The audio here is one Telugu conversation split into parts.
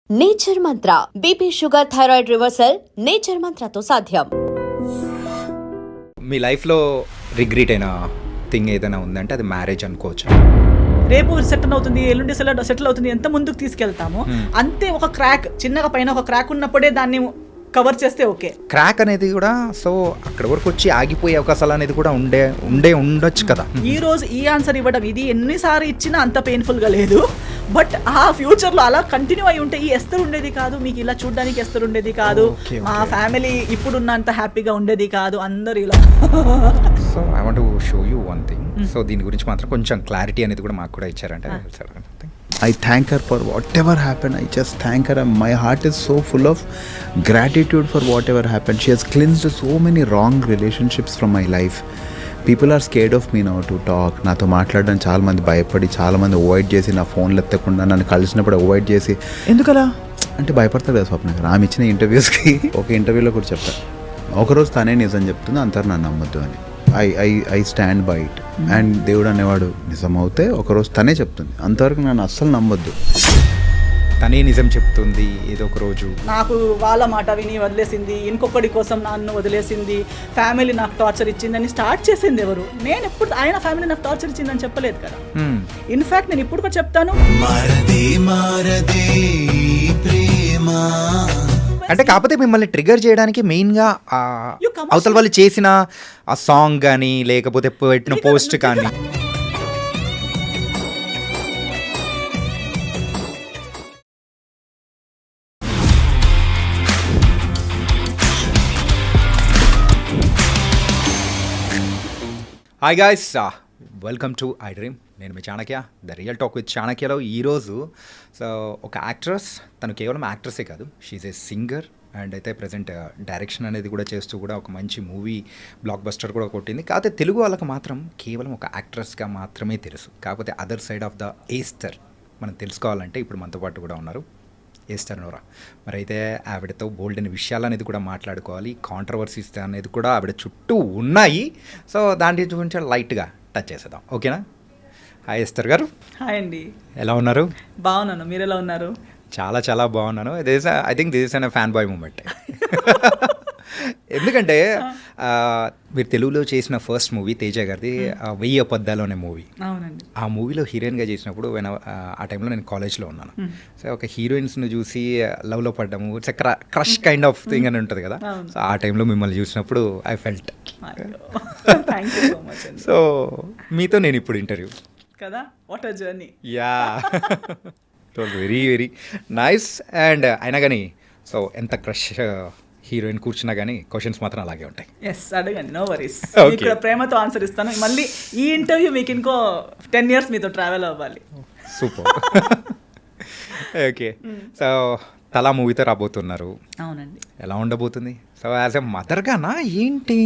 Nature Mantra BP sugar thyroid reversal nature మంత్రతో సాధ్యం. మీ లైఫ్లో రిగ్రెట్ అయిన థింగ్ ఏదైనా ఉందంటే అది మ్యారేజ్ అనుకోవచ్చు. రేపు సెటిల్ అవుతుంది, ఎల్లుండి సెటిల్ అవుతుంది, ఎంత ముందుకు తీసుకెళ్తామో అంతే. ఒక క్రాక్, చిన్నగా పైన ఒక క్రాక్ ఉన్నప్పుడే దాన్ని కవర్ చేస్తే ఓకే. క్రాక్ అనేది కూడా సో అక్కడ వరకు వచ్చి ఆగిపోయే అవకాశాలు అనేది కూడా ఉండొచ్చు కదా. ఈ రోజు ఈ ఆన్సర్ ఇవ్వడం ఇది ఎన్నిసార్లు ఇచ్చినా అంత పెయిన్ఫుల్గా లేదు. బట్ ఆ ఫ్యూచర్లో అలా కంటిన్యూ అయి ఉంటే ఈ ఎస్తరు ఉండేది కాదు, మీకు ఇలా చూడడానికి ఎస్తరు ఉండేది కాదు, మా ఫ్యామిలీ ఇప్పుడున్నంత హ్యాపీగా ఉండేది కాదు, అందరు ఇలా. So I want to show you one thing. So దీని గురించి మాత్రం కొంచెం క్లారిటీ అనేది కూడా మాకు కూడా ఇచ్చారంటే I thank her for whatever happened. I just thank her. My heart is so full of gratitude for whatever happened. She has cleansed so many wrong relationships from my life. People are scared of me now to talk. నాతో మాట్లాడడం చాలా మంది భయపడి, చాలా మంది అవాయిడ్ చేసి, నా ఫోన్లు ఎత్తకుండా నన్ను కలిసినప్పుడు అవాయిడ్ చేసి, ఎందుకలా అంటే భయపడతాడు కదా స్వప్న గారు. ఆమె ఇచ్చిన ఇంటర్వ్యూస్కి ఒక ఇంటర్వ్యూలో కూడా చెప్తాను, ఒకరోజు తనే నిజం చెప్తుంది, అంటారు నన్ను నమ్మొద్దు అని. I stand by it. And దేవుడు అనేవాడు నిజమవుతే ఒకరోజు తనే చెప్తుంది, అంతవరకు నన్ను అస్సలు నమ్మొద్దు. తనే నిజం చెప్తుంది ఏదో ఒక రోజు. నాకు వాళ్ళ మాట విని వదిలేసింది, ఇంకొకటి కోసం నన్ను వదిలేసింది, ఫ్యామిలీ నాకు టార్చర్ ఇచ్చిందని స్టార్ట్ చేసింది ఎవరు? నేను ఎప్పుడు ఆయన ఫ్యామిలీ నాకు టార్చర్ ఇచ్చిందని చెప్పలేదు కదా. ఇన్ఫాక్ట్ నేను ఇప్పుడు కూడా చెప్తాను, అంటే కాకపోతే మిమ్మల్ని ట్రిగర్ చేయడానికి మెయిన్గా అవతల వాళ్ళు చేసిన ఆ సాంగ్ కానీ లేకపోతే పెట్టిన పోస్ట్ కానీ. Hi guys, welcome to I dream. నేను మీ Chanakya, the real talk with చాణక్యలో ఈరోజు సో ఒక యాక్ట్రెస్, తను కేవలం యాక్ట్రెసే కాదు, షీఈ్ ఏ సింగర్ అండ్ అయితే ప్రజెంట్ డైరెక్షన్ అనేది కూడా చేస్తూ కూడా ఒక మంచి మూవీ బ్లాక్ బస్టర్ కూడా కొట్టింది. కాకపోతే తెలుగు వాళ్ళకి మాత్రం కేవలం ఒక యాక్ట్రెస్గా మాత్రమే తెలుసు. కాకపోతే అదర్ సైడ్ ఆఫ్ ద ఏస్తర్ మనం తెలుసుకోవాలంటే ఇప్పుడు మనతో పాటు కూడా ఉన్నారు ఏస్తర్ నోరా. మరి అయితే ఆవిడతో బోల్డ్ అనే విషయాలు అనేది కూడా మాట్లాడుకోవాలి, కాంట్రవర్సీస్ అనేది కూడా ఆవిడ చుట్టూ ఉన్నాయి. సో దాని గురించి లైట్గా టచ్ చేసేద్దాం, ఓకేనా? హాయ్ ఏస్తర్ గారు. హాయ్ అండి, ఎలా ఉన్నారు? బాగున్నాను, మీరు ఎలా ఉన్నారు? చాలా చాలా బాగున్నాను. I think this is an fan boy moment. ఎందుకంటే మీరు తెలుగులో చేసిన ఫస్ట్ మూవీ తేజ గారిది 1000 అబద్ధాలు అనే మూవీ. అవునండి. ఆ మూవీలో హీరోయిన్గా చేసినప్పుడు ఆ టైంలో నేను కాలేజ్లో ఉన్నాను. సో ఒక హీరోయిన్స్ను చూసి లవ్లో పడ్డాము, it's crush kind of thing అని ఉంటుంది కదా. సో ఆ టైంలో మిమ్మల్ని చూసినప్పుడు ఐ ఫెల్ట్. సో మీతో నేను ఇప్పుడు ఇంటర్వ్యూ కదా, what a journey. Yeah, it was very very nice. And అయినా కానీ సో ఎంత క్రష్ హీరోయిన్ కూర్చున్నా కానీ క్వశ్చన్స్ మాత్రం అలాగే ఉంటాయి. ఎస్, అడగండి, నో వరీస్. ఇక్కడ ప్రేమతో ఆన్సర్ ఇస్తాను. మళ్ళీ ఈ ఇంటర్వ్యూ మీకు ఇంకో 10 years మీతో ట్రావెల్ అవ్వాలి. సూపర్. ఓకే, సో తలా మూవీతో రాబోతున్నారు. అవునండి. ఎలా ఉండబోతుంది? సో యాజ్ ఎ మదర్గానా ఏంటి?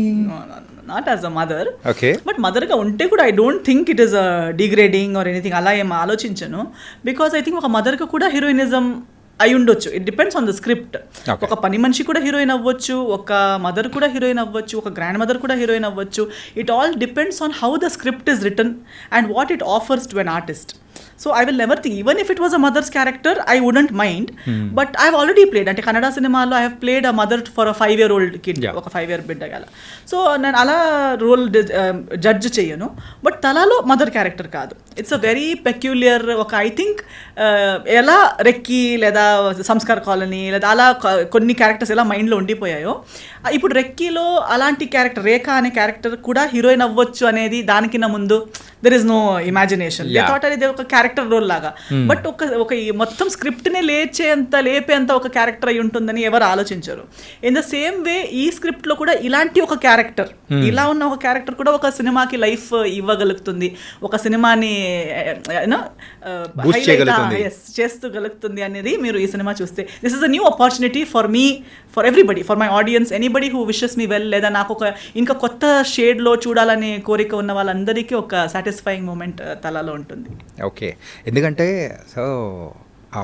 Not as a mother. Okay. But మదర్గా ఉంటే కూడా I don't think it is degrading or anything, అలా ఏం ఆలోచించను. బికాస్ ఐ థింక్ ఒక మదర్గా కూడా హీరోయినిజం అయి ఉండొచ్చు. It depends on the script. ఒక పని మనిషి కూడా హీరోయిన్ అవ్వచ్చు, ఒక మదర్ కూడా హీరోయిన్ అవ్వచ్చు, ఒక గ్రాండ్ మదర్ కూడా హీరోయిన్ అవ్వచ్చు. It all depends on how the script is return and what it offers to an artist. So I will never think, even if it was a mother's character, I wouldn't mind. But I've already played, అంటే కన్నడ సినిమాలో I have played a mother for a 5-year-old kid, ఒక 5-year బిడ్డ గల. సో నేను అలా రోల్ జడ్జ్ చేయను. బట్ తలాలో మదర్ క్యారెక్టర్ కాదు. ఇట్స్ అ వెరీ పెక్యులియర్ ఒక, ఐ థింక్ ఎలా రెక్కీ లేదా సంస్కార్ కాలనీ లేదా అలా కొన్ని క్యారెక్టర్స్ ఎలా మైండ్లో ఉండిపోయాయో, ఇప్పుడు రెక్కీలో అలాంటి క్యారెక్టర్ రేఖ అనే క్యారెక్టర్ కూడా హీరోయిన్ అవ్వచ్చు అనేది దానికన్నా ముందు there is no imagination. Thought అనేది ఒక క్యారెక్టర్ రోల్ లాగా. బట్ ఒక మొత్తం స్క్రిప్ట్ని లేపేంత ఒక క్యారెక్టర్ అయి ఉంటుందని ఎవరు ఆలోచించరు. ఇన్ ద సేమ్ వే ఈ స్క్రిప్ట్లో కూడా ఇలాంటి ఒక క్యారెక్టర్, ఇలా ఉన్న ఒక క్యారెక్టర్ కూడా ఒక సినిమాకి లైఫ్ ఇవ్వగలుగుతుంది, ఒక సినిమాని చేస్తూగలుగుతుంది అనేది మీరు ఈ సినిమా చూస్తే. This is a new opportunity for me, for everybody, for my audience, anybody who wishes me well, లేదా నాకు ఒక ఇంకా కొత్త షేడ్లో చూడాలనే కోరిక ఉన్న వాళ్ళందరికీ ఒక సాటిస్ఫైయింగ్ మూమెంట్ తలలో ఉంటుంది. ఓకే, ఎందుకంటే సో ఆ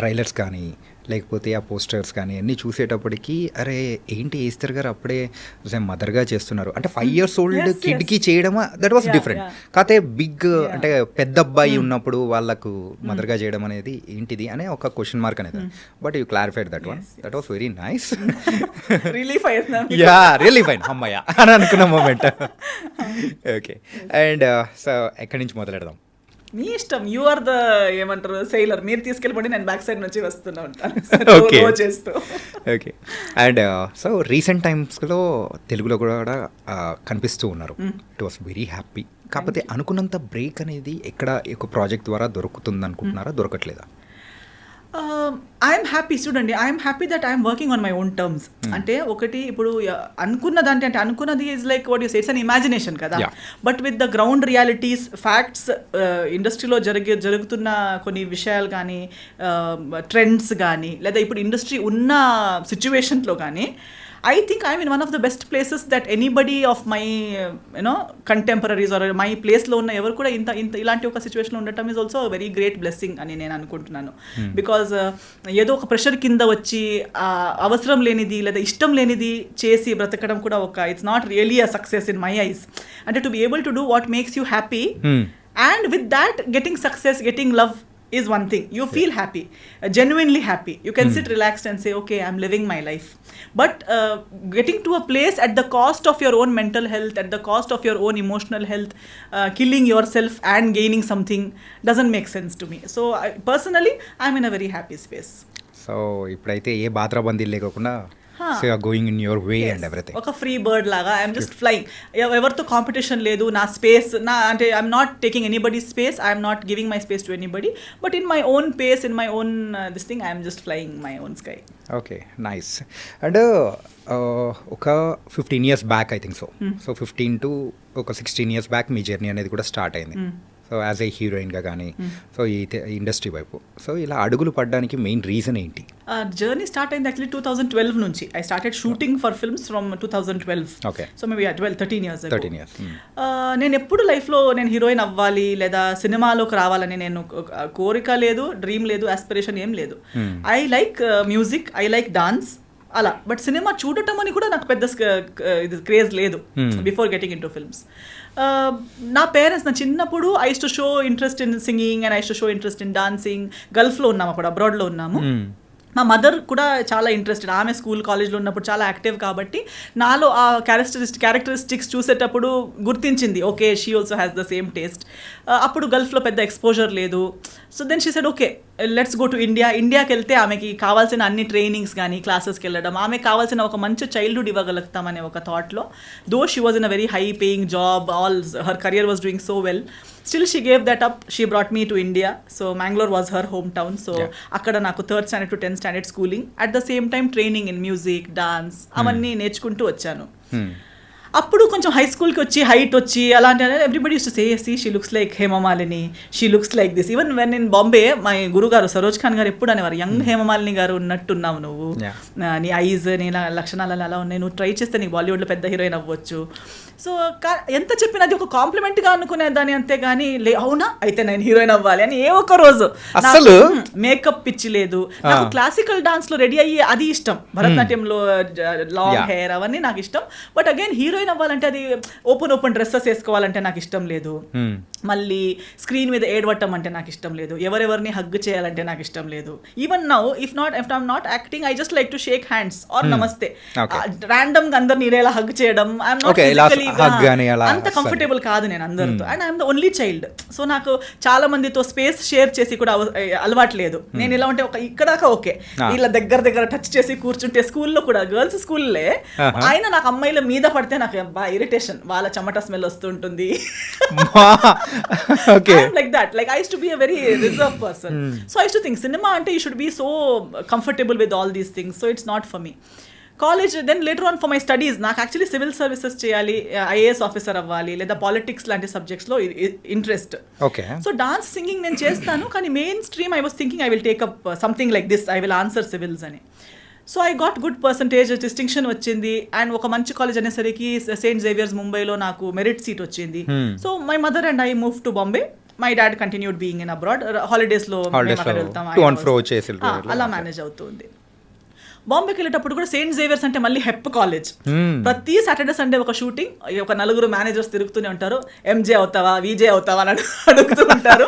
ట్రైలర్స్ కానీ లేకపోతే ఆ పోస్టర్స్ కానీ అన్నీ చూసేటప్పటికి అరే ఏంటి ఈస్తర్ గారు అప్పుడే మదర్గా చేస్తున్నారు అంటే 5 years old Yes, కిడ్కి yes. చేయడం that was Yeah, different. yeah. కాకపోతే బిగ్ అంటే పెద్ద అబ్బాయి ఉన్నప్పుడు వాళ్ళకు మదర్గా చేయడం అనేది ఏంటిది అనే ఒక క్వశ్చన్ మార్క్ అనేది. But you clarified that one. That was very nice. Relief అయిందా? యా రియల్లీ ఫైన్ అమ్మయ్య అని అనుకున్న మూమెంట్. ఓకే అండ్ సో ఎక్కడి నుంచి మొదలెడదాం? మీ ఇష్టం, యు ఆర్ ద ఏమంటారు సెయిలర్, మీరు తీసుకెళ్ళిపోండి, నేను బ్యాక్ సైడ్ నుంచి వస్తున్నా ఉంటాను Okay. చేస్తూ. ఓకే అండ్ సో రీసెంట్ టైమ్స్లో తెలుగులో కూడా కనిపిస్తూ ఉన్నారు. It was very happy. కాకపోతే అనుకున్నంత బ్రేక్ అనేది ఎక్కడ ఒక ప్రాజెక్ట్ ద్వారా దొరుకుతుంది అనుకుంటున్నారా, దొరకట్లేదా? ఐఎమ్ హ్యాపీ, చూడండి, I'm happy that I'm working on my own terms. అంటే ఒకటి ఇప్పుడు అనుకున్నదంటే అంటే అనుకున్నది is like what you say, it's an imagination కదా. Yeah. But with the ground realities, facts, ఇండస్ట్రీలో జరుగుతున్న కొన్ని విషయాలు కానీ, ట్రెండ్స్ కానీ, లేదా ఇప్పుడు ఇండస్ట్రీ ఉన్న సిచ్యువేషన్లో కానీ, I think I'm in one of the best places that anybody of my contemporaries or my ప్లేస్లో ఉన్న ఎవరు కూడా ఇంత ఇలాంటి ఒక సిచ్యువేషన్లో ఉండటం is also very great blessing అని నేను అనుకుంటున్నాను. బికాజ్ ఏదో ఒక ప్రెషర్ కింద వచ్చి అవసరం లేనిది లేదా ఇష్టం లేనిది చేసి బ్రతకడం కూడా ఒక it's not really a success in my eyes. అంటే to be able to do what makes you happy and with that getting success, getting love is one thing. You feel happy, genuinely happy. You can sit relaxed and say, okay, I'm living my life. But getting to a place at the cost of your own mental health, at the cost of your own emotional health, killing yourself and gaining something doesn't make sense to me. So personally, I'm in a very happy space. So ఇప్పుడైతే ఏ బాత్రబందీ లేకుండా so you are going in your way and everything. ఒక ఫ్రీ బర్డ్ లాగా ఐఎమ్ జస్ట్ ఫ్లయింగ్. ఎవరితో కాంపిటీషన్ లేదు. నా స్పేస్ అంటే I'm not taking anybody space, I'm not giving my space to anybody, but in my own pace, in my own this thing, I'm just flying my own sky. Okay nice. And ఒక 15 years back I think so 15 to ఒక 16 years బ్యాక్ మీ జర్నీ అనేది కూడా స్టార్ట్ అయింది. సో యాజ్ ఏ హీరోయిన్గా కానీ సో ఈ ఇండస్ట్రీ వైపు సో ఇలా అడుగులు పడడానికి మెయిన్ రీజన్ ఏంటి? జర్నీ స్టార్ట్ అయింది యాక్చువల్లీ 2012 నుంచి. I started shooting for films from 2012. Okay. So maybe 13 years. నేను ఎప్పుడు లైఫ్లో నేను హీరోయిన్ అవ్వాలి లేదా సినిమాలోకి రావాలని నేను కోరిక లేదు, డ్రీమ్ లేదు, ఆస్పిరేషన్ ఏం లేదు. I like music, I like dance అలా. బట్ సినిమా చూడటం అని కూడా నాకు పెద్ద ఇది క్రేజ్ లేదు before getting into films. నా పేరెంట్స్ నా చిన్నప్పుడు I use to show interest in singing and I use to show interest in dancing. గల్ఫ్లో ఉన్నాము, అప్పుడు అబ్రాడ్లో ఉన్నాము. మా మదర్ కూడా చాలా ఇంట్రెస్టెడ్. ఆమె స్కూల్ కాలేజ్లో ఉన్నప్పుడు చాలా యాక్టివ్ కాబట్టి నాలో ఆ క్యారెక్టరిస్టిక్స్ చూసేటప్పుడు గుర్తించింది, okay she also has the same taste. అప్పుడు గల్ఫ్లో పెద్ద ఎక్స్పోజర్ లేదు. So then she said okay let's go to India. ఇండియాకి వెళ్తే ఆమెకి కావాల్సిన అన్ని ట్రైనింగ్స్ కానీ క్లాసెస్కి వెళ్ళడం, ఆమెకు కావాల్సిన ఒక మంచి చైల్డ్హుడ్ ఇవ్వగలుగుతామనే ఒక థాట్లో, though she was in a very high paying job, all her career was doing so well, still she gave that up. She brought me to India. So Mangalore was her hometown. So akkada naku 3rd standard to 10th standard schooling, at the same time training in music, dance avanni నేర్చుకుంటూ వచ్చాను. అప్పుడు కొంచెం హై స్కూల్కి వచ్చి హైట్ వచ్చి అలాంటి everybody use to say see she looks like Hema Malini, she looks like this. Even when in Bombay my గురుగారు సరోజ్ ఖాన్ గారు ఎప్పుడు అనేవారు, యంగ్ హేమమాలిని గారు ఉన్నట్టున్నావు నువ్వు, నీ ఐజ్ నీ లక్షణాలు అలా ఉన్నాయి, నువ్వు ట్రై చేస్తే నీకు బాలీవుడ్లో పెద్ద హీరోయిన్ అవ్వచ్చు. సో ఎంత చెప్పినా అది ఒక కాంప్లిమెంట్గా అనుకునేదాన్ని, అంతేగాని అవునా అయితే నేను హీరోయిన్ అవ్వాలి అని ఏ ఒక్క రోజు అసలు మేకప్ పిచ్చి లేదు. నాకు క్లాసికల్ డాన్స్లో రెడీ అయ్యి అది ఇష్టం, భరతనాట్యంలో లాంగ్ హెయిర్ అవన్నీ నాకు ఇష్టం. బట్ అగైన్ హీరోయిన్ అవ్వాలంటే అది ఓపెన్ డ్రెస్సెస్ వేసుకోవాలంటే నాకు ఇష్టం లేదు. మళ్ళీ స్క్రీన్ మీద ఏడవటం అంటే నాకు ఇష్టం లేదు. ఎవరెవరిని హగ్ చేయాలంటే నాకు ఇష్టం లేదు. Even now if I'm not acting, I just like to shake hands or namaste. Random గా అందరిని ఇలా హగ్ చేయడం ఐఎమ్ నాట్ ఫిజికల్లీ అంత కంఫర్టబుల్ కాదు నేను అందరితో. And I'm the only child. So నాకు చాలా మందితో స్పేస్ షేర్ చేసి కూడా అలవాటు లేదు. నేను ఎలా ఉంటే ఇక్కడ ఓకే ఇలా దగ్గర టచ్ చేసి కూర్చుంటే, స్కూల్లో కూడా గర్ల్స్ స్కూల్లే ఆయన నాకు అమ్మాయిల మీద పడితే నాకు ఇరిటేషన్, వాళ్ళ చెమట స్మెల్ వస్తుంటుంది. Like that, like I use to be a very reserve person. So I use to think cinema అంటే you should be so comfortable with all these things. So it's not for me. College then later on for my studies నాకు యాక్చువల్లీ సివిల్ సర్వీసెస్ చేయాలి, ఐఏఎస్ ఆఫీసర్ అవ్వాలి, లేదా పాలిటిక్స్ లాంటి సబ్జెక్ట్స్లో ఇంట్రెస్ట్. సో డాన్స్ సింగింగ్ నేను చేస్తాను, కానీ mainstream I was thinking I will take up something like this, I will answer civils అని. So I got good percentage, distinction వచ్చింది. అండ్ ఒక మంచి కాలేజ్ అనేసరికి సెయింట్ జేవియర్స్ ముంబైలో నాకు మెరిట్ సీట్ వచ్చింది. So my mother and I move to Bombay. My dad continued being in abroad, హాలిడేస్లో వెళ్తాం, to and fro చేసి అలా మేనేజ్ అవుతుంది. బాంబేకి వెళ్ళేటప్పుడు కూడా సెయింట్ జేవియర్స్ అంటే మళ్ళీ హెప్ కాలేజ్, ప్రతి సాటర్డే సండే ఒక షూటింగ్, ఒక నలుగురు మేనేజర్స్ తిరుగుతూనే ఉంటారు, ఎంజే అవుతావా విజే అవుతావా అని అడుగుతూ ఉంటారు.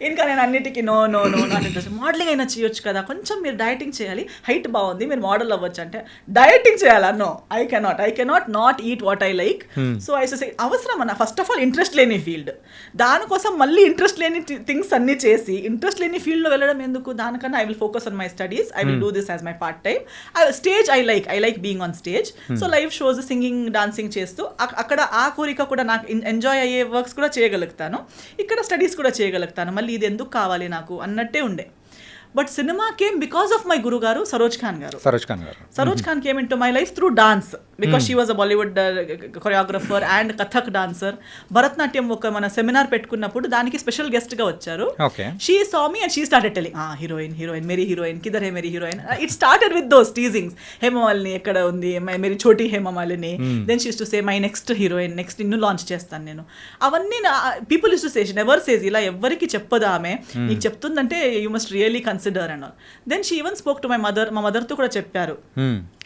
ఇంకా నేను అన్నిటికీ నో నాట్ ఇంట్రెస్ట్, మోడలింగ్ అయినా చేయొచ్చు కదా, కొంచెం మీరు డైటింగ్ చేయాలి, హైట్ బాగుంది మీరు మోడల్ అవ్వచ్చు అంటే డైటింగ్ చేయాలా, no I cannot not eat what I like. So I say అవసరం అన్న, ఫస్ట్ ఆఫ్ ఆల్ ఇంట్రెస్ట్ లేని ఫీల్డ్, దానికోసం మళ్ళీ ఇంట్రెస్ట్ లేని థింగ్స్ అన్ని చేసి ఇంట్రెస్ట్ లేని ఫీల్డ్లో వెళ్ళడం ఎందుకు, దానికన్నా I will focus on my studies, I will do this as my part time. Stage I like being on stage. So live shows, singing, dancing చేస్తూ అక్కడ ఆ కోరిక కూడా నాకు ఎంజాయ్ అయ్యే వర్క్స్ కూడా చేయగలుగుతాను, ఇక్కడ స్టడీస్ కూడా చేయగలుగుతాను, మళ్ళీ ఇది ఎందుకు కావాలి నాకు అన్నట్టే ఉండే. But cinema came because of my guru garu Saroj Khan garu. Saroj Khan came in to my life through dance, because she was a Bollywood choreographer and Kathak dancer. Bharatanatyam ఒక మన సెమినార్ పెట్టుకున్నప్పుడు దానికి స్పెషల్ గెస్ట్ గా వచ్చారు. She saw me and she started telling heroine మేరీ హీరోయిన్ కిధర్ హే మేరీ heroine. It started with those teasings, Hema Malini ఎక్కడ ఉంది, మేరీ చోటీ Hema Malini, then she use to say my next heroine, next నిన్ను లాంచ్ చేస్తాను నేను. అవన్నీ people use to say, never says, ఇలా ఎవరికి చెప్పదు ఆమె, నీకు చెప్తుందంటే you must really consider and all. Then she even spoke to my mother, మా మదర్తో కూడా చెప్పారు.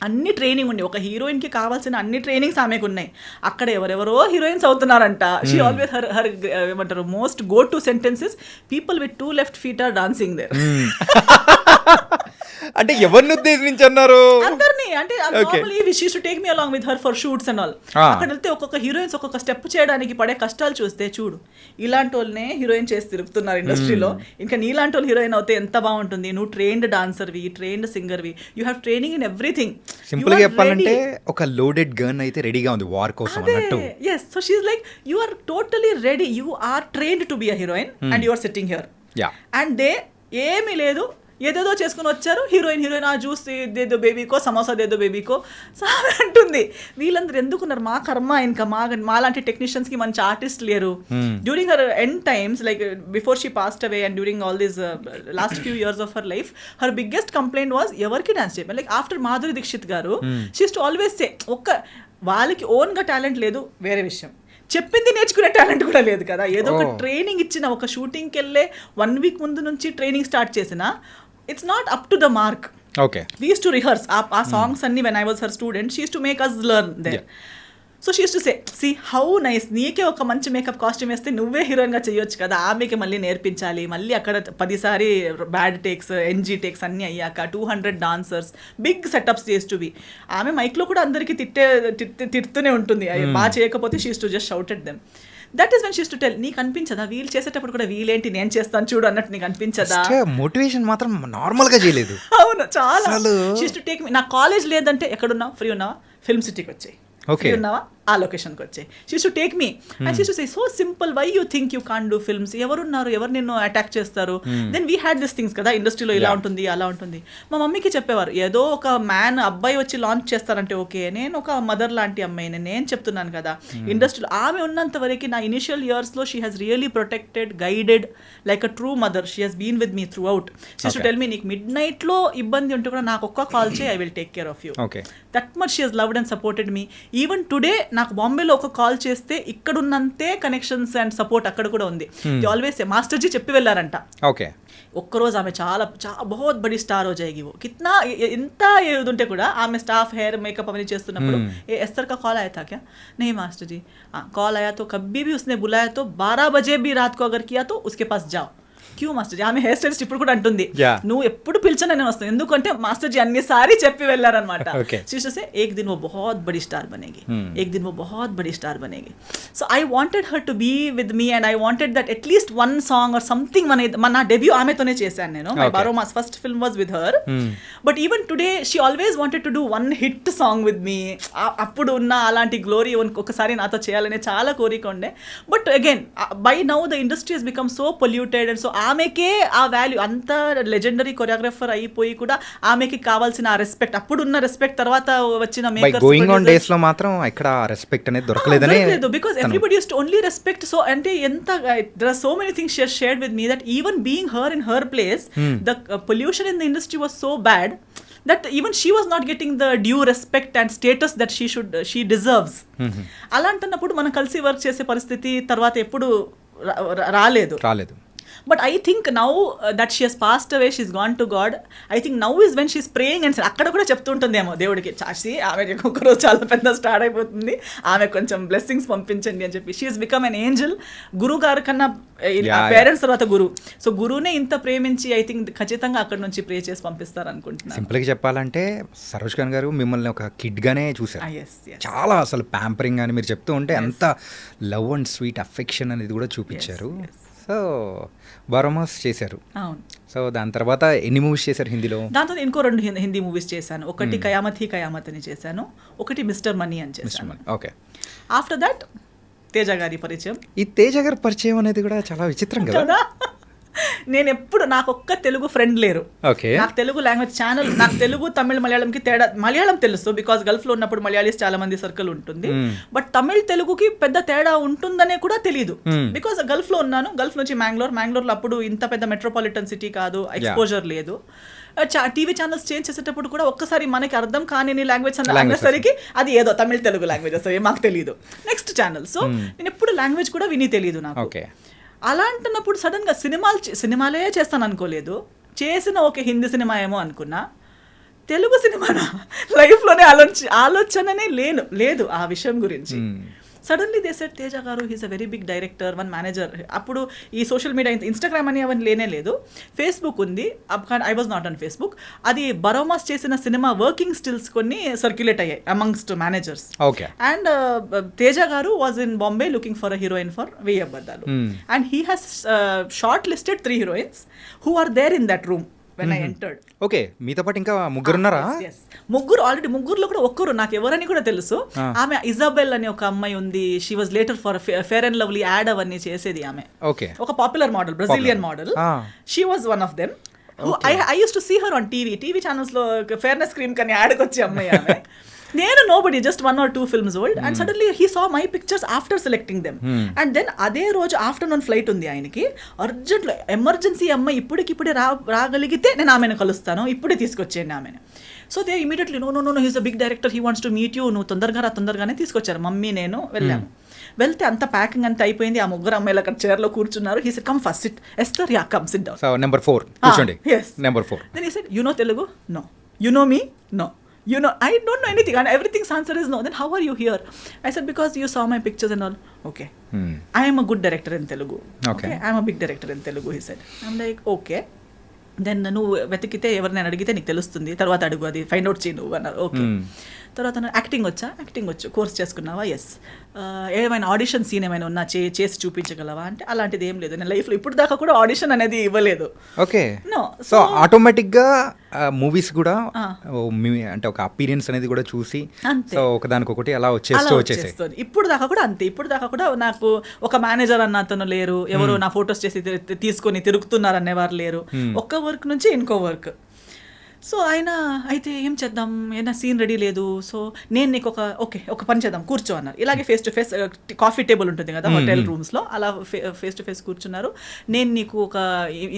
అన్ని ట్రైనింగ్ ఉండి, ఒక హీరోయిన్ కి కావాల్సిన అన్ని ట్రైనింగ్స్ ఆమెకు ఉన్నాయి. అక్కడ ఎవరెవరో హీరోయిన్స్ అవుతున్నారంట. షీ ఆల్వేస్ హర్ ఏమంటారు most go to sentences, people with 2 left feet are dancing there. అంటే ఎవరిని ఉద్దేశించి అన్నారు? అందరినీ. అంటే normally she to take me along with her for shoots and all. అక్కడ వెళ్తే ఒక్కొక్క హీరోయిన్స్ ఒక్కొక్క స్టెప్ చేయడానికి పడే కష్టాలు చూస్తే, చూడు ఇలాంటి వాళ్ళనే హీరోయిన్ చేసి తిరుగుతున్నారు ఇండస్ట్రీలో, ఇంకా నీలాంటి వాళ్ళు హీరోయిన్ అవుతే ఎంత బాగుంటుంది. నువ్వు ట్రైన్డ్ డాన్సర్వి, ట్రైన్డ్ సింగర్వి, you have training in everything. Simple గా చెప్పాలంటే ఒక లోడెడ్ గన్ అయితే రెడీగా ఉంది వార్ కోసం అన్నట్టు. yes, so she's like you are totally ready, you are trained to be a heroine and you are sitting here. And they ఏమీ లేదు, ఏదేదో చేసుకుని వచ్చారు. హీరోయిన్ ఆ జ్యూస్ దేదో బేబీకో, సమోసా దేదో బేబీకో సార్ అంటుంది. వీళ్ళందరూ ఎందుకున్నారు? మా కర్మ. ఇంకా మాలాంటి టెక్నీషియన్స్ కి మంచి ఆర్టిస్ట్ లేరు. During her end times, like before she passed away and during all these last few years of her life, her biggest complaint was ఎవరికి డాన్స్ చేయమని. లైక్ ఆఫ్టర్ మాధురి దీక్షిత్ గారు, she use to always say, వాళ్ళకి ఓన్ గా టాలెంట్ లేదు వేరే విషయం, చెప్పింది నేర్చుకునే టాలెంట్ కూడా లేదు కదా. ఏదో ఒక ట్రైనింగ్ ఇచ్చిన, ఒక షూటింగ్కి వెళ్ళే 1 week ముందు నుంచి ట్రైనింగ్ స్టార్ట్ చేసిన, it's not up to the mark. We use to rehearse ఆ సాంగ్స్ అన్ని. When I was her student, she use to make us learn there. So she use to say, see how nice, నీకే ఒక మంచి మేకప్ కాస్ట్యూమ్ వేస్తే నువ్వే హీరోయిన్గా చేయొచ్చు కదా, ఆమెకి మళ్ళీ నేర్పించాలి, మళ్ళీ అక్కడ 10 సారి బ్యాడ్ టేక్స్, ఎన్జీ టేక్స్ అన్నీ అయ్యాక 200 డాన్సర్స్, బిగ్ సెటప్స్ చేస్ టు బి. ఆమె మైక్లో కూడా అందరికీ తిడుతూనే ఉంటుంది, బాగా చేయకపోతే she use to just shout at them. That is when she use to tell, నీకు అనిపించదా వీళ్ళు చేసేటప్పుడు కూడా వీళ్ళేంటి నేను చేస్తాను చూడు అన్నట్టు నీకు అనిపించదా? మోటివేషన్ మాత్రం నార్మల్ గా చేయలేదు. అవును, చాలా. షీ యూస్ టు టేక్ మీ, నా కాలేజ్ లేదంటే ఎక్కడున్నావు, ఫ్రీ ఉన్నావా, ఫిల్మ్ సిటీకి వచ్చాయి, ఫ్రీ ఉన్నావా, ఆ లొకేషన్కి వచ్చాయి. She use to take me and she use to say, so simple, why you think you can't do films, ఎవరున్నారు, ఎవరు నిన్ను అటాక్ చేస్తారు. Then we had this things కదా, ఇండస్ట్రీలో ఇలా ఉంటుంది అలా ఉంటుంది. మా మమ్మీకి చెప్పేవారు, ఏదో ఒక అబ్బాయి వచ్చి లాంచ్ చేస్తారంటే ఓకే, నేను ఒక మదర్ లాంటి అమ్మాయిని, నేను చెప్తున్నాను కదా, ఇండస్ట్రీలో ఆమె ఉన్నంత వరకు నా ఇనిషియల్ ఇయర్స్లో she has really protected, guided like a true mother. She has been with me throughout. She use to tell me, నీకు midnightలో ఇబ్బంది ఉంటే కూడా నాకు ఒక్క కాల్ చేయి, I will take care of you. That much she has loved and supported me. Even today నాకు బాంబేలో ఒక కాల్ చేస్తే ఇక్కడున్నంతే కనెక్షన్స్ అండ్ సపోర్ట్ అక్కడ కూడా ఉంది. ఆల్వేస్ మాస్టర్జీ చెప్పి వెళ్ళారంట, ఒక్కరోజు ఆమె చాలా బహుత్ బడి స్టార్ హో జాయేగి, वो कितना ఎంత ఏది ఉంటే కూడా ఆమె స్టాఫ్ హెయిర్ మేకప్ అవన్నీ చేస్తున్నప్పుడు, ఏ ఎస్తర్ का कॉल आया था क्या? नहीं मास्टर जी, कॉल आया तो कभी भी उसने बुलाया तो 12 बजे भी रात को अगर किया तो उसके पास जाओ. క్యూ మాస్టర్ జీ, ఆమె హెయిర్ స్టైలిస్ట్ ఇప్పుడు కూడా అంటుంది, నువ్వు ఎప్పుడు పిలిచినా నేను వస్తాను, ఎందుకంటే మాస్టర్ జీ అన్నిసారి చెప్పి వెళ్ళారనమాట. శిష్యుసే ఏక్ దిన్ वो बहुत बड़ी स्टार बनेगी, एक दिन वो बहुत बड़ी स्टार बनेगी. So I wanted her to be with me and I wanted that at least 1 song or something. నా డెబ్యూ ఆమెతోనే చేశాను నేను. My Baromas first film was with her. But even today she always wanted to do 1 hit song with me. అప్పుడు ఉన్న అలాంటి గ్లోరీ ఒకసారి నాతో చేయాలనే చాలా కోరిక ఉండే. But again by now the industry has become so polluted and so ఆమెకే ఆ వాల్యూ, అంత లెజెండరీ కొరియోగ్రాఫర్ అయిపోయి కూడా ఆమెకి కావాల్సిన ఆ రెస్పెక్ట్, అప్పుడున్న రెస్పెక్ట్ తర్వాత వచ్చిన డేస్ లో మాత్రం ఇక్కడ రెస్పెక్ట్ అనేది దొరకలేదనే. Because everybody use to only respect. So అంటే ఎంత there are so many things she has shared with me that even being her in her place, the pollution in the industry was so bad that even she was not getting the due respect and status that she deserves. అలాంటన్నప్పుడు మనం కలిసి వర్క్ చేసే పరిస్థితి తర్వాత ఎప్పుడు రాలేదు. But I think now that she has passed away, she's gone to God. I think now is when she's praying and అక్కడ కూడా చెప్తుంటుందేమో దేవుడికి, చాచి ఆమె ఒక్కొక్కరోజు చాలా పెద్ద స్టార్ట్ అయిపోతుంది, ఆమె కొంచెం బ్లెస్సింగ్స్ పంపించండి అని చెప్పి. She has become an Angel. గురువు గారి కన్నా పేరెంట్స్ తర్వాత గురువు. సో గురువునే ఇంత ప్రేమించి ఐ థింక్ ఖచ్చితంగా అక్కడ నుంచి ప్రే చేసి పంపిస్తారు అనుకుంటున్నాను. సింపుల్గా చెప్పాలంటే సరోజ్ ఖాన్ గారు మిమ్మల్ని ఒక కిడ్గానే చూసారు. చాలా అసలు ప్యాంపరింగ్ అని మీరు చెప్తూ ఉంటే ఎంత లవ్ అండ్ స్వీట్ అఫెక్షన్ అనేది కూడా చూపించారు. సో బారోమాస్ చేశారు. అవును. సో దాని తర్వాత ఎన్ని మూవీస్ చేశారు హిందీలో? దాంతో ఇంకో 2 హిందీ మూవీస్ చేశాను. ఒకటి కయామత్ హీ కయామత్ అని చేశాను, ఒకటి మిస్టర్ మనీ అని చేశాను. ఓకే. ఆఫ్టర్ దట్ తేజ గారి పరిచయం. ఈ తేజ గారి పరిచయం అనేది కూడా చాలా విచిత్రం కదా. నేను ఎప్పుడు, నాకు ఒక్క తెలుగు ఫ్రెండ్ లేరు. ఓకే. నాకు తెలుగు లాంగ్వేజ్ ఛానల్, నాకు తెలుగు తమిళ్ మలయాళంకి తేడా, మలయాళం తెలుసు బికాస్ గల్ఫ్లో ఉన్నప్పుడు మలయాళీస్ చాలా మంది సర్కిల్ ఉంటుంది. బట్ తమిళ్ తెలుగుకి పెద్ద తేడా ఉంటుందనే కూడా తెలియదు బికాస్ గల్ఫ్లో ఉన్నాను. గల్ఫ్ నుంచి మ్యాంగ్లూర్లో అప్పుడు ఇంత పెద్ద మెట్రోపాలిటన్ సిటీ కాదు, ఎక్స్పోజర్ లేదు. టీవీ ఛానల్స్ చేంజ్ చేసేటప్పుడు కూడా ఒక్కసారి మనకి అర్థం కాని లాంగ్వేజ్ అనేసరికి అది ఏదో తమిళ్ తెలుగు లాంగ్వేజ్ అసలు మాకు తెలియదు. Next channel. సో నేను ఎప్పుడు లాంగ్వేజ్ కూడా విని తెలియదు నాకు. అలా అంటున్నప్పుడు సడన్గా సినిమాలే చేస్తాను అనుకోలేదు. చేసిన ఒక హిందీ సినిమా ఏమో అనుకున్నా, తెలుగు సినిమానా లైఫ్లోనే ఆలోచననే లేదు ఆ విషయం గురించి. Suddenly they said Teja garu he's a very big director, one manager. అప్పుడు ఈ సోషల్ మీడియా, ఇన్స్టాగ్రామ్ అని అవన్నీ లేనే లేదు, ఫేస్బుక్ ఉంది. I was not on Facebook. అది బరోమాస్ చేసిన సినిమా వర్కింగ్ స్టిల్స్ కొన్ని సర్క్యులేట్ అయ్యాయి amongst managers. And Teja garu was in Bombay looking for a heroine for వెయ్యి అబద్ధాలు. And he has short listed 3 heroines who are there in that room when I entered. Okay. మీతో పాటు ఇంకా ముగ్గురున్నారా? ముగ్గురు. ఆల్రెడీ ముగ్గురులో కూడా ఒక్కరు నాకు ఎవరని కూడా తెలుసు. ఆమె ఇజాబెల్ అని ఒక అమ్మాయి ఉంది. She was later for Fair and Lovely ad అవన్నీ చేసేది ఆమె. ఓకే. ఒక popular model, Brazilian model. She was one of them. I use to see her on TV channels లో ఫేర్నెస్ క్రీమ్ కానీ యాడ్కి వచ్చే అమ్మాయి ఆమె. నేను nobody, just 1 or 2 films old. And suddenly he saw my pictures after selecting them. And then అదే రోజు ఆఫ్టర్నూన్ ఫ్లైట్ ఉంది ఆయనకి. అర్జెంట్లో ఎమర్జెన్సీ అమ్మాయి ఇప్పుడే రాగలిగితే నేను ఆమెను కలుస్తాను, ఇప్పుడే తీసుకొచ్చేయండి ఆమెను. So they immediately no he's a big director, he wants to meet you, నువ్వు తొందరగానే తీసుకొచ్చారు. మమ్మీ నేను వెళ్ళాము. వెళ్తే అంత ప్యాకింగ్ అంతా అయిపోయింది. ఆ ముగ్గురు అమ్మాయిలు అక్కడ చైర్లో కూర్చున్నారు. He said come first SIT. Esther yeah come SIT down. So number 4 కూర్చోండి. yes, number 4. then he said you know Telugu? No. You know me? No. You know, I don't know anything, and everything's answer is no. Then how are you here? I said because you saw my pictures and all. Okay. I am a good director in Telugu. Okay. I am a big director in Telugu, he said. I'm like, okay. Then నువ్వు వెతికితే ఎవరినైనా అడిగితే నీకు తెలుస్తుంది, తర్వాత అడుగు, అది ఫైండ్ అవుట్ చేయి నువ్వు అన్నారు. ఓకే. తర్వాత యాక్టింగ్ వచ్చు, కోర్స్ చేసుకున్నావా? ఎస్. ఏమైనా ఆడిషన్ సీన్ ఏమైనా ఉన్నా చేసి చూపించగలవా అంటే అలాంటిది ఏం లేదు. నేను లైఫ్లో ఇప్పుడు దాకా కూడా ఆడిషన్ అనేది ఇవ్వలేదు. ఓకే. సో ఆటోమేటిక్గా మూవీస్ కూడా అంటే ఒక అపీరియన్స్ అనేది కూడా చూసి సో ఒకదానికొకటి అలా వచ్చేస్తాయి. ఇప్పుడు దాకా కూడా అంతే. ఇప్పుడు దాకా కూడా నాకు ఒక మేనేజర్ అన్న అతను లేరు, ఎవరు నా ఫొటోస్ చేసి తీసుకొని తిరుగుతున్నారు అనేవారు లేరు. ఒక్క వర్క్ నుంచి ఇంకో వర్క్. సో ఆయన అయితే ఏం చేద్దాం, ఏదైనా సీన్ రెడీ లేదు, సో నేను నీకు ఒక పని చేద్దాం, కూర్చో అన్నారు. ఇలాగే face to face coffee table ఉంటుంది కదా హోటల్ రూమ్స్లో, అలా ఫేస్ టు ఫేస్ కూర్చున్నారు. నేను నీకు ఒక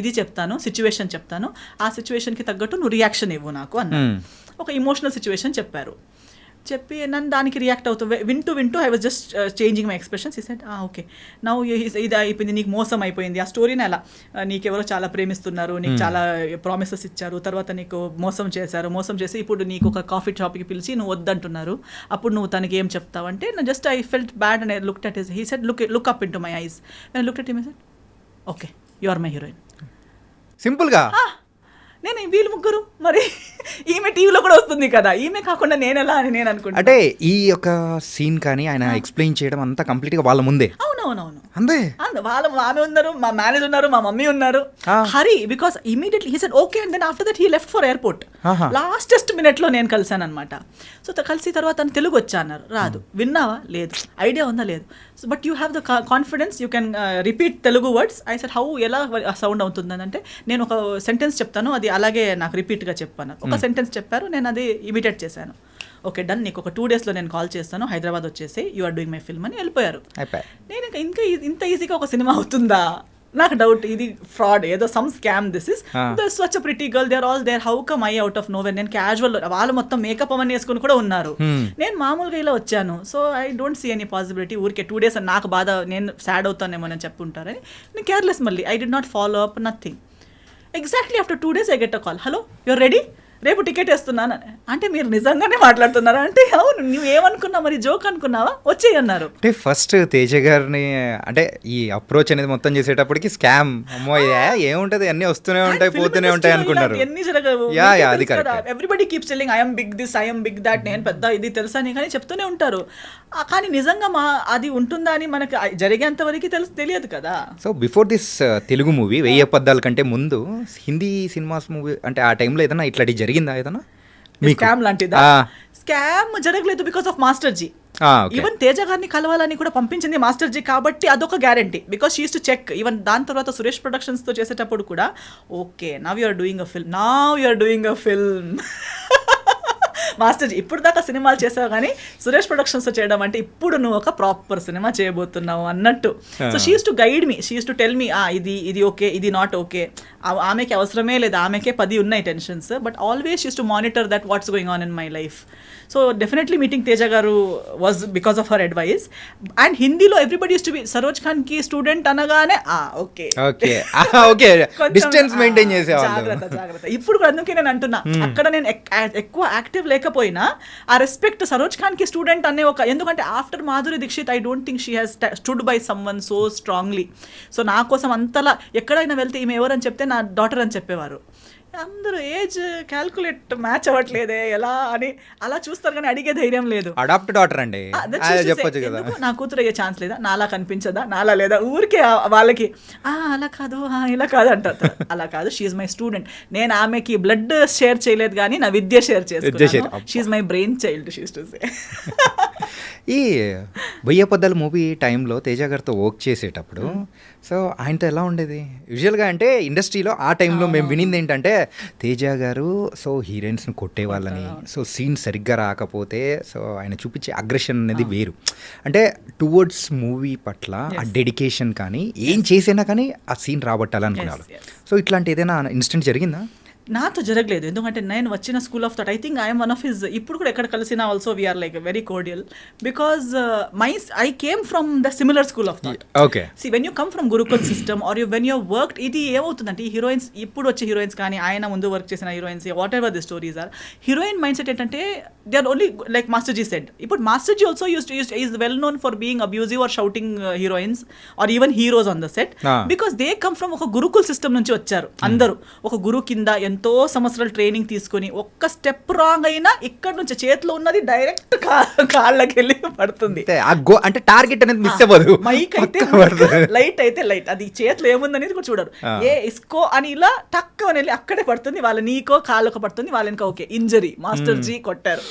ఇది చెప్తాను, సిచ్యువేషన్ చెప్తాను, ఆ సిచ్యువేషన్కి తగ్గట్టు నువ్వు రియాక్షన్ ఇవ్వు నాకు అన్నారు. ఒక ఇమోషనల్ సిచ్యువేషన్ చెప్పారు. చెప్పి నన్ను దానికి రియాక్ట్ అవుతూ వింటూ I was just changing my expressions. ఈ సెడ్ ఓకే నౌ ఇది అయిపోయింది, నీకు మోసం అయిపోయింది, ఆ స్టోరీని అలా నీకెవరో చాలా ప్రేమిస్తున్నారు, నీకు చాలా ప్రామిసెస్ ఇచ్చారు, తర్వాత నీకు మోసం చేసి ఇప్పుడు నీకు ఒక కాఫీ షాప్కి పిలిచి నువ్వు వద్దంటున్నారు, అప్పుడు నువ్వు తనకి ఏం చెప్తావు అంటే just I felt bad and I looked at his. He said look up into my eyes. And looked at him. Said okay you are my heroine. సింపుల్గా. నేను వీళ్ళు ముగ్గురు, మరి ఈమె టీవీలో కూడా వస్తుంది కదా, ఈమె కాకుండా నేను ఎలా అని నేను అనుకుంటా. అంటే ఈ యొక్క సీన్ కానీ ఆయన ఎక్స్ప్లెయిన్ చేయడం అంతా కంప్లీట్గా వాళ్ళ ముందే. అవునవునవును అంతే. ఆమె ఉన్నారు, మా మేనేజర్ ఉన్నారు, మా మమ్మీ ఉన్నారు. Hari because immediately he said okay and then after that he left for airport. Lastest మినిట్లో నేను కలిసాను అనమాట. సో కలిసి తర్వాత తను తెలుగు వచ్చా అన్నారు. రాదు. విన్నావా? లేదు. ఐడియా ఉందా? లేదు. But you have the confidence, you can repeat Telugu words. I said how, ఎలా సౌండ్ అవుతుందని అంటే నేను ఒక సెంటెన్స్ చెప్తాను, అది అలాగే నాకు రిపీట్గా చెప్పాను. ఒక సెంటెన్స్ చెప్పారు, నేను అది ఇమిటేట్ చేశాను. ఓకే డన్, నీకు ఒక 2 daysలో నేను కాల్ చేస్తాను, హైదరాబాద్ వచ్చేసి you are doing my film అని వెళ్ళిపోయారు. నేను ఇంకా ఇంత ఈజీగా ఒక సినిమా అవుతుందా నాకు డౌట్ ఇది ఫ్రాడ్ ఏదో some scam this is such a pretty girl there all there how come I out of nowhere. నేను క్యాజువల్ వాళ్ళు మొత్తం మేకప్ అవన్నీ వేసుకుని కూడా ఉన్నారు, నేను మామూలుగా ఇలా వచ్చాను. So I don't see any possibility. ఊరికే 2 days అని నాకు బాధ, నేను సాడ్ అవుతానేమో అని చెప్పుంటారని నేను కేర్లెస్. మళ్ళీ I did not follow up nothing. Exactly after 2 days I get a call, hello your ready, రేపు టికెట్ వేస్తున్నాను. అంటే మీరు నిజంగానే మాట్లాడుతున్నారా అంటే అవును, నువ్వు ఏమనుకున్నావు మరి, జోక్ అనుకున్నావా, వచ్చేయి అన్నారు. అంటే ఫస్ట్ తేజ గారిని అంటే ఈ అప్రోచ్ అనేది మొత్తం చేసేటప్పటికి స్కామ్, అమ్మో ఏముంటది అన్ని వస్తూనే ఉంటాయి పోతూనే ఉంటాయి అనుకున్నారు. ఎన్ని జరగవు, అది everybody keeps telling I'm big this, I'm big that, నేను పెద్ద ఇది తెలుసా అని కానీ చెప్తూనే ఉంటారు. కానీ నిజంగా అది ఉంటుందా అని మనకి జరిగేంత వరకు తెలియదు కదా. So before this Telugu movie 1000 అబద్ధాల కంటే ముందు హిందీ సినిమాస్ మూవీ అంటే ఆ టైంలో ఏదైనా ఇట్లాంటి జరిగిందా ఏదైనా స్కామ్ లాంటిదా? స్కామ్ జరగలేదు because of master ji. Even Teja గారిని కలవాలని కూడా పంపించింది మాస్టర్ జీ కాబట్టి అదొక guarantee, because she use to check. Even దాని తర్వాత సురేష్ ప్రొడక్షన్స్ తో చేసేటప్పుడు కూడా okay now you are doing a film master ji ఇప్పుడు దాకా సినిమాలు చేసావు కానీ సురేష్ ప్రొడక్షన్స్తో చేయడం అంటే ఇప్పుడు నువ్వు ఒక ప్రాపర్ సినిమా చేయబోతున్నావు అన్నట్టు. So she use to guide me, she use to tell మీ ఇది ఓకే, ఇది నాట్ ఓకే. ఆమెకి అవసరమే లేదు, ఆమెకే 10 ఉన్నాయి tensions, but always used to monitor that what's going on in my life. So definitely meeting Teja garu was because of her advice. And హిందీలో everybody use to be Saroj Khan కి స్టూడెంట్ అనగానే డిస్టెన్స్ మెయింటైన్ చేసేవాళ్ళు. జాగ్రత్త. ఇప్పుడు కూడా అందుకే నేను అంటున్నా, అక్కడ నేను ఎక్కువ యాక్టివ్ లేకపోయినా ఆ రెస్పెక్ట్ సరోజ్ ఖాన్ కి స్టూడెంట్ అనే ఒక, ఎందుకంటే after Madhuri Dixit I don't think she has stood by someone so strongly. So నా కోసం అంతలా ఎక్కడైనా వెళ్తే ఈమె ఎవరని చెప్తే నా డాటర్ అని చెప్పేవారు. అందరూ ఏజ్ క్యాల్కులేట్ మ్యాచ్ అవ్వట్లేదే ఎలా అని అలా చూస్తారు కానీ అడిగే ధైర్యం లేదు. అడాప్ట్ డాటర్ అండి, చెప్పొచ్చు కదా, నా కూతురు అయ్యే ఛాన్స్ లేదా, నాలా కనిపించదా, నాలా లేదా, ఊరికే వాళ్ళకి అలా కాదు ఇలా కాదు అంటారు. అలా కాదు, షీఈ్ మై స్టూడెంట్. నేను ఆమెకి బ్లడ్ షేర్ చేయలేదు కానీ నా విద్య షేర్ చేసుకున్నాను. She's my brainchild, she use to say. ఈ 1000 అబద్ధాల మూవీ టైంలో తేజ గారితో వర్క్ చేసేటప్పుడు సో ఆయనతో ఎలా ఉండేది? యూజువల్గా అంటే ఇండస్ట్రీలో ఆ టైంలో మేము వినింది ఏంటంటే తేజ గారు సో హీరోయిన్స్ని కొట్టేవాళ్ళని, సో సీన్ సరిగ్గా రాకపోతే సో ఆయన చూపించే అగ్రెషన్ అనేది వేరు. అంటే టువర్డ్స్ మూవీ పట్ల ఆ డెడికేషన్ కానీ ఏం చేసినా కానీ ఆ సీన్ రాబట్టాలనుకున్నారు. సో ఇట్లాంటి ఏదైనా ఇన్సిడెంట్ జరిగిందా? నాతో జరగలేదు, ఎందుకంటే నేను వచ్చిన school of thought I think I'm one of his. ఇప్పుడు కూడా ఎక్కడ కలిసినా also we're like very cordial because I came from the similar school of thought. Okay, see when you come from gurukul system or when you worked, ఇది ఏమవుతుందంటే ఈ హీరోయిన్స్ ఇప్పుడు వచ్చే హీరోయిన్స్ కానీ ఆయన ముందు వర్క్ చేసిన heroines whatever the stories are, heroine mindset ఏంటంటే they are only like master ji said. ఇప్పుడు master ji also is well known for being abusive or shouting heroines or even heroes on the set because they come from ఒక గురుకుల్ సిస్టమ్ నుంచి వచ్చారు. అందరూ ఒక గురువు కింద ఎంతో సంవత్సరాలు ట్రైనింగ్ తీసుకుని ఒక్క స్టెప్ రాంగ్ అయినా ఇక్కడ నుంచి చేతిలో ఉన్నది డైరెక్ట్ కాళ్ళకి వెళ్ళి పడుతుంది. అంటే టార్గెట్ అనేది మిస్ అవ్వదు. మైక్ అయితే లైట్ అయితే లైట్, అది చేతిలో ఏముందనేది కూడా చూడరు. ఇస్కో అని ఇలా టక్ అని వెళ్ళి అక్కడే పడుతుంది, వాళ్ళ నీకో కాళ్ళకో పడుతుంది, వాళ్ళకి ఓకే ఇంజరీ మాస్టర్ జీ కొట్టారు.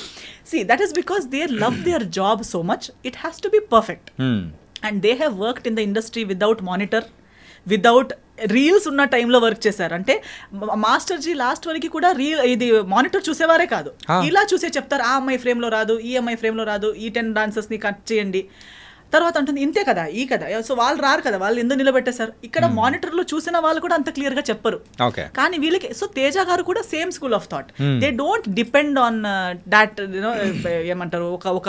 See, that is because they love their job so much. It has to be perfect. And they have worked in the industry without monitor, without reels ఉన్న టైంలో వర్క్ చేశారు. అంటే మాస్టర్ జీ లాస్ట్ వరకు కూడా ఇది మానిటర్ చూసేవారే కాదు, ఇలా చూసే చెప్తారు ఆ అమ్మాయి ఫ్రేమ్లో రాదు, ఈ అమ్మాయి ఫ్రేమ్లో రాదు, ఈ 10 డాన్సర్స్ని కట్ చేయండి. తర్వాత అంటుంది ఇంతే కదా ఈ కదా, సో వాళ్ళు రారు కదా, వాళ్ళు ఎందుకు నిలబెట్టేశారు. ఇక్కడ మానిటర్లో చూసిన వాళ్ళు కూడా అంత క్లియర్గా చెప్పరు, కానీ వీళ్ళకి. సో తేజ గారు కూడా same school of thought. They don't depend on that you know ఏమంటారు ఒక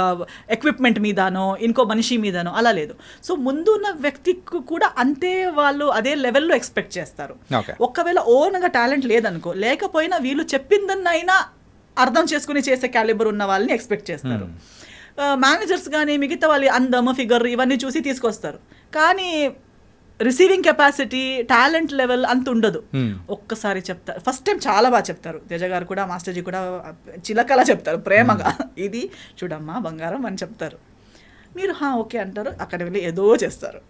ఎక్విప్మెంట్ మీదనో ఇంకో మనిషి మీదనో, అలా లేదు. సో ముందు ఉన్న వ్యక్తికి కూడా అంతే వాళ్ళు అదే లెవెల్లో ఎక్స్పెక్ట్ చేస్తారు. ఒకవేళ ఓన్గా టాలెంట్ లేదనుకో, లేకపోయినా వీళ్ళు చెప్పిందన్నైనా అర్థం చేసుకుని చేసే క్యాలిబర్ ఉన్న వాళ్ళని ఎక్స్పెక్ట్ చేస్తారు. మేనేజర్స్ కానీ మిగతా వాళ్ళు అందం ఫిగర్ ఇవన్నీ చూసి తీసుకొస్తారు, కానీ రిసీవింగ్ కెపాసిటీ టాలెంట్ లెవెల్ అంత ఉండదు. ఒక్కసారి చెప్తారు, ఫస్ట్ టైం చాలా బాగా చెప్తారు. తేజ గారు కూడా మాస్టర్ జీ కూడా చిలకలా చెప్తారు ప్రేమగా, ఇది చూడమ్మా బంగారం అని చెప్తారు. మీరు ఓకే అంటారు, అక్కడ వెళ్ళి ఏదో చేస్తారు.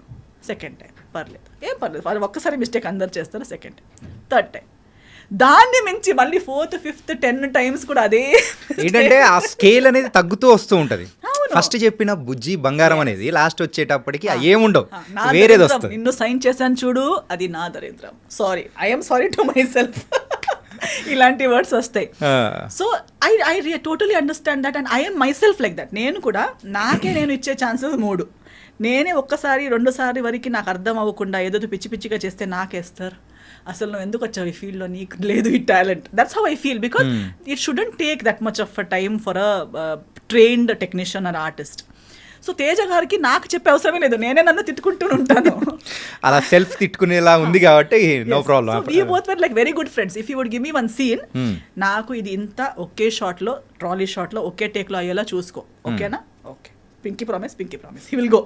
సెకండ్ టైం పర్లేదు, ఏం పర్లేదు, వాళ్ళు ఒక్కసారి మిస్టేక్ అందరు చేస్తారు. సెకండ్ టైం, థర్డ్ టైం, దాన్ని మించి మళ్ళీ 4th 5th 10 times కూడా అదే ఏంటంటే ఆ స్కేల్ అనేది తగ్గుతూ వస్తూ ఉంటది. ఫస్ట్ చెప్పిన బుజ్జి బంగారం అనేది లాస్ట్ వచ్చేటప్పటికి ఏముండవు, వేరేది వస్తుంది. నిన్ను సైన్ చేశాను చూడు, అది నా దరిద్రం, sorry I'm sorry to my self, ఇలాంటి వర్డ్స్ వస్తాయి. So I totally understand that and I'm my self like that. నేను కూడా నాకే నేను ఇచ్చే ఛాన్సెస్ 3. నేనే ఒక్కసారి 2 వరకు నాకు అర్థం అవ్వకుండా ఏదో పిచ్చి పిచ్చిగా చేస్తే నాకేస్తారు. అసలు నువ్వు ఎందుకు వచ్చావు ఈ ఫీల్డ్లో, నీకు లేదు ఈ talent. That's how I feel, because it shouldn't take that much of a time for a trained technician are artist. So Teja గారికి నాకు చెప్పే అవసరమే లేదు, నేనే నన్ను తిట్టుకుంటూ ఉంటాను. అలా సెల్ఫ్ తిట్టుకునేలా ఉంది కాబట్టి no problem. We both were like very good friends. If you would give me one scene, నాకు ఇది ఇంత ఒకే షాట్లో, ట్రాలీ షాట్లో ఒకే టేక్లో అయ్యేలా చూసుకో, ఓకేనా? Okay, pinky promise, he will go,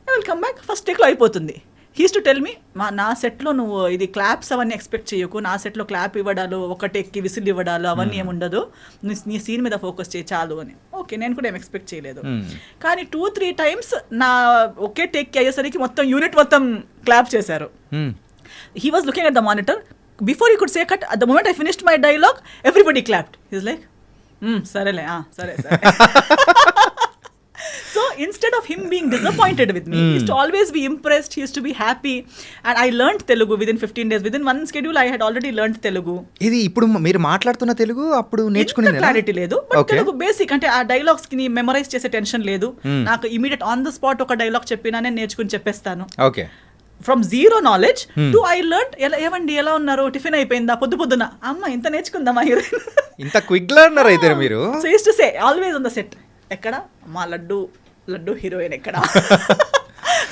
I will come back, first టేక్లో అయిపోతుంది. హీస్ టు టెల్ మీ, నా సెట్లో నువ్వు ఇది క్లాప్స్ అవన్నీ ఎక్స్పెక్ట్ చేయకు, నా సెట్లో క్లాప్ ఇవ్వడాలు, ఒక టేక్కి విసిల్ ఇవ్వడాలు అవన్నీ ఏముండదు, నీ సీన్ మీద ఫోకస్ చేయి చాలు అని. ఓకే, నేను కూడా ఏం ఎక్స్పెక్ట్ చేయలేదు. కానీ 2-3 టైమ్స్ నా ఒకే టేక్కి అయ్యేసరికి మొత్తం యూనిట్ మొత్తం క్లాప్ చేశారు. He was looking at the monitor, before he could say cut, at the moment I finished my dialogue everybody clapped. He's like సరేలే, సరే. So instead of him being disappointed with me, he used to always be impressed, he used to be happy. And I learned Telugu within 15 days. Within one schedule I had already learned Telugu. ఇది ఇప్పుడు మీరు మాట్లాడుతున్న తెలుగు అప్పుడు నేర్చుకునేది క్లారిటీ లేదు, బట్ తెలుగు బేసిక్ అంటే ఆ డైలాగ్స్ కి మెమరైజ్ చేసే టెన్షన్ లేదు. నాకు ఇమీడియట్ ఆన్ ద స్పాట్ ఒక డైలాగ్ చెప్పినా నేను నేర్చుకుని చెప్పేస్తాను. Okay, from zero knowledge to I learn. ఏమండి ఎలా ఉన్నారు, టిఫిన్ అయిపోయిందా, పొద్దున అమ్మ ఇంత నేర్చుకుందామా హీరోయిన్, ఇంత క్విక్ లెర్నర్ అయితే మీరు. So use to say always on the set, ఎక్కడ మా లడ్డు హీరోయిన్ ఎక్కడ.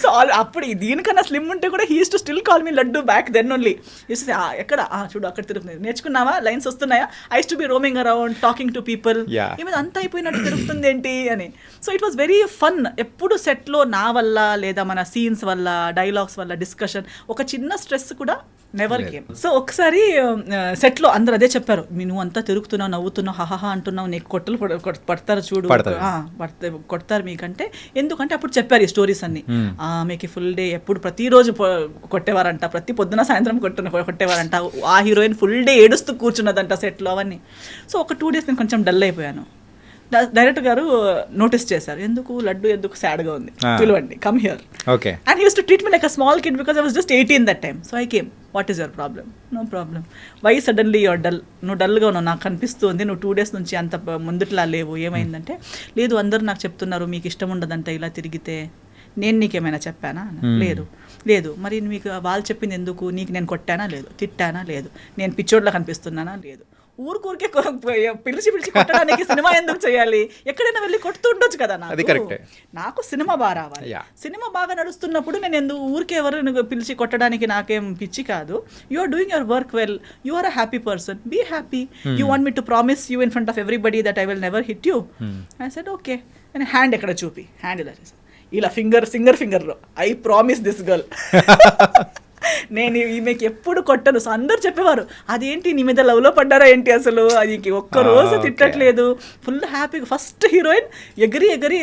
సో అప్పుడు దీనికన్నా స్లిమ్ ఉంటే కూడా he use to still call me laddu back then only. Use to say ఎక్కడ చూడు అక్కడ తిరుగుతుంది, నేర్చుకున్నావా, లైన్స్ వస్తున్నాయా, I use to be roaming around talking to people, ఈమె అంతా అయిపోయినట్టు తిరుగుతుంది ఏంటి అని. So it was very fun. ఎప్పుడు సెట్లో నా వల్ల లేదా మన సీన్స్ వల్ల, డైలాగ్స్ వల్ల డిస్కషన్, ఒక చిన్న స్ట్రెస్ కూడా నెవర్ గేమ్. సో ఒకసారి సెట్లో అందరు అదే చెప్పారు, నువ్వు అంతా తిరుగుతున్నావు, నవ్వుతున్నావు, హహా అంటున్నావు, నీకు కొట్టలు పడతారు చూడు, కొడతారు మీకంటే. ఎందుకంటే అప్పుడు చెప్పారు ఈ స్టోరీస్ అన్ని. మీకు ఫుల్ డే ఎప్పుడు ప్రతిరోజు కొట్టేవారంట, ప్రతి పొద్దున సాయంత్రం కొట్టేవారంట, ఆ హీరోయిన్ ఫుల్ డే ఏడుస్తూ కూర్చున్నదంట సెట్లో అవన్నీ. సో ఒక 2 days నేను కొంచెం డల్ అయిపోయాను. డైరెక్టర్ గారు నోటీస్ చేశారు, ఎందుకు లడ్డు ఎందుకు సాడ్గా ఉంది, పిలవండి, come here. Okay, and he use to treat me like a small kid because I was just 18 that time. So I came, what is your problem? No problem. Why suddenly your dull? నువ్వు డల్గా ఉన్నావు, నాకు కనిపిస్తుంది, నువ్వు 2 days నుంచి అంత ముందుట్లా లేవు, ఏమైందంటే, లేదు అందరూ నాకు చెప్తున్నారు మీకు ఇష్టం ఉండదంట ఇలా తిరిగితే, నేను నీకేమైనా చెప్పానా? లేదు. మరి మీకు వాళ్ళు చెప్పింది ఎందుకు? నీకు నేను కొట్టానా? లేదు. తిట్టానా? లేదు. నేను పిచ్చోడ్లా కనిపిస్తున్నానా? లేదు. ఊరికే పిలిచి కొట్టడానికి సినిమా ఎందుకు చేయాలి? ఎక్కడైనా వెళ్ళి కొడుతూ ఉండొచ్చు కదా. నాకు సినిమా బాగా రావాలి. సినిమా బాగా నడుస్తున్నప్పుడు నేను ఎందుకు ఊరికే ఎవరు పిలిచి కొట్టడానికి నాకేం పిచ్చి కాదు. You are doing your work well, you are a happy person, be happy. You want me to promise you in front of everybody that I will never hit you. I said okay. నేను హ్యాండ్ ఎక్కడ చూపి, హ్యాండ్ ఇలా ఫింగర్లో ఐ ప్రామిస్ దిస్ గర్ల్, నేను ఈమెకి ఎప్పుడు కొట్టను. సో అందరు చెప్పేవారు, అదేంటి నీ మీద లవ్లో పడ్డారా ఏంటి, అసలు అది ఒక్కరోజు తిట్టట్లేదు, ఫుల్ హ్యాపీగా. ఫస్ట్ హీరోయిన్ ఎగిరి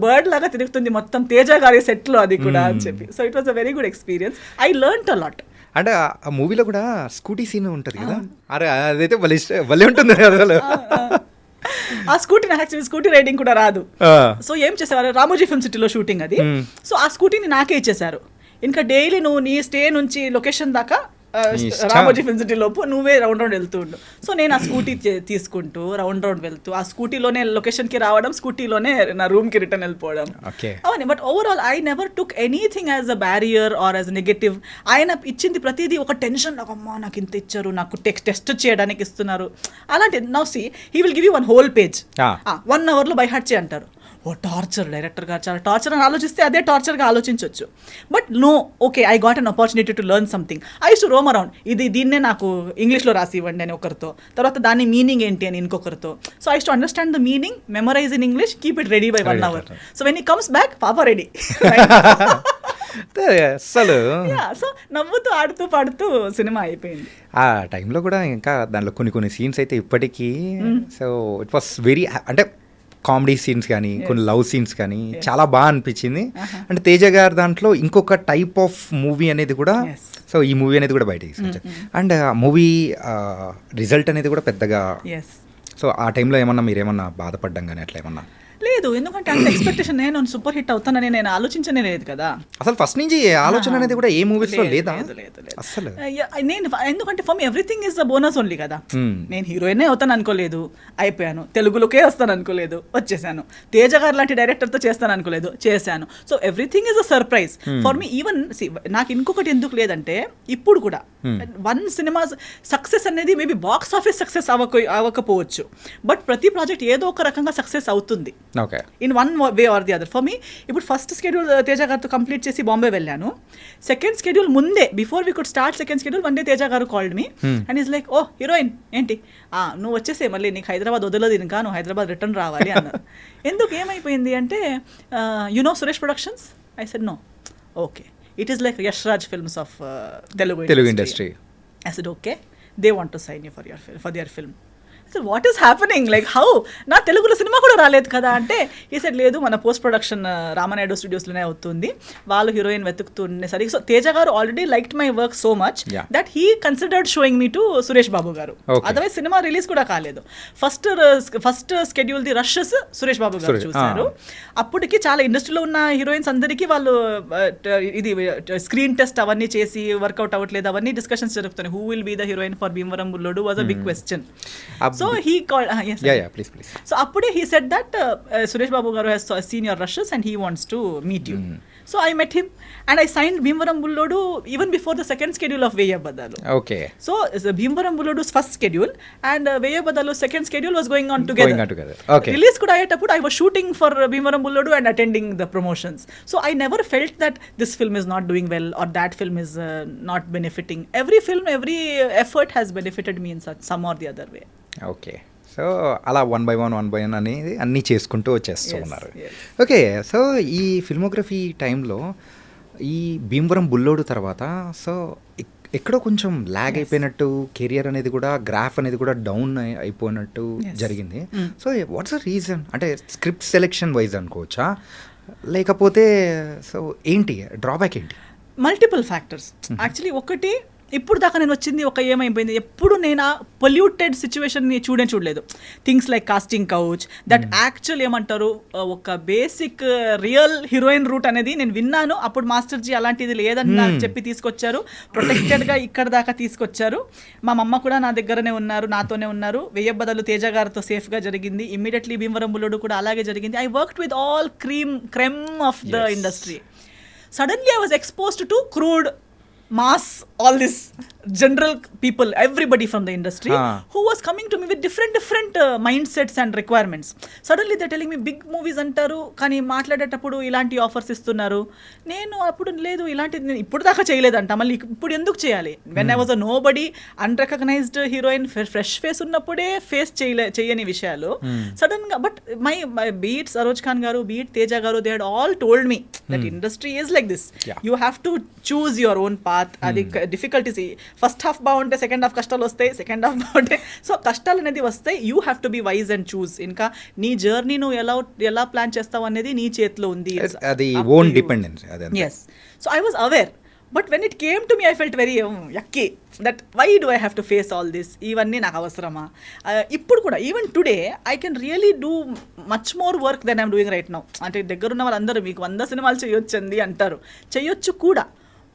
బర్డ్ లాగా తిరుగుతుంది మొత్తం తేజ గారి సెట్లో, అది కూడా అని చెప్పి. So it was a very good experience. I learned a lot. అంటే ఆ మూవీలో కూడా స్కూటీ సీన్ ఉంటుంది కదా, అరే అదైతే భలే ఉంటుంది అసలు. ఆ స్కూటీ నాకు యాక్చువల్లీ స్కూటీ రైడింగ్ కూడా రాదు. సో ఏం చేసేవారు, రామోజీ ఫిల్మ్ సిటీలో షూటింగ్ అది. సో ఆ స్కూటీని నాకే ఇచ్చేసారు. ఇంకా డైలీ నువ్వు నీ స్టే నుంచి లొకేషన్ దాకా రామోజీ ఫిల్మ్ సిటీ లోపు నువ్వే రౌండ్ వెళ్తూ ఉండు. సో నేను ఆ స్కూటీ తీసుకుంటూ రౌండ్ వెళ్తూ, ఆ స్కూటీలోనే లొకేషన్కి రావడం, స్కూటీలోనే నా రూమ్కి రిటర్న్ వెళ్ళిపోవడం అవన్నీ. But overall I never took anything as a barrier or as negative. ఆయన ఇచ్చింది ప్రతిదీ ఒక టెన్షన్, నాకు అమ్మా నాకు ఇంత ఇచ్చారు, నాకు టెస్ట్ చేయడానికి ఇస్తున్నారు అలాంటి. Now see he will give you 1 whole page, 1 hourలో బై హార్ట్ చేయి అంటారు. ఓ టార్చర్, డైరెక్టర్ గారు చాలా టార్చర్ అని ఆలోచిస్తే అదే టార్చర్గా ఆలోచించవచ్చు. But no, okay I got an opportunity to learn something. I use to roam around, దీన్నే నాకు ఇంగ్లీష్లో రాసి ఇవ్వండి అని ఒకరితో, తర్వాత దాని మీనింగ్ ఏంటి అని ఇంకొకరితో. So I use to understand the meaning, memorise in English, keep it ready by 1 hour. So when he comes back, papa ready. అసలు సో నవ్వుతూ ఆడుతూ పాడుతూ సినిమా అయిపోయింది. ఆ టైంలో కూడా ఇంకా దాంట్లో కొన్ని సీన్స్ అయితే ఇప్పటికీ, సో ఇట్ వాస్ వెరీ, అంటే కామెడీ సీన్స్ కానీ కొన్ని లవ్ సీన్స్ కానీ చాలా బాగా అనిపించింది. అంటే తేజ గారు దాంట్లో ఇంకొక టైప్ ఆఫ్ మూవీ అనేది కూడా, సో ఈ మూవీ అనేది కూడా బయటకి తీసుకొచ్చారు. అండ్ మూవీ రిజల్ట్ అనేది కూడా పెద్దగా, సో ఆ టైంలో ఏమన్నా మీరేమన్నా బాధపడ్డం కానీ అట్లా ఏమన్నా? లేదు, ఎందుకంటే అంత ఎక్స్పెక్టేషన్ నేను సూపర్ హిట్ అవుతానని నేను ఆలోచించనే లేదు కదా. అసలు ఫస్ట్ నుంచి ఆలోచన అనేది కూడా ఏ మూవీస్ లో లేదా లేదు. అసలు? నేను ఎందుకంటే for me everything is the bonus only కదా. నేను హీరోయినే అవుతాను అనుకోలేదు, అయిపోయాను. తెలుగులోకే వస్తాను అనుకోలేదు, వచ్చేసాను. తేజ గారు లాంటి డైరెక్టర్తో చేస్తాను అనుకోలేదు, చేశాను. So everything is a surprise for me. Even నాకు ఇంకొకటి ఎందుకు లేదంటే, ఇప్పుడు కూడా వన్ సినిమా సక్సెస్ అనేది మేబీ బాక్స్ ఆఫీస్ సక్సెస్ అవ్వకపోవచ్చు, బట్ ప్రతి ప్రాజెక్ట్ ఏదో ఒక రకంగా సక్సెస్ అవుతుంది okay in one way or the other. For me ఇప్పుడు ఫస్ట్ స్కెడ్యూల్ తేజ గారితో కంప్లీట్ చేసి బాంబే వెళ్ళాను. సెకండ్ స్కెడ్యూల్ ముందే, before we could start second schedule, one day Teja garu called me and is like, oh heroine ఏంటి, నువ్వు వచ్చేసే, మళ్ళీ నీకు హైదరాబాద్ వదలదు ఇంకా, నువ్వు హైదరాబాద్ రిటర్న్ రావాలి అన్నారు. ఎందుకు ఏమైపోయింది అంటే, you know Suresh Productions? I said no. Okay, it is like Yash Raj Films of Telugu industry. I said, okay, they want to sign you for their film. I said, what is happening? Like, how? నా తెలుగులో సినిమా కూడా రాలేదు కదా అంటే, ఈ సెడ్ లేదు, మన పోస్ట్ ప్రొడక్షన్ రామానాయుడు స్టూడియోస్లోనే అవుతుంది, వాళ్ళు heroine వెతుకుతుండేసరికి. So Teja garu already liked my work so much that he considered showing me to Suresh Babu garu. Otherwise cinema release కూడా కాలేదు. First schedule the rushes Suresh Babu garu చూశారు. అప్పటికి చాలా ఇండస్ట్రీలో ఉన్న హీరోయిన్స్ అందరికీ వాళ్ళు ఇది స్క్రీన్ టెస్ట్ అవన్నీ చేసి వర్కౌట్ అవ్వట్లేదు, అవన్నీ డిస్కషన్స్ జరుగుతున్నాయి. Who will be the heroine for Bhimavaram Bullodu was a big question. So he called, yes. Yeah, please. So appude he said that Suresh Babu garu has seen your rushes and he wants to meet you. So I met him and I signed Bhimvaram Bullodu even before the second schedule of Veya Badalu. Okay. So Bhimvaram Bullodu's first schedule and Veya Badalu's second schedule was going on together. Okay. Release kuda ayetappudu I was shooting for Bhimvaram Bullodu and attending the promotions. So I never felt that this film is not doing well or that film is not benefiting. Every film, every effort has benefited me in some or the other way. Okay, so అలా వన్ బై వన్ అనేది అన్నీ చేసుకుంటూ వచ్చేస్తూ ఉన్నారు. yes. ఓకే, సో ఈ ఫిల్మోగ్రఫీ టైంలో ఈ భీమవరం బుల్లోడు తర్వాత సో ఎక్కడో కొంచెం ల్యాగ్ అయిపోయినట్టు, కెరియర్ అనేది కూడా, గ్రాఫ్ అనేది కూడా డౌన్ అయిపోయినట్టు జరిగింది. So what's the reason? అంటే స్క్రిప్ట్ సెలెక్షన్ వైజ్ అనుకోవచ్చా, లేకపోతే సో ఏంటి డ్రాబ్యాక్ ఏంటి? Multiple factors actually. ఒకటి, ఇప్పుడు దాకా నేను వచ్చింది ఒక ఏమైపోయింది, ఎప్పుడు నేను ఆ పొల్యూటెడ్ సిచ్యువేషన్ని చూడలేదు. Things like casting couch, that actual ఏమంటారు, ఒక బేసిక్ రియల్ హీరోయిన్ రూట్ అనేది నేను విన్నాను. అప్పుడు మాస్టర్జీ అలాంటిది లేదని నాకు చెప్పి తీసుకొచ్చారు, ప్రొటెక్టెడ్గా ఇక్కడ దాకా తీసుకొచ్చారు. మా మమ్మ కూడా నా దగ్గరనే ఉన్నారు, నాతోనే ఉన్నారు. వెయ్య బదులు తేజ గారితో సేఫ్గా జరిగింది. ఇమ్మీడియట్లీ భీమవరం బుల్లోడు కూడా అలాగే జరిగింది. I worked with all cream of the industry. Suddenly I was exposed to crude, mass, all this general people, everybody from the industry who was coming to me with different mindsets and requirements. Suddenly they're telling me big movies antaru kani మాట్లాడేటప్పుడు ఇలాంటి ఆఫర్స్ ఇస్తున్నారు. నేను అప్పుడు లేదు, ఇలాంటిది నేను ఇప్పుడు దాకా చేయలేదంట, మళ్ళీ ఇప్పుడు ఎందుకు చేయాలి? When I was a nobody, unrecognised heroine, fresh face ఉన్నప్పుడే ఫేస్ చేయని విషయాలు సడన్ గా. But my be it Saroj Khan garu, be it Teja garu, they had all told me that industry is like this, you have to choose your own path. అది డిఫికల్టీస్, ఫస్ట్ హాఫ్ బాగుంటే సెకండ్ హాఫ్ కష్టాలు వస్తాయి, సెకండ్ హాఫ్ బాగుంటే సో కష్టాలు అనేది వస్తాయి. You have to be wise and choose. ఇంకా నీ జర్నీ నువ్వు ఎలా ప్లాన్ చేస్తావు అనేది నీ చేతిలో ఉంది. అది own dependence. Yes, so I was aware. But when it came to me I felt very yucky that why do I have to face all this, ఇవన్నీ నాకు అవసరమా? ఇప్పుడు కూడా even today I can really do much more work than I'm doing right now. అంటే దగ్గరున్న వాళ్ళందరూ మీకు 100 సినిమాలు చేయొచ్చండి అంటారు, చేయొచ్చు కూడా.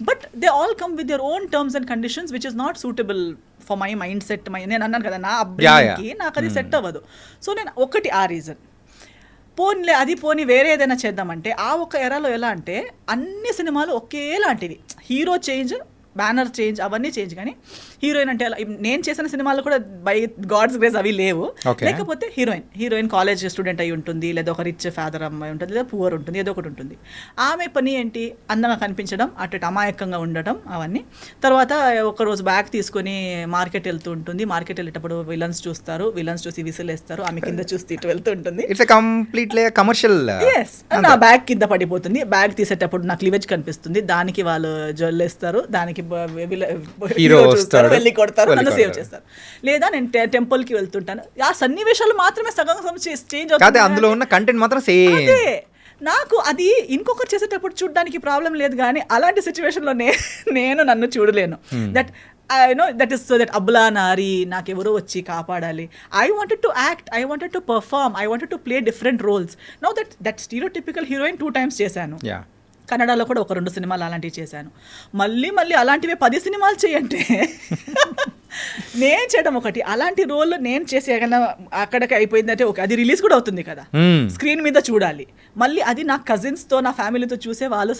But they all come with their own terms and conditions which is not suitable for my mindset. నేను అన్నాను కదా, నా అబ్బాయికి నాకు అది సెట్ అవ్వదు. సో నేను ఒకటి ఆ రీజన్, పోనీ వేరే ఏదైనా చేద్దామంటే ఆ ఒక ఎరాలో ఎలా అంటే అన్ని సినిమాలు ఒకేలాంటివి, హీరో చేంజ్, బ్యానర్ చేంజ్, అవన్నీ చేంజ్. కానీ హీరోయిన్ అంటే నేను చేసిన సినిమాలు కూడా బై గాడ్స్ గ్రేస్ అవి లేవు. లేకపోతే హీరోయిన్ కాలేజ్ స్టూడెంట్ అయి ఉంటుంది, లేదా ఒక రిచ్ ఫాదర్ అమ్మాయి ఉంటుంది, లేదా పువర్ ఉంటుంది, ఏదో ఒకటి ఉంటుంది. ఆమె పని ఏంటి, అందంగా కనిపించడం, అటు అమాయకంగా ఉండటం, అవన్నీ. తర్వాత ఒకరోజు బ్యాగ్ తీసుకొని మార్కెట్ వెళ్తూ ఉంటుంది, మార్కెట్ వెళ్ళేటప్పుడు విలన్స్ చూస్తారు, విలన్స్ చూసి విసిలేస్తారు, ఆమె కింద చూసి ఇటు వెళ్తూ ఉంటుంది. It's completely commercial. నా బ్యాగ్ కింద పడిపోతుంది, బ్యాగ్ తీసేటప్పుడు నాకు క్లీవేజ్ కనిపిస్తుంది, దానికి వాళ్ళు జ్వల్లేస్తారు, దానికి హీరో చూస్తారు, వెళ్ళి కొడతారు, నన్ను సేవ్ చేస్తారు. లేదా నేను టెంపుల్కి వెళ్తుంటాను, ఆ సన్నివేశాలు మాత్రమే సగం చేంజ్ అవుతుంది, అందులో ఉన్న కంటెంట్ మాత్రం సేమ్. నాకు అది ఇంకొకరు చేసేటప్పుడు చూడడానికి ప్రాబ్లం లేదు, కానీ అలాంటి సిచ్యువేషన్లో నన్ను చూడలేను. That I know that is so that అబ్లా నారి నాకెవరో వచ్చి కాపాడాలి. I wanted to act, I wanted to perform, I wanted to play different roles. Now that stereotypical heroine 2 times చేశాను. యా, కన్నడలో కూడా 1-2 సినిమాలు అలాంటివి చేశాను. మళ్ళీ అలాంటివే 10 సినిమాలు చేయంటే నేను చేయడం ఒకటి, అలాంటి రోల్ నేను చేసి అక్కడికి అయిపోయిందంటే ఓకే, అది రిలీజ్ కూడా అవుతుంది కదా, స్క్రీన్ మీద చూడాలి. మళ్ళీ అది నా కజిన్స్తో నా ఫ్యామిలీతో చూసే వాళ్ళు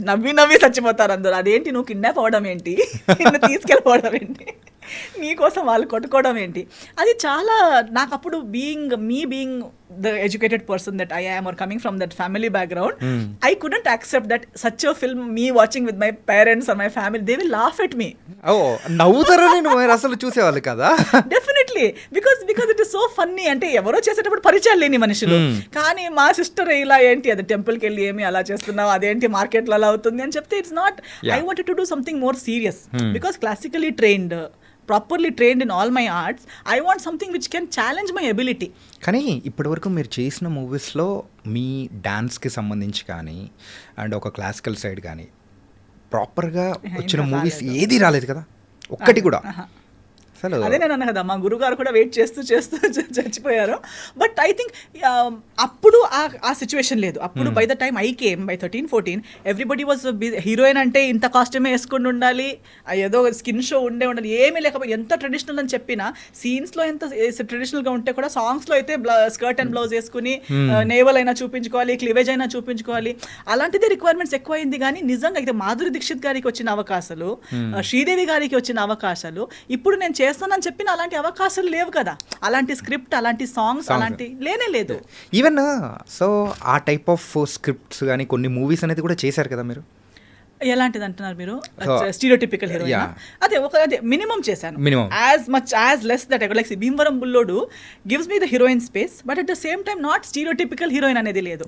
నవ్వి చచ్చిపోతారు అందరూ. అదేంటి నువ్వు కిడ్నాప్ అవ్వడం ఏంటి, నిన్ను తీసుకెళ్ళిపోవడం ఏంటి, నీకోసం వాళ్ళు కొట్టుకోవడం ఏంటి. అది చాలా నాకు అప్పుడు being the educated person that I am or coming from that family background, I couldn't accept that such a film me watching with my parents or my family, they will laugh at me. ఓ నవ్వుతారని మీరు అసలు చూసేవాళ్ళు కదా? Definitely, because it is so funny. అంటే ఎవరో చేసేటప్పుడు పరిచయాలు లేని మనుషులు, కానీ మా సిస్టర్ ఇలా ఏంటి అది టెంపుల్కి వెళ్ళి ఏమి అలా చేస్తున్నావు, అదేంటి మార్కెట్లో అలా అవుతుంది అని చెప్తే it's not. I wanted to do something more serious because classically trained, properly trained in all my arts. I want something which can challenge my ability. కానీ ఇప్పటివరకు మీరు చేసిన మూవీస్లో మీ డాన్స్కి సంబంధించి కానీ అండ్ ఒక క్లాసికల్ సైడ్ కానీ ప్రాపర్గా వచ్చిన మూవీస్ ఏది రాలేదు కదా, ఒక్కటి కూడా. అసలు అదే నేను అన్నా కదా, మా గురుగారు కూడా వెయిట్ చేస్తూ చచ్చిపోయారు. బట్ ఐ థింక్ అప్పుడు ఆ సిచ్యువేషన్ లేదు. అప్పుడు by the time I came by 13-14 everybody was heroine అంటే ఇంత కాస్ట్యూమే వేసుకుని ఉండాలి, ఏదో స్కిన్ షో ఉండాలి, ఏమీ లేకపోతే ఎంత ట్రెడిషనల్ అని చెప్పినా సీన్స్లో ఎంత ట్రెడిషనల్గా ఉంటే కూడా సాంగ్స్లో అయితే స్కర్ట్ అండ్ బ్లౌజ్ వేసుకుని నేవల్ అయినా చూపించుకోవాలి, క్లివేజ్ అయినా చూపించుకోవాలి, అలాంటిదే రిక్వైర్మెంట్స్ ఎక్కువైంది. కానీ నిజంగా అయితే మాధురి దీక్షిత్ గారికి వచ్చిన అవకాశాలు, శ్రీదేవి గారికి వచ్చిన అవకాశాలు, ఇప్పుడు నేను చేస్తానని చెప్పిన అలాంటి అవకాశాలు లేవు కదా. అలాంటి స్క్రిప్ట్, అలాంటి సాంగ్స్ అలాంటి లేనే లేదు. ఈవెన్ సో ఆ టైప్ ఆఫ్ స్క్రిప్ట్స్ కానీ కొన్ని మూవీస్ అనేది కూడా చేశారు కదా మీరు. ఎలాంటిది అంటున్నారు మీరు? స్టీరియోటిపికల్ హీరోయిన్ అదే మినిమం చేశాను. As much as less that like Bhimavaram Bullodu gives me the heroine space, but at the same time not stereotypical heroine అనేది లేదు.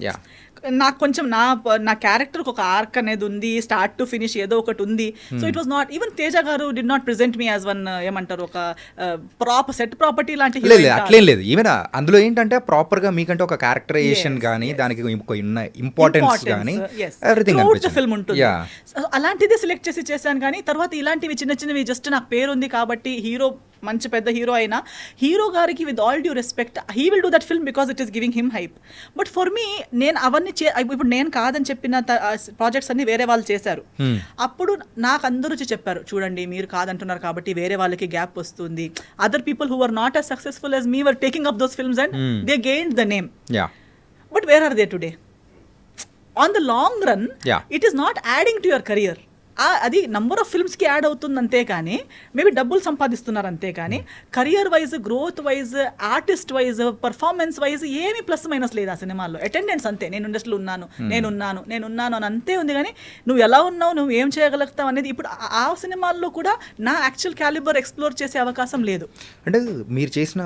నాకు కొంచెం నా క్యారెక్టర్కి ఒక ఆర్క్ అనేది ఉంది, స్టార్ట్ టు ఫినిష్ ఏదో ఒకటి ఉంది. So it was not even Teja garu did not present me as one ఏమంటారు ఒక సెట్ ప్రాపర్టీ లాంటి. అట్లేం లేదు. ఈవెన్ అందులో ఏంటంటే ప్రాపర్గా మీకంటే ఒక క్యారెక్టరైజేషన్ కానీ దానికి ఇంపార్టెన్స్ కానీ ఎవ్రీథింగ్ ఫిల్మ్ ఉంటుంది. అలాంటిది సెలెక్ట్ చేశాను. కానీ తర్వాత ఇలాంటివి చిన్నవి జస్ట్ నాకు పేరు ఉంది కాబట్టి హీరో మంచి పెద్ద హీరో అయినా హీరో గారికి with all due respect he will do that film because it is giving him hype. But for me నేను అవన్నీ ఇప్పుడు నేను కాదని చెప్పిన ప్రాజెక్ట్స్ అన్ని వేరే వాళ్ళు చేశారు. అప్పుడు నాకు అందరూ చెప్పారు, చూడండి మీరు కాదంటున్నారు కాబట్టి వేరే వాళ్ళకి గ్యాప్ వస్తుంది. Other people who are not as successful as me were taking up those films and they gained the name. But where are they today? On the long run, it is not adding to your career. అది నంబర్ ఆఫ్ ఫిల్మ్స్కి యాడ్ అవుతుంది అంతే కానీ మేబీ డబ్బులు సంపాదిస్తున్నారు అంతే కానీ career wise, growth wise, artist wise, performance wise ఏమీ ప్లస్ మైనస్ లేదు ఆ సినిమాల్లో. అటెండెన్స్ అంతే, నేను ఇండస్ట్రీలో నేనున్నాను అని అంతే ఉంది. కానీ నువ్వు ఎలా ఉన్నావు, నువ్వు ఏం చేయగలుగుతావు అనేది ఇప్పుడు ఆ సినిమాల్లో కూడా నా యాక్చువల్ క్యాలిబర్ ఎక్స్ప్లోర్ చేసే అవకాశం లేదు. అంటే మీరు చేసిన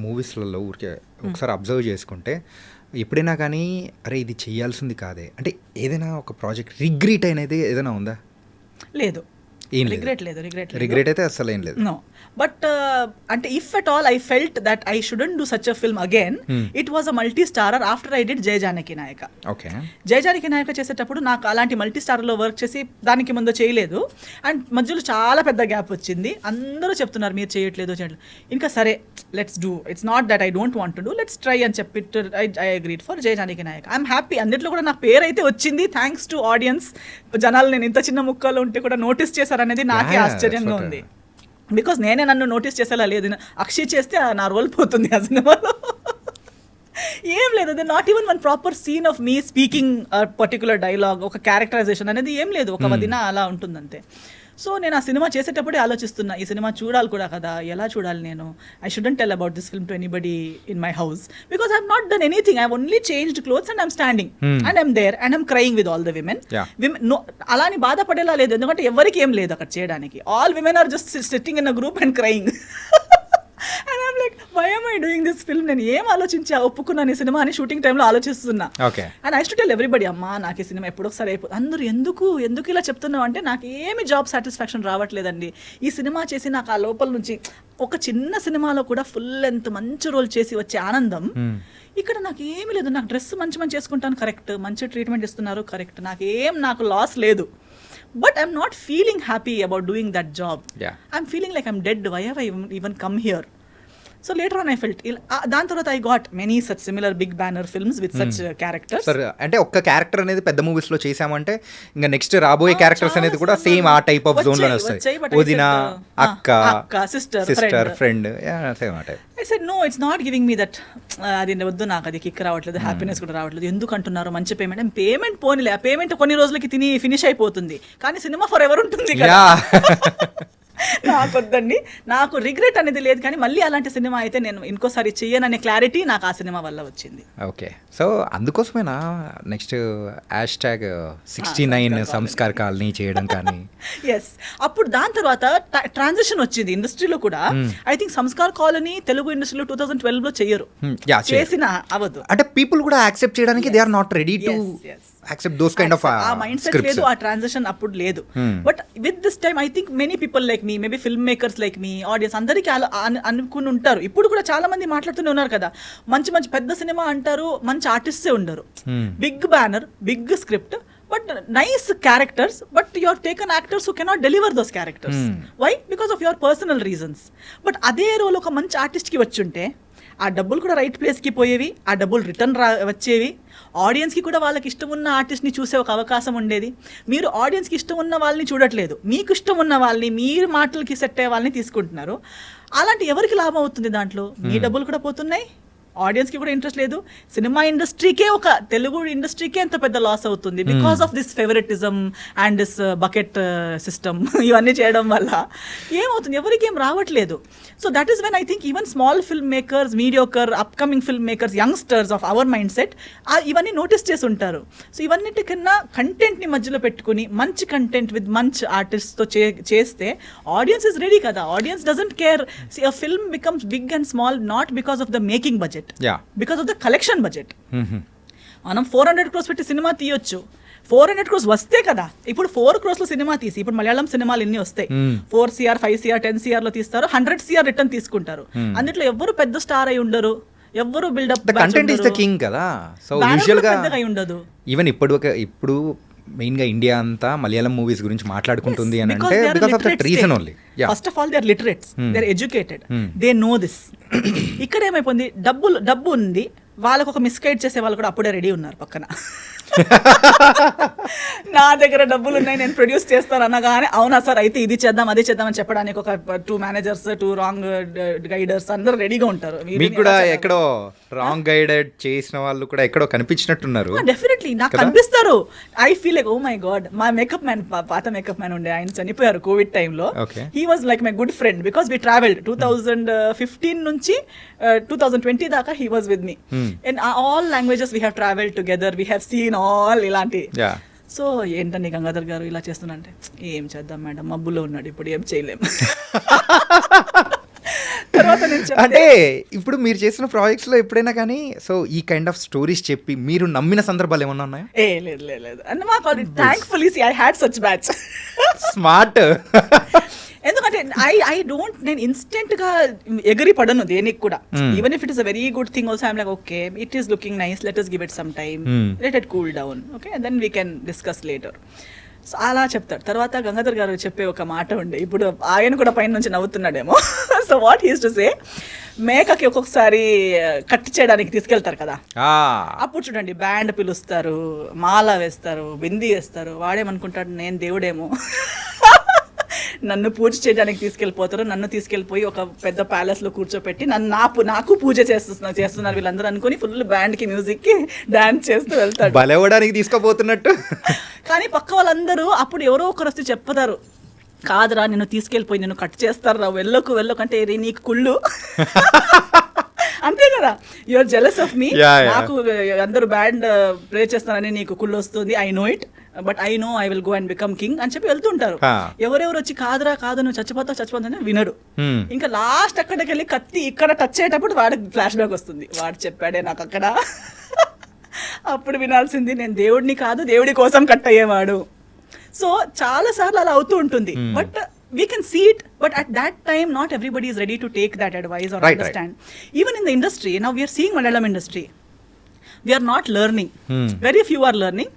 మూవీస్లలో ఊరికే ఒకసారి అబ్జర్వ్ చేసుకుంటే ఎప్పుడైనా కానీ అరే ఇది చేయాల్సింది కాదే అంటే ఏదైనా ఒక ప్రాజెక్ట్ రిగ్రెట్ అనేది ఏదైనా ఉందా? లేదు. రిగ్రెట్ అయితే అసలు ఏం లేదు. నో. బట్ అంటే if at all I felt that I shouldn't do such a film again, it was a multi starrer after I did Jaya Janaki Nayaka. Jaya Janaki నాయక చేసేటప్పుడు నాకు అలాంటి మల్టీ స్టారర్లో వర్క్ చేసి దానికి ముందు చేయలేదు. అండ్ మధ్యలో చాలా పెద్ద గ్యాప్ వచ్చింది. అందరూ చెప్తున్నారు మీరు చేయట్లేదు. ఇంకా సరే let's do, it's not that I don't want to do, let's try అని చెప్పి I agreed for Jaya Janaki Nayaka. I'm happy. అన్నిట్లో కూడా నాకు పేరు అయితే వచ్చింది థ్యాంక్స్ టు ఆడియన్స్. జనాలు నేను ఇంత చిన్న ముక్కలో ఉంటే కూడా నోటీస్ చేశారనేది నాకే ఆశ్చర్యంగా ఉంది. బికాస్ నేనే నన్ను నోటీస్ చేసేలా లేదు. అక్షయ్ చేస్తే నా రోల్ పోతుంది ఆ సినిమాలో. ఏం లేదు, అది not even one proper scene of me speaking particular dialogue, ఒక క్యారెక్టరైజేషన్ అనేది ఏం లేదు. ఒక వదిన అలా ఉంటుందంతే. సో నేను ఆ సినిమా చేసేటప్పుడే ఆలోచిస్తున్నా, ఈ సినిమా చూడాలి కూడా కదా, ఎలా చూడాలి నేను. I shouldn't tell about this film to anybody in my house because I have not done anything. I have only changed clothes and I'm standing and I'm there and I'm crying with all the women. అలా అని బాధపడేలా లేదు, ఎందుకంటే ఎవరికి ఏం లేదు అక్కడ చేయడానికి. All women are just sitting in a group and crying. And I'm like, why am I doing this film? నేను ఏం ఆలోచించా ఒప్పుకున్నాను ఈ సినిమా అని షూటింగ్ టైంలో ఆలోచిస్తున్నా. And I to tell everybody, అమ్మా నాకు ఈ సినిమా ఎప్పుడొకసారి అయిపోతుంది. అందరూ ఎందుకు ఇలా చెప్తున్నావు అంటే నాకు ఏమి జాబ్ సాటిస్ఫాక్షన్ రావట్లేదండి. ఈ సినిమా చేసి నాకు ఆ లోపల నుంచి ఒక చిన్న సినిమాలో కూడా ఫుల్ లెంత్ మంచి రోల్ చేసి వచ్చే ఆనందం ఇక్కడ నాకు ఏమీ లేదు. నాకు డ్రెస్ మంచి చేసుకుంటాను, కరెక్ట్. మంచి ట్రీట్మెంట్ ఇస్తున్నారు, కరెక్ట్. నాకు లాస్ లేదు. But I'm not feeling happy about doing that job. Yeah. I'm feeling like I'm dead. Why have I even come here? So later on I felt దాని తర్వాత I got many such similar big banner films with such characters. Sir అంటే ఒక్క క్యారెక్టర్ అనేది పెద్ద మూవీస్ లో చేసామంటే ఇంకా నెక్స్ట్ రాబోయే క్యారెక్టర్స్ అనేది కూడా సేమ్ ఆ టైప్ ఆఫ్ జోన్ లోనే వస్తాయి. వదిన, అక్క, సిస్టర్, ఫ్రెండ్, సేమ్ ఆ type. I said no, it's not giving me that అది వద్దు, నాకు అది కిక్ రావట్లేదు, హ్యాపీనెస్ కూడా రావట్లేదు. ఎందుకు అంటున్నారు మంచి పేమెంట్ పోనీలే, ఆ పేమెంట్ కొన్ని రోజులకి తిని ఫినిష్ అయిపోతుంది, కానీ సినిమా ఫర్ ఎవర్ ఉంటుంది కదా. నాకొద్దండి, నాకు రిగ్రెట్ అనేది లేదు, కానీ మళ్ళీ అలాంటి సినిమా అయితే నేను ఇంకోసారి చెయ్యననే క్లారిటీ నాకు ఆ సినిమా వల్ల వచ్చింది. ఓకే, సో అందుకోసమేనా నెక్స్ట్ #69 సంస్కార్ కాలనీ చేయడం కానీ. ఎస్, అప్పుడు దాని తర్వాత ట్రాన్సిషన్ వచ్చింది ఇండస్ట్రీలో కూడా. I think Sanskar colony Telugu ఇండస్ట్రీలో 2012 లో చెయ్యరు, చేసిన అవదు. అంటే పీపుల్ కూడా యాక్సెప్ట్ చేయడానికి they are not ready to accept those kind of ఆ మైండ్ సెట్ లేదు, ఆ ట్రాన్సిషన్ అప్పుడు లేదు. But with this time I think many people like me, maybe filmmakers like me, audience అందరికీ అనుకుని ఉంటారు. ఇప్పుడు కూడా చాలా మంది మాట్లాడుతూనే ఉన్నారు కదా, మంచి మంచి పెద్ద సినిమా అంటారు, మంచి ఆర్టిస్టే ఉండరు, big banner, big script, but nice characters, but you have taken actors who cannot deliver those characters. Why? Because of your personal reasons. But అదే రోల్ ఒక మంచి ఆర్టిస్ట్కి వచ్చుంటే ఆ డబ్బులు కూడా రైట్ ప్లేస్కి పోయేవి, ఆ డబ్బులు రిటర్న్ వచ్చేవి, ఆడియన్స్కి కూడా వాళ్ళకి ఇష్టం ఉన్న ఆర్టిస్ట్ని చూసే ఒక అవకాశం ఉండేది. మీరు ఆడియన్స్కి ఇష్టం ఉన్న వాళ్ళని చూడట్లేదు, మీకు ఇష్టం ఉన్న వాళ్ళని, మీరు మాటలకి సెట్ అయ్యే వాళ్ళని తీసుకుంటున్నారు. అలాంటి ఎవరికి లాభం అవుతుంది దాంట్లో? మీ డబ్బులు కూడా పోతున్నాయి, ఆడియన్స్కి కూడా ఇంట్రెస్ట్ లేదు, సినిమా ఇండస్ట్రీకే, ఒక తెలుగు ఇండస్ట్రీకే ఎంత పెద్ద లాస్ అవుతుంది because of this favouritism and this bucket system. ఇవన్నీ చేయడం వల్ల ఏమవుతుంది, ఎవరికి ఏం రావట్లేదు. So that is when I think even small film makers, mediocre, upcoming film makers, youngsters of our mind set ఇవన్నీ నోటీస్ చేసి ఉంటారు. సో ఇవన్నిటికన్నా కంటెంట్ని మధ్యలో పెట్టుకుని మంచి కంటెంట్ విత్ మంచి ఆర్టిస్ట్తో చేస్తే ఆడియన్స్ ఇస్ రెడీ కదా. Audience doesn't care. A film becomes big and small not because of the making budget, because of the collection budget. మనం 400 crores పెట్టి సినిమా తీయొచ్చు, 400 crores వస్తే కదా. ఇప్పుడు 4 crores లో సినిమా తీసి, ఇప్పుడు మలయాళం సినిమాలు ఎన్ని వస్తాయి, 4 CR, 5 CR, 10 CR లో తీస్తారు, 100 CR రిటర్న్ తీసుకుంటారు. అందులో ఎవరు పెద్ద స్టార్ అయి ఉండరు, ఎవరు buildup, content is the king కదా. సో యూజువల్ గా ఉండదు. ఈవెన్ ఇప్పుడు మెయిన్ గా ఇండియా అంతా మలయాళం మూవీస్ గురించి మాట్లాడుకుంటుంది అని అంటే because of that reason only. First of all they are literates, they are educated, they know this. ఇక్కడ ఏమైపోయింది, డబ్బు ఉంది, వాళ్ళకు ఒక మిస్గైడ్ చేసే వాళ్ళు కూడా అప్పుడే రెడీ ఉన్నారు పక్కన. నా దగ్గర డబ్బులు ఉన్నాయి, నేను ప్రొడ్యూస్ చేస్తాను అనగానే అవునా సార్ అయితే ఇది చేద్దాం అది చేద్దాం అని చెప్పడానికి ఒక 2 మేనేజర్స్, 2 రాంగ్ గైడర్స్ అందరూ రెడీగా ఉంటారు. మీకు కూడా ఎక్కడో రాంగ్ గైడెడ్ చేసిన వాళ్ళు కూడా ఎక్కడో కనిపించినట్టున్నారు. డెఫినెట్లీ నాకు కనిపిస్తారు. I feel like oh my God, మా మేకప్ మ్యాన్, పాత మేకప్ మ్యాన్ ఉండే, ఆయన చనిపోయారు కోవిడ్ టైంలో. He was like my good friend because we travelled 2015 నుంచి 2020 దాకా he was with me. In all languages we have travelled together, we have seen all ఇలాంటి. సో ఏంటండి గంగాధర్ గారు ఇలా చేస్తున్నంటే, ఏం చేద్దాం మేడం, మబ్బులో ఉన్నాడు, ఇప్పుడు ఏం చేయలేము. తర్వాత అంటే ఇప్పుడు మీరు చేసిన ప్రాజెక్ట్స్ లో ఎప్పుడైనా కానీ సో ఈ కైండ్ ఆఫ్ స్టోరీస్ చెప్పి మీరు నమ్మిన సందర్భాలు ఏమన్నా ఉన్నాయా? లేదు అంటే మాకు thankfully I had such batch. Smart. ఎందుకంటే ఐ డోంట్, నేను ఇన్స్టెంట్ గా ఎగిరి పడను దేనికి కూడా. Even if it is a very good thing also I'm like okay it is looking nice, let us give it some time, let it cool down, okay, and then we can discuss later. So అలా చెప్తాడు. తర్వాత గంగాధర్ గారు చెప్పే ఒక మాట ఉండే, ఇప్పుడు ఆయన కూడా పైన నుంచి నవ్వుతున్నాడేమో. So what he's to say, మేకకి ఒక్కొక్కసారి కట్ చేయడానికి తీసుకెళ్తారు కదా, అప్పుడు చూడండి బ్యాండ్ పిలుస్తారు, మాల వేస్తారు, బిందీ వేస్తారు, వాడేమనుకుంటాడు నేను దేవుడేమో, నన్ను పూజ చేయడానికి తీసుకెళ్ళిపోతారు, నన్ను తీసుకెళ్ళిపోయి ఒక పెద్ద ప్యాలెస్ లో కూర్చోపెట్టి నాకు పూజ చేస్తున్నారు వీళ్ళందరూ అనుకుని ఫుల్ బ్యాండ్ కి, మ్యూజిక్ కి డాన్స్ చేస్తూ వెళ్తాడు, బలవడానికి తీసుకోపోతున్నట్టు. కానీ పక్క వాళ్ళందరూ అప్పుడు ఎవరో ఒకరు వస్తే చెప్తారు, కాదురా నిన్ను తీసుకెళ్ళిపోయి నిన్ను కట్ చేస్తారా, వెళ్ళకు అంటే నీకు కుళ్ళు. అంతే కదా, యూఆర్ జెలస్ ఆఫ్ మీ, నాకు అందరూ బ్యాండ్ ప్లే చేస్తారని నీకు కుళ్ళు వస్తుంది, I know it, but I know I will go and become king అని చెప్పి వెళ్తుంటారు. ఎవరెవరు వచ్చి కాదురా కాదు నువ్వు చచ్చిపోతావు అని వినడు. ఇంకా లాస్ట్ అక్కడికి వెళ్ళి కత్తి ఇక్కడ టచ్ అయ్యేటప్పుడు వాడికి ఫ్లాష్ బ్యాక్ వస్తుంది, వాడు చెప్పాడే నాకు అక్కడ. అప్పుడు వినాల్సింది నేను దేవుడిని కాదు, దేవుడి కోసం కట్ అయ్యేవాడు. సో చాలా సార్లు అలా అవుతూ ఉంటుంది, but we can see it, but at that time not everybody is ready to take that advice or understand. Even in the industry now, we are seeing Malayalam industry, we are not learning, very few are learning.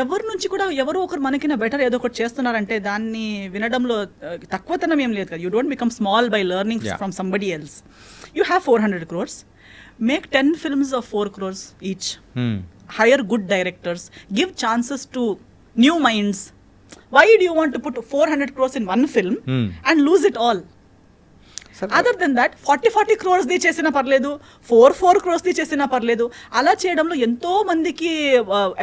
ఎవరి నుంచి కూడా ఎవరో ఒకరు మనకిన బెటర్ ఏదో ఒకటి చేస్తున్నారంటే దాన్ని వినడంలో తక్కువతనం ఏం లేదు కదా. You don't become small by learning from somebody else. You have 400 crores, make 10 films of 4 crores each. Hire good directors, give chances to new minds. Why do you want to put 400 crores in one film and lose it all? Other than that 40 crores ది చేసినా పర్లేదు, 4 crores ది చేసినా పర్లేదు. అలా చేయడంలో ఎంతో మందికి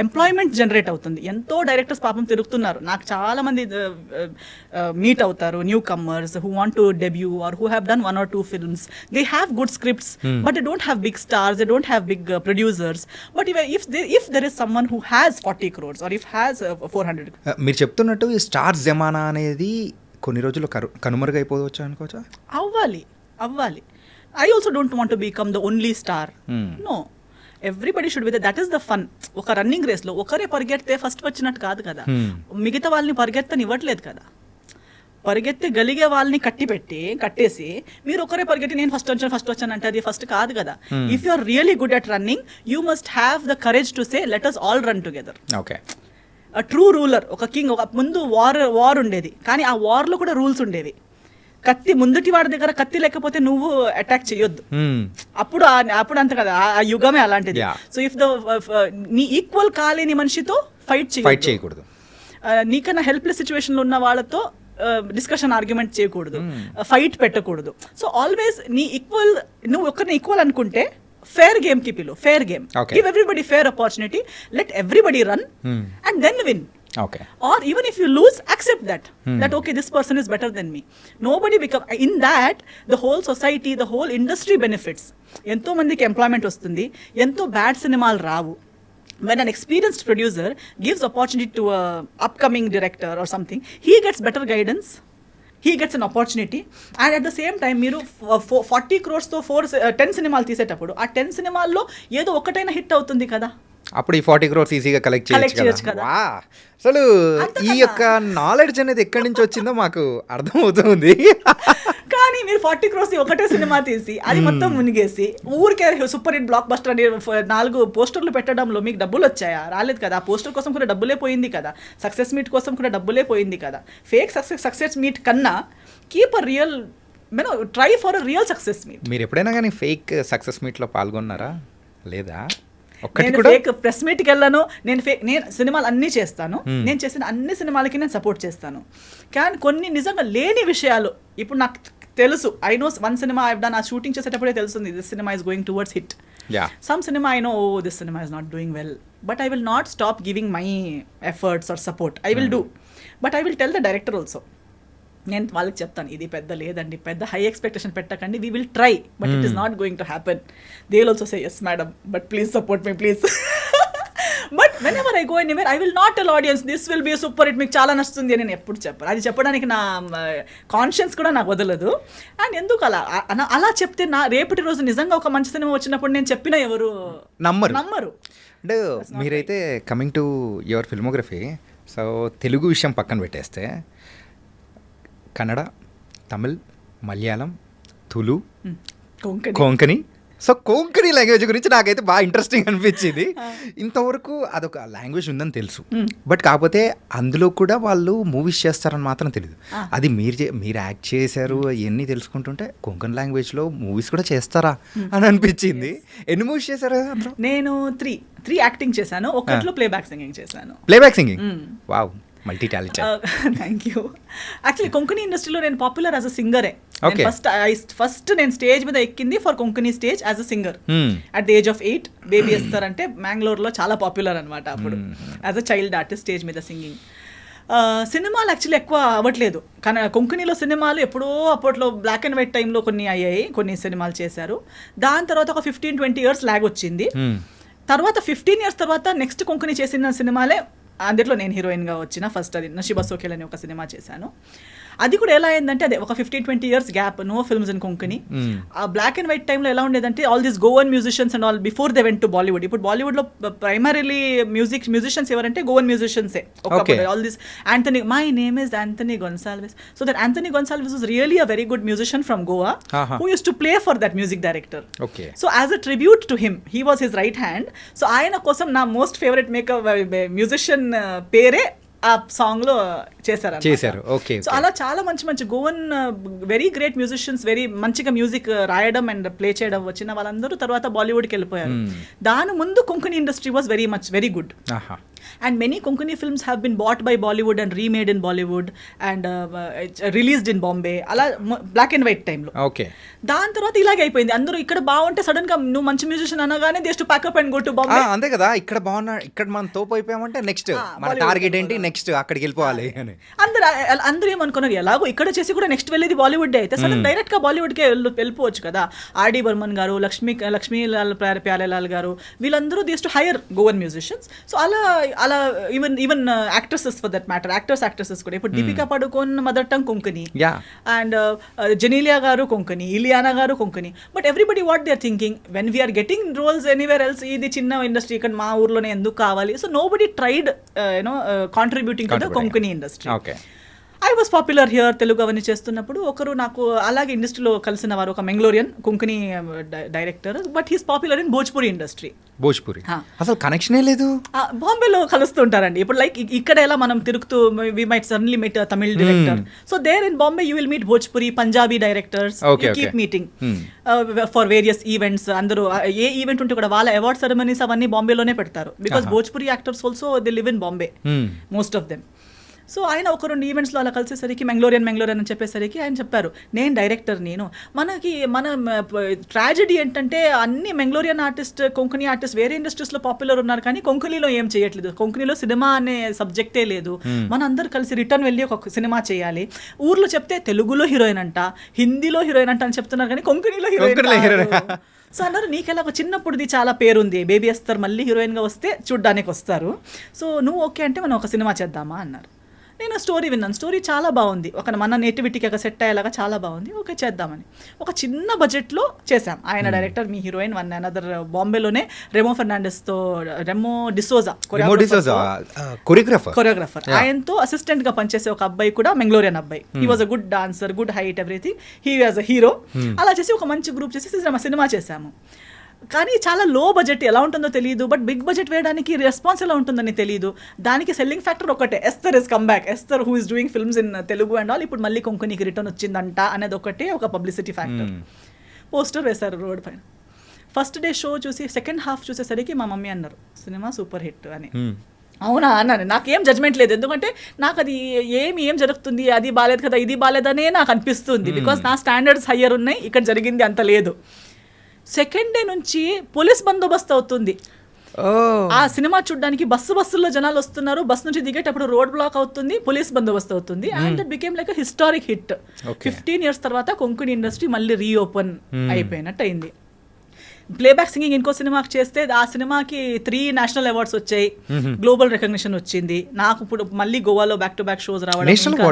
ఎంప్లాయ్మెంట్ జనరేట్ అవుతుంది. ఎంతో డైరెక్టర్స్ పాపం తిరుగుతున్నారు. నాకు చాలా మంది మీట్ అవుతారు, newcomers who want to debut or who have done 1 or 2 films. They have good scripts but they don't have big stars, they don't have big producers. But if there is someone who has 40 crores or if has 400. మీరు చెప్తున్నట్టు ఈ స్టార్ జమానా అనేది కొన్ని రోజులు కనుమరుగైపోవచ్చు అనుకోవచ్చా? అవ్వాలి. I also don't want to become the only star. No, everybody should be that is the fun. ఒక రన్నింగ్ రేస్లో ఒకరే పరిగెడితే ఫస్ట్ వచ్చినట్టు కాదు కదా, మిగతా వాళ్ళని పరిగెత్తనివ్వట్లేదు కదా. పరిగెత్తగలిగే వాళ్ళని కట్టేసి మీరు ఒకరే పరిగెట్టి నేను ఫస్ట్ వచ్చాను అంటే అది ఫస్ట్ కాదు కదా. If you are really good at running you must have the courage to say let us all run together. Okay, true ruler, ఒక కింగ్. ఒక ముందు వార్ ఉండేది, కానీ ఆ వార్లో కూడా రూల్స్ ఉండేవి. కత్తి ముందుటి వాడి దగ్గర కత్తి లేకపోతే నువ్వు అటాక్ చేయొద్దు. అప్పుడు అంత కదా, ఆ యుగమే అలాంటిది. సో ఇఫ్ నీ ఈక్వల్ కాలేని మనిషితో ఫైట్ చేయకూడదు. నీకన్నా హెల్ప్లెస్ సిచ్యువేషన్లో ఉన్న వాళ్ళతో డిస్కషన్ ఆర్గ్యుమెంట్ చేయకూడదు, ఫైట్ పెట్టకూడదు. సో ఆల్వేస్ నీ ఈక్వల్, నువ్వు ఒక్కరిని ఈక్వల్ అనుకుంటే fair game ki pilo, fair game. Okay. Give everybody fair opportunity, let everybody run and then win. Okay. Or even if you lose, accept that okay, this person is better than me. Nobody become, in that the whole society, the whole industry benefits. Ento mandiki employment vastundi, ento bad cinemalu ravu. When an experienced producer gives opportunity to a upcoming director or something, he gets better guidance, he gets an opportunity, and at the same time మీరు 40 crores తో 10 సినిమాలు తీసేటప్పుడు ఆ 10 సినిమాల్లో ఏదో ఒకటైనా హిట్ అవుతుంది కదా. అప్పుడు ఈ 40 crores ఈజీగా కలెక్ట్ చేయొచ్చు కదా. అసలు ఈ యొక్క నాలెడ్జ్ అనేది ఎక్కడి నుంచి వచ్చిందో మాకు అర్థమవుతుంది. కానీ మీరు 40 crores ఒకటే సినిమా తీసి అది మొత్తం మునిగేసి ఊరికే సూపర్ హిట్ బ్లాక్ బస్టర్ అని 4 పోస్టర్లు పెట్టడంలో మీకు డబ్బులు వచ్చాయా? రాలేదు కదా. ఆ పోస్టర్ కోసం కూడా డబ్బులే పోయింది కదా, సక్సెస్ మీట్ కోసం కూడా డబ్బులే పోయింది కదా. ఫేక్ సక్సెస్ మీట్ కన్నా keep a real, try for a real success meet. మీరు ఎప్పుడైనా కానీ ఫేక్ సక్సెస్ మీట్లో పాల్గొన్నారా? లేదా? నేను ఫేక్ ప్రెస్ మీట్కి వెళ్ళాను, నేను సినిమాలు అన్నీ చేస్తాను, నేను చేసిన అన్ని సినిమాలకి నేను సపోర్ట్ చేస్తాను. కానీ కొన్ని నిజంగా లేని విషయాలు ఇప్పుడు నాకు తెలుసు. I know one cinema I done, ఆ షూటింగ్ చేసేటప్పుడే తెలుస్తుంది this cinema is going towards hit. Some cinema I know this cinema is not doing well, but I will not stop giving my efforts or support. I will do, but I will tell the director also. నేను వాళ్ళకి చెప్తాను ఇది పెద్ద లేదండి, పెద్ద హై ఎక్స్పెక్టేషన్ పెట్టకండి, we will try but it is not going to happen. They will also say yes madam but please support me please. But whenever I go anywhere I will not tell audience this will be super hit, మీకు చాలా నచ్చుతుంది అని నేను ఎప్పుడు చెప్పాను. అది చెప్పడానికి నా కాన్షియన్స్ కూడా నాకు వదలదు. అండ్ ఎందుకు అలా చెప్తే నా రేపటి రోజు నిజంగా ఒక మంచి సినిమా వచ్చినప్పుడు నేను చెప్పిన ఎవరు నమ్మరు. అంటే మీరైతే coming to your filmography, so Telugu విషయం పక్కన పెట్టేస్తే కన్నడ, తమిళ్, మలయాళం, తులు, కొంకణి. సో కొంకణి లాంగ్వేజ్ గురించి నాకైతే బాగా ఇంట్రెస్టింగ్ అనిపించింది. ఇంతవరకు అదొక లాంగ్వేజ్ ఉందని తెలుసు, బట్ కాకపోతే అందులో కూడా వాళ్ళు మూవీస్ చేస్తారని మాత్రం తెలియదు. అది మీరు యాక్ట్ చేశారు అవన్నీ తెలుసుకుంటుంటే కొంకణి లాంగ్వేజ్లో మూవీస్ కూడా చేస్తారా అని అనిపించింది. ఎన్ని మూవీస్ చేశారు అందులో? నేను త్రీ యాక్టింగ్ చేశాను, ఒకట్లో ప్లేబ్యాక్ సింగింగ్ చేశాను. Playback singing, wow, multi talented. Thank you. Actually Konkani ఇండస్ట్రీలో నేను పాపులర్ యాజ్ అ సింగరే. ఫస్ట్ నేను స్టేజ్ మీద ఎక్కింది for Konkani stage as a singer at the age of 8. Baby Esther అంటే మ్యాంగ్లూర్లో చాలా పాపులర్ అనమాట అప్పుడు as a child artist stage మీద సింగింగ్. సినిమాలు యాక్చువల్లీ ఎక్కువ అవ్వట్లేదు, కానీ కొంకణిలో సినిమాలు ఎప్పుడో అప్పట్లో బ్లాక్ అండ్ వైట్ టైంలో కొన్ని అయ్యాయి, కొన్ని సినిమాలు చేశారు. దాని తర్వాత ఒక 15-20 years లాగ్ వచ్చింది. తర్వాత 15 years తర్వాత నెక్స్ట్ కొంకణి చేసిన సినిమాలే, అందులో నేను హీరోయిన్గా వచ్చిన ఫస్ట్ అది నషీబా సోఖేల్ అని ఒక సినిమా చేశాను. అది కూడా ఎలా అయిందంటే అదే ఒక 15-20 years gap, no films in Konkani. ఆ బ్లాక్ అండ్ వైట్ టైంలో ఎలా ఉండేదంటే all these Goan musicians and all before they went to Bollywood. ఇప్పుడు బాలీవుడ్లో ప్రైమరీలీ మ్యూజిషియన్స్ ఎవరంటే గోవన్ మ్యూజిషియన్సే. All this Anthony, my name is Anthony Gonsalves. So that Anthony Gonsalves was really a very good musician from Goa who used to play for that music director. Okay. So as a tribute to him, he was his right hand. So ఆయన కోసం నా మోస్ట్ ఫేవరెట్ మేకప్ మ్యూజిషియన్ పేరే ఆ సాంగ్ లో చేశారు. ఓకే. సో అలా చాలా మంచి Goan very great musicians, very మంచిగా మ్యూజిక్ రాయడం అండ్ ప్లే చేయడం వచ్చిన వాళ్ళందరూ తర్వాత బాలీవుడ్కి వెళ్ళిపోయారు. దాని ముందు Konkani industry was very good. And many Konkani films have been bought by Bollywood and remade in Bollywood and released in Bombay. అలా బ్లాక్ అండ్ వైట్ టైంలో. ఓకే. దాని తర్వాత ఇలాగే అయిపోయింది. అందరూ ఇక్కడ బాగుంటే సడన్ గా నువ్వు మంచి మ్యూజిషియన్ అనగానే they to pack up and go to Bombay. అంతే కదా, ఇక్కడ బాగున్నా, ఇక్కడ మనం తోపు అయిపోయామంటే నెక్స్ట్ మన టార్గెట్ ఏంటి, నెక్స్ట్ అక్కడికి వెళ్ళిపోవాలి అని అందరూ ఏమనుకున్నారు, ఎలాగో ఇక్కడ చేసి కూడా నెక్స్ట్ వెళ్ళేది బాలీవుడ్ అయితే సడన్ డైరెక్ట్ గా బాలీవుడ్ కే వెళ్ళిపోవచ్చు కదా. ఆర్డి బర్మన్ గారు, లక్ష్మీలాల్ ప్యారేలాల్ గారు, వీళ్ళందరూ they to hire Goan musicians. So అలా even actresses for that matter, actresses కూడా ఇప్పుడు Deepika Padukone mother tongue Konkani and Genelia గారు కొంకణి, ఇలియానా గారు Konkani. But everybody what they are thinking when we're getting roles anywhere else, ఇది చిన్న ఇండస్ట్రీ ఇక్కడ మా ఊర్లోనే ఎందుకు కావాలి. So nobody tried contributing to the Konkani industry. I was popular here. Telugu అవన్నీ చేస్తున్నప్పుడు ఒకరు నాకు అలాగే ఇండస్ట్రీలో కలిసిన వారు, ఒక Mangalorean Konkani director, but he's popular in Bhojpuri industry. Bhojpuri అసలు కనెక్షనే లేదు. బాంబేలో కలుస్తుంటారండి. ఇప్పుడు లైక్ ఇక్కడ ఎలా మనం తిరుగుతూ we might suddenly meet Tamil director. So there in Bombay you will meet Bhojpuri, Punjabi directors, keep meeting for various events. అందరూ ఏ ఈవెంట్ ఉంటే కూడా వాళ్ళ అవార్డ్ సెరమనీస్ అవన్నీ బాంబేలోనే పెడతారు. Because Bhojpuri actors also they live in Bombay, most of them. So ఆయన ఒక 2 ఈవెంట్స్లో అలా కలిసేసరికి మెంగ్లోరియన్ అని చెప్పేసరికి ఆయన చెప్పారు, నేను డైరెక్టర్, మన ట్రాజెడీ ఏంటంటే అన్ని మెంగ్లోరియన్ ఆర్టిస్ట్, కొంకణి ఆర్టిస్ట్ వేరే ఇండస్ట్రీస్లో పాపులర్ ఉన్నారు కానీ కొంకణిలో ఏం చేయట్లేదు. కొంకణిలో సినిమా అనే సబ్జెక్టే లేదు. మన అందరు కలిసి రిటర్న్ వెళ్ళి ఒక సినిమా చేయాలి. ఊర్లో చెప్తే తెలుగులో హీరోయిన్ అంట, హిందీలో హీరోయిన్ అంట అని చెప్తున్నారు కానీ కొంకణిలో హీరోయిన్. సో అన్నారు, నీకెలా ఒక చిన్నప్పుడుది చాలా పేరుంది, బేబీ ఎస్తర్ మళ్ళీ హీరోయిన్గా వస్తే చూడ్డానికి వస్తారు. సో నువ్వు ఓకే అంటే మనం ఒక సినిమా చేద్దామా అన్నారు. నేను స్టోరీ విన్నాను, స్టోరీ చాలా బాగుంది, ఒక మన నేటివిటీకి ఒక సెట్ అయ్యేలాగా చాలా బాగుంది, ఓకే చేద్దామని ఒక చిన్న బడ్జెట్లో చేశాం. ఆయన డైరెక్టర్, మీ హీరోయిన్ వన్ అనదర్ బాంబేలోనే రెమో డిసోజా కొరియోగ్రాఫర్, ఆయనతో అసిస్టెంట్ గా పనిచేసే ఒక అబ్బాయి కూడా మెంగ్లోరియన్ అబ్బాయి. He was a good dancer, good height, everything. He was a hero. అలా చేసి ఒక మంచి గ్రూప్ చేసి సినిమా చేశాము. కానీ చాలా లో బడ్జెట్, ఎలా ఉంటుందో తెలియదు, బట్ బిగ్ బడ్జెట్ వేయడానికి రెస్పాన్స్ ఎలా ఉంటుందని తెలియదు. దానికి సెల్లింగ్ ఫ్యాక్టర్ ఒకటే, Esther is come back, Esther who is doing films in Telugu and all, ఇప్పుడు మళ్ళీ కొంకణికి రిటర్న్ వచ్చిందంట అనేది ఒకటే ఒక పబ్లిసిటీ ఫ్యాక్టర్. పోస్టర్ వేశారు రోడ్ పైన. ఫస్ట్ డే షో చూసి సెకండ్ హాఫ్ చూసేసరికి మా మమ్మీ అన్నారు, సినిమా సూపర్ హిట్ అని. అవునా అన్నాను. నాకేం జడ్జ్మెంట్ లేదు, ఎందుకంటే నాకు అది ఏం జరుగుతుంది, అది బాలేదు కదా, ఇది బాలేదనే నాకు అనిపిస్తుంది. బికాస్ నా స్టాండర్డ్స్ హయ్యర్ ఉన్నాయి, ఇక్కడ జరిగింది అంత లేదు. సెకండ్ డే నుంచి పోలీస్ బందోబస్తు అవుతుంది. ఆ సినిమా చూడడానికి బస్సుల్లో జనాలు వస్తున్నారు, బస్ నుంచి దిగేటప్పుడు రోడ్ బ్లాక్ అవుతుంది, పోలీస్ బందోబస్తు అవుతుంది. And it became like historic hit. 15 years తర్వాత కొంకణి ఇండస్ట్రీ మళ్ళీ రీఓపెన్ అయిపోయినట్టు అయింది. ప్లేబ్యాక్ సింగింగ్ ఇంకో సినిమాకి చేస్తే ఆ సినిమాకి 3 నేషనల్ అవార్డ్స్ వచ్చాయి, గ్లోబల్ రికగ్నిషన్ వచ్చింది. నాకు ఇప్పుడు మళ్ళీ గోవాలో బ్యాక్ టు బ్యాక్ షోస్ రావడం, national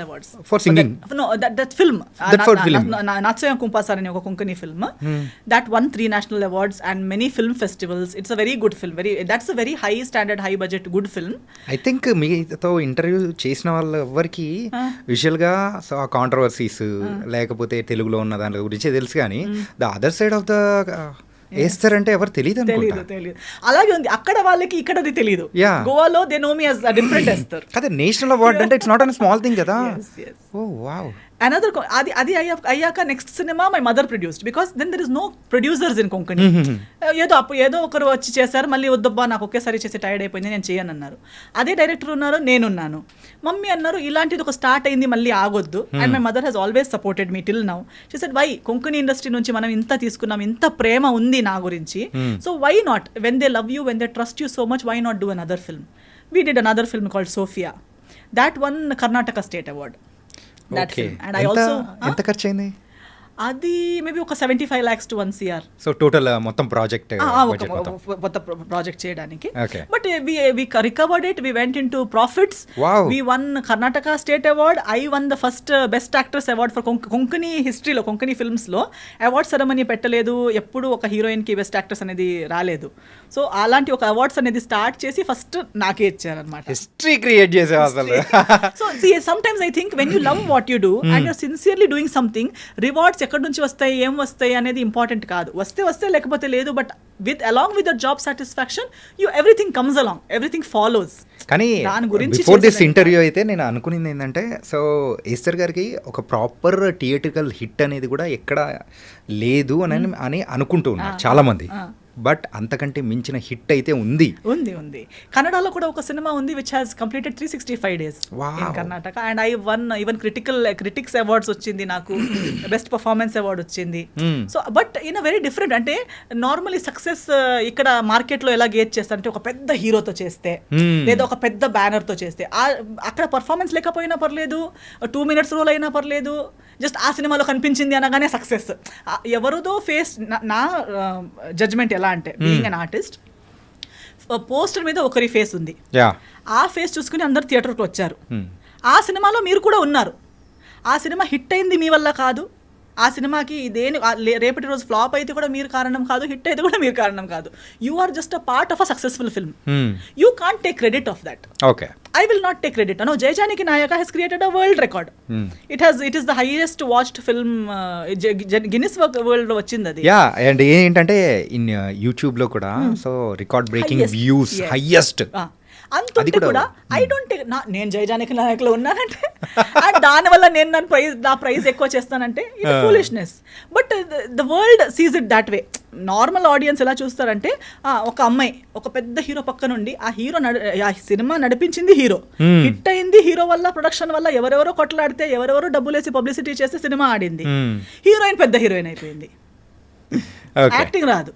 awards for singing. That film Nachomia Kumpasar అనే ఒక Konkani film, that won 3 national awards and many film festivals. It's a very good film, that's a very high standard, high budget, good film. I think మీతో ఇంటర్వ్యూ చేసిన వాళ్ళ ఎవరికి విజువల్గా కాంట్రవర్సీస్ లేకపోతే తెలుగులో ఉన్న దాని గురించి తెలుసు, కానీ the other side of the వేస్తారంటే ఎవరు తెలియదు. అలాగే ఉంది అక్కడ వాళ్ళకి, ఇక్కడ అది తెలియదు. గోవాలో they know me as a different వేస్తారు. అదే నేషనల్ అవార్డ్ అంటే it's not an small thing కదా. Oh wow. అనదర్ అది అయ్యాక next cinema my mother produced, because then there is no producers in Konkani. ఏదో ఒకరు వచ్చి చేశారు, మళ్ళీ వద్దబ్బా నాకు ఒకేసారి చేసి టైర్డ్ అయిపోయింది, నేను చేయను అన్నారు. అదే డైరెక్టర్ ఉన్నారు, నేనున్నాను. మమ్మీ అన్నారు ఇలాంటిది ఒక స్టార్ట్ అయింది, మళ్ళీ ఆగొద్దు. And my mother has always supported me till now. She said why, Konkani industry నుంచి మనం ఇంత తీసుకున్నాం, ఇంత ప్రేమ ఉంది నా గురించి, so why not, when they love you, when they trust you so much, why not do another film. We did another film called Sophia, that won Karnataka state award. ఎంత ఖర్చు అయింది? అది మేబీ ఒక 75 lakhs to 1 crore. So total మొత్తం ప్రాజెక్ట్ కొత్త ప్రాజెక్ట్ చేయడానికి. Okay. But we recovered it, we went into profits. Wow. We won Karnataka state award. I won the first best actress award for Konkani హిస్టరీలో, కొంకణి ఫిల్మ్స్లో అవార్డ్ సెరమనీ పెట్టలేదు, ఎప్పుడు ఒక హీరోయిన్కి బెస్ట్ యాక్ట్రెస్ అనేది రాలేదు. సో అలాంటి ఒక అవార్డ్స్ అనేది స్టార్ట్ చేసి ఫస్ట్ నాకే ఇచ్చారనమాట. హిస్టరీ క్రియేట్ చేసే అసలు. So sometimes I think when you love what you do and you're sincerely doing something, rewards ఎక్కడి నుంచి వస్తాయి, ఏం వస్తాయి అనేది ఇంపార్టెంట్ కాదు. వస్తే లేకపోతే లేదు. But along with the job satisfaction, everything comes along, everything follows. కానీ దాని గురించి బిఫోర్ దిస్ ఇంటర్వ్యూ అయితే నేను అనుకునేది ఏంటంటే, సో ఈస్టర్ గారికి ఒక ప్రాపర్ థియేట్రికల్ హిట్ అనేది కూడా ఎక్కడ లేదు అని అనుకుంటూ ఉన్నారు చాలా మంది. బట్ అంతకంటే మించిన హిట్ అయితే ఉంది. కన్నడలో కూడా ఒక సినిమా ఉంది which has completed 365 days in Karnataka. And I one even critics awards వచ్చింది నాకు, బెస్ట్ పర్ఫార్మెన్స్ అవార్డ్ వచ్చింది. So but in a very different, అంటే నార్మలీ సక్సెస్ ఇక్కడ మార్కెట్లో ఎలా గేజ్ చేస్తారు అంటే ఒక పెద్ద హీరోతో చేస్తే లేదా ఒక పెద్ద బ్యానర్తో చేస్తే, అక్కడ పర్ఫార్మెన్స్ లేకపోయినా పర్లేదు, 2 minutes రోల్ అయినా పర్లేదు, జస్ట్ ఆ సినిమాలో కనిపించింది అనగానే సక్సెస్. ఎవరిదో ఫేస్, నా జడ్జ్మెంట్ ఎలా అంటే బీయింగ్ అన్ ఆర్టిస్ట్, పోస్టర్ మీద ఒకరి ఫేస్ ఉంది, ఆ ఫేస్ చూసుకుని అందరు థియేటర్కి వచ్చారు. ఆ సినిమాలో మీరు కూడా ఉన్నారు. ఆ సినిమా హిట్ అయింది మీ వల్ల కాదు, ఆ సినిమాకి ఇదేని రేపటి రోజు ఫ్లాప్ అయితే కూడా మీరు కారణం కాదు, హిట్ అయితే కూడా మీరు కారణం కాదు. You are just a part of a successful film. You can't take credit of that. Okay, I will not take credit. No, Jai Janaki Nayaka has created a world record. It is the highest watched film, Guinness World వచ్చింది అది. యా, అండ్ ఏంటంటే ఇన్ యూట్యూబ్ లో కూడా so record breaking views highest. అంతుంటే కూడా ఐ డోంట్ టేక్, నేను జై జానకి నాయకులో ఉన్నానంటే అండ్ దానివల్ల నేను నా ప్రైజ్ ఎక్కువ చేస్తానంటే it foolishness. But the world seize it that way. Normal audience ఎలా చూస్తారంటే, ఒక అమ్మాయి ఒక పెద్ద హీరో పక్క నుండి, ఆ సినిమా నడిపించింది హీరో, హిట్ అయింది హీరో వల్ల, ప్రొడక్షన్ వల్ల, ఎవరెవరో కొట్లాడితే ఎవరెవరో డబ్బులేసి పబ్లిసిటీ చేస్తే సినిమా ఆడింది, హీరోయిన్ పెద్ద హీరోయిన్ అయిపోయింది. యాక్టింగ్ రాదు,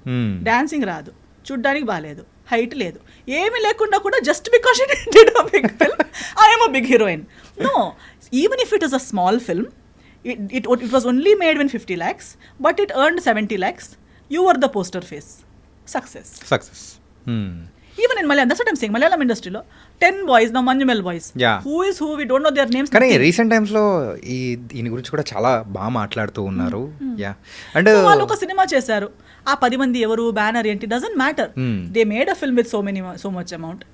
డాన్సింగ్ రాదు, చూడ్డానికి బాగాలేదు, హైట్ లేదు, ఏమీ లేకుండా కూడా just because she did a big film I am a big heroine. No, even if it is a small film, it was only made in 50 lakhs, but it earned 70 lakhs. You were the poster face. Success. Even in Malayalam, that's what I'm saying. Malayalam industry lo 10 boys, now Manjumal boys. Yeah. Who is who? We don't know their names. కానీ రీసెంట్ టైమ్స్ లో దీని గురించి కూడా చాలా బాగా మాట్లాడుతూ ఉన్నారు. యా, అండ్ వాళ్ళు ఒక సినిమా చేశారు, ఆ 10 మంది ఎవరు, బ్యానర్ ఏంటి, doesn't matter. They made a film with so much amount,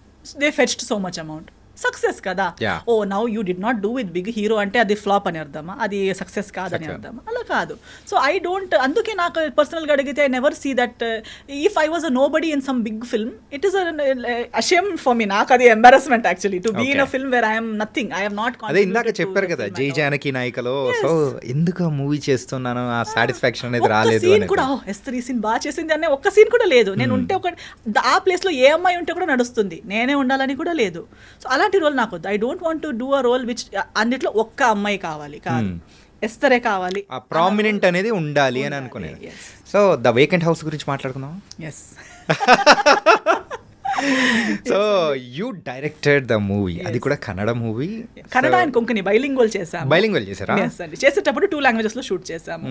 they fetched so much amount. Success కదా. Oh now you did not do with big hero అంటే అది ఫ్లాప్ అని అర్థమా, అది సక్సెస్ కాదని అర్థమా? అలా కాదు. సో ఐ డోంట్, అందుకే నాకు పర్సనల్గా అడిగితే I never see that if I was a nobody in some big film, it is a shame for me. నాకు అది embarrassment actually to be in a film where I'm nothing, I have not. అదే ఇందాక చెప్పారు కదా జై జానకి నాయకలో, సో ఎందుకు మూవీ చేస్తున్నాను, ఆ సాటిస్ఫాక్షన్ అనేది రాలేదు. సీన్ కూడా ఎస్తర్ ఈ సీన్ బాగా చేసింది అనే ఒక్క సీన్ కూడా లేదు. నేను ఉంటే ఒక ఆ ప్లేస్లో ఏ అమ్మాయి ఉంటే కూడా నడుస్తుంది, నేనే ఉండాలని కూడా లేదు. సో అలాంటి రోల్ నాకు వద్దు. I don't want to do a role which అన్నిట్లో ఒక్క అమ్మాయి కావాలి, కాదు ఎస్తరే కావాలి, ఆ ప్రామినెంట్ అనేది ఉండాలి అని అనుకునేది. సో ద వేకెంట్ హౌస్ గురించి మాట్లాడుకుందాం. Yes, so you directed the movie, అది కూడా Kannada movie, Kannada and Konkani bilingual చేసాము. బైలింగ్వల్ చేశారా? చేసేటప్పుడు 2 languages లో షూట్ చేసాము.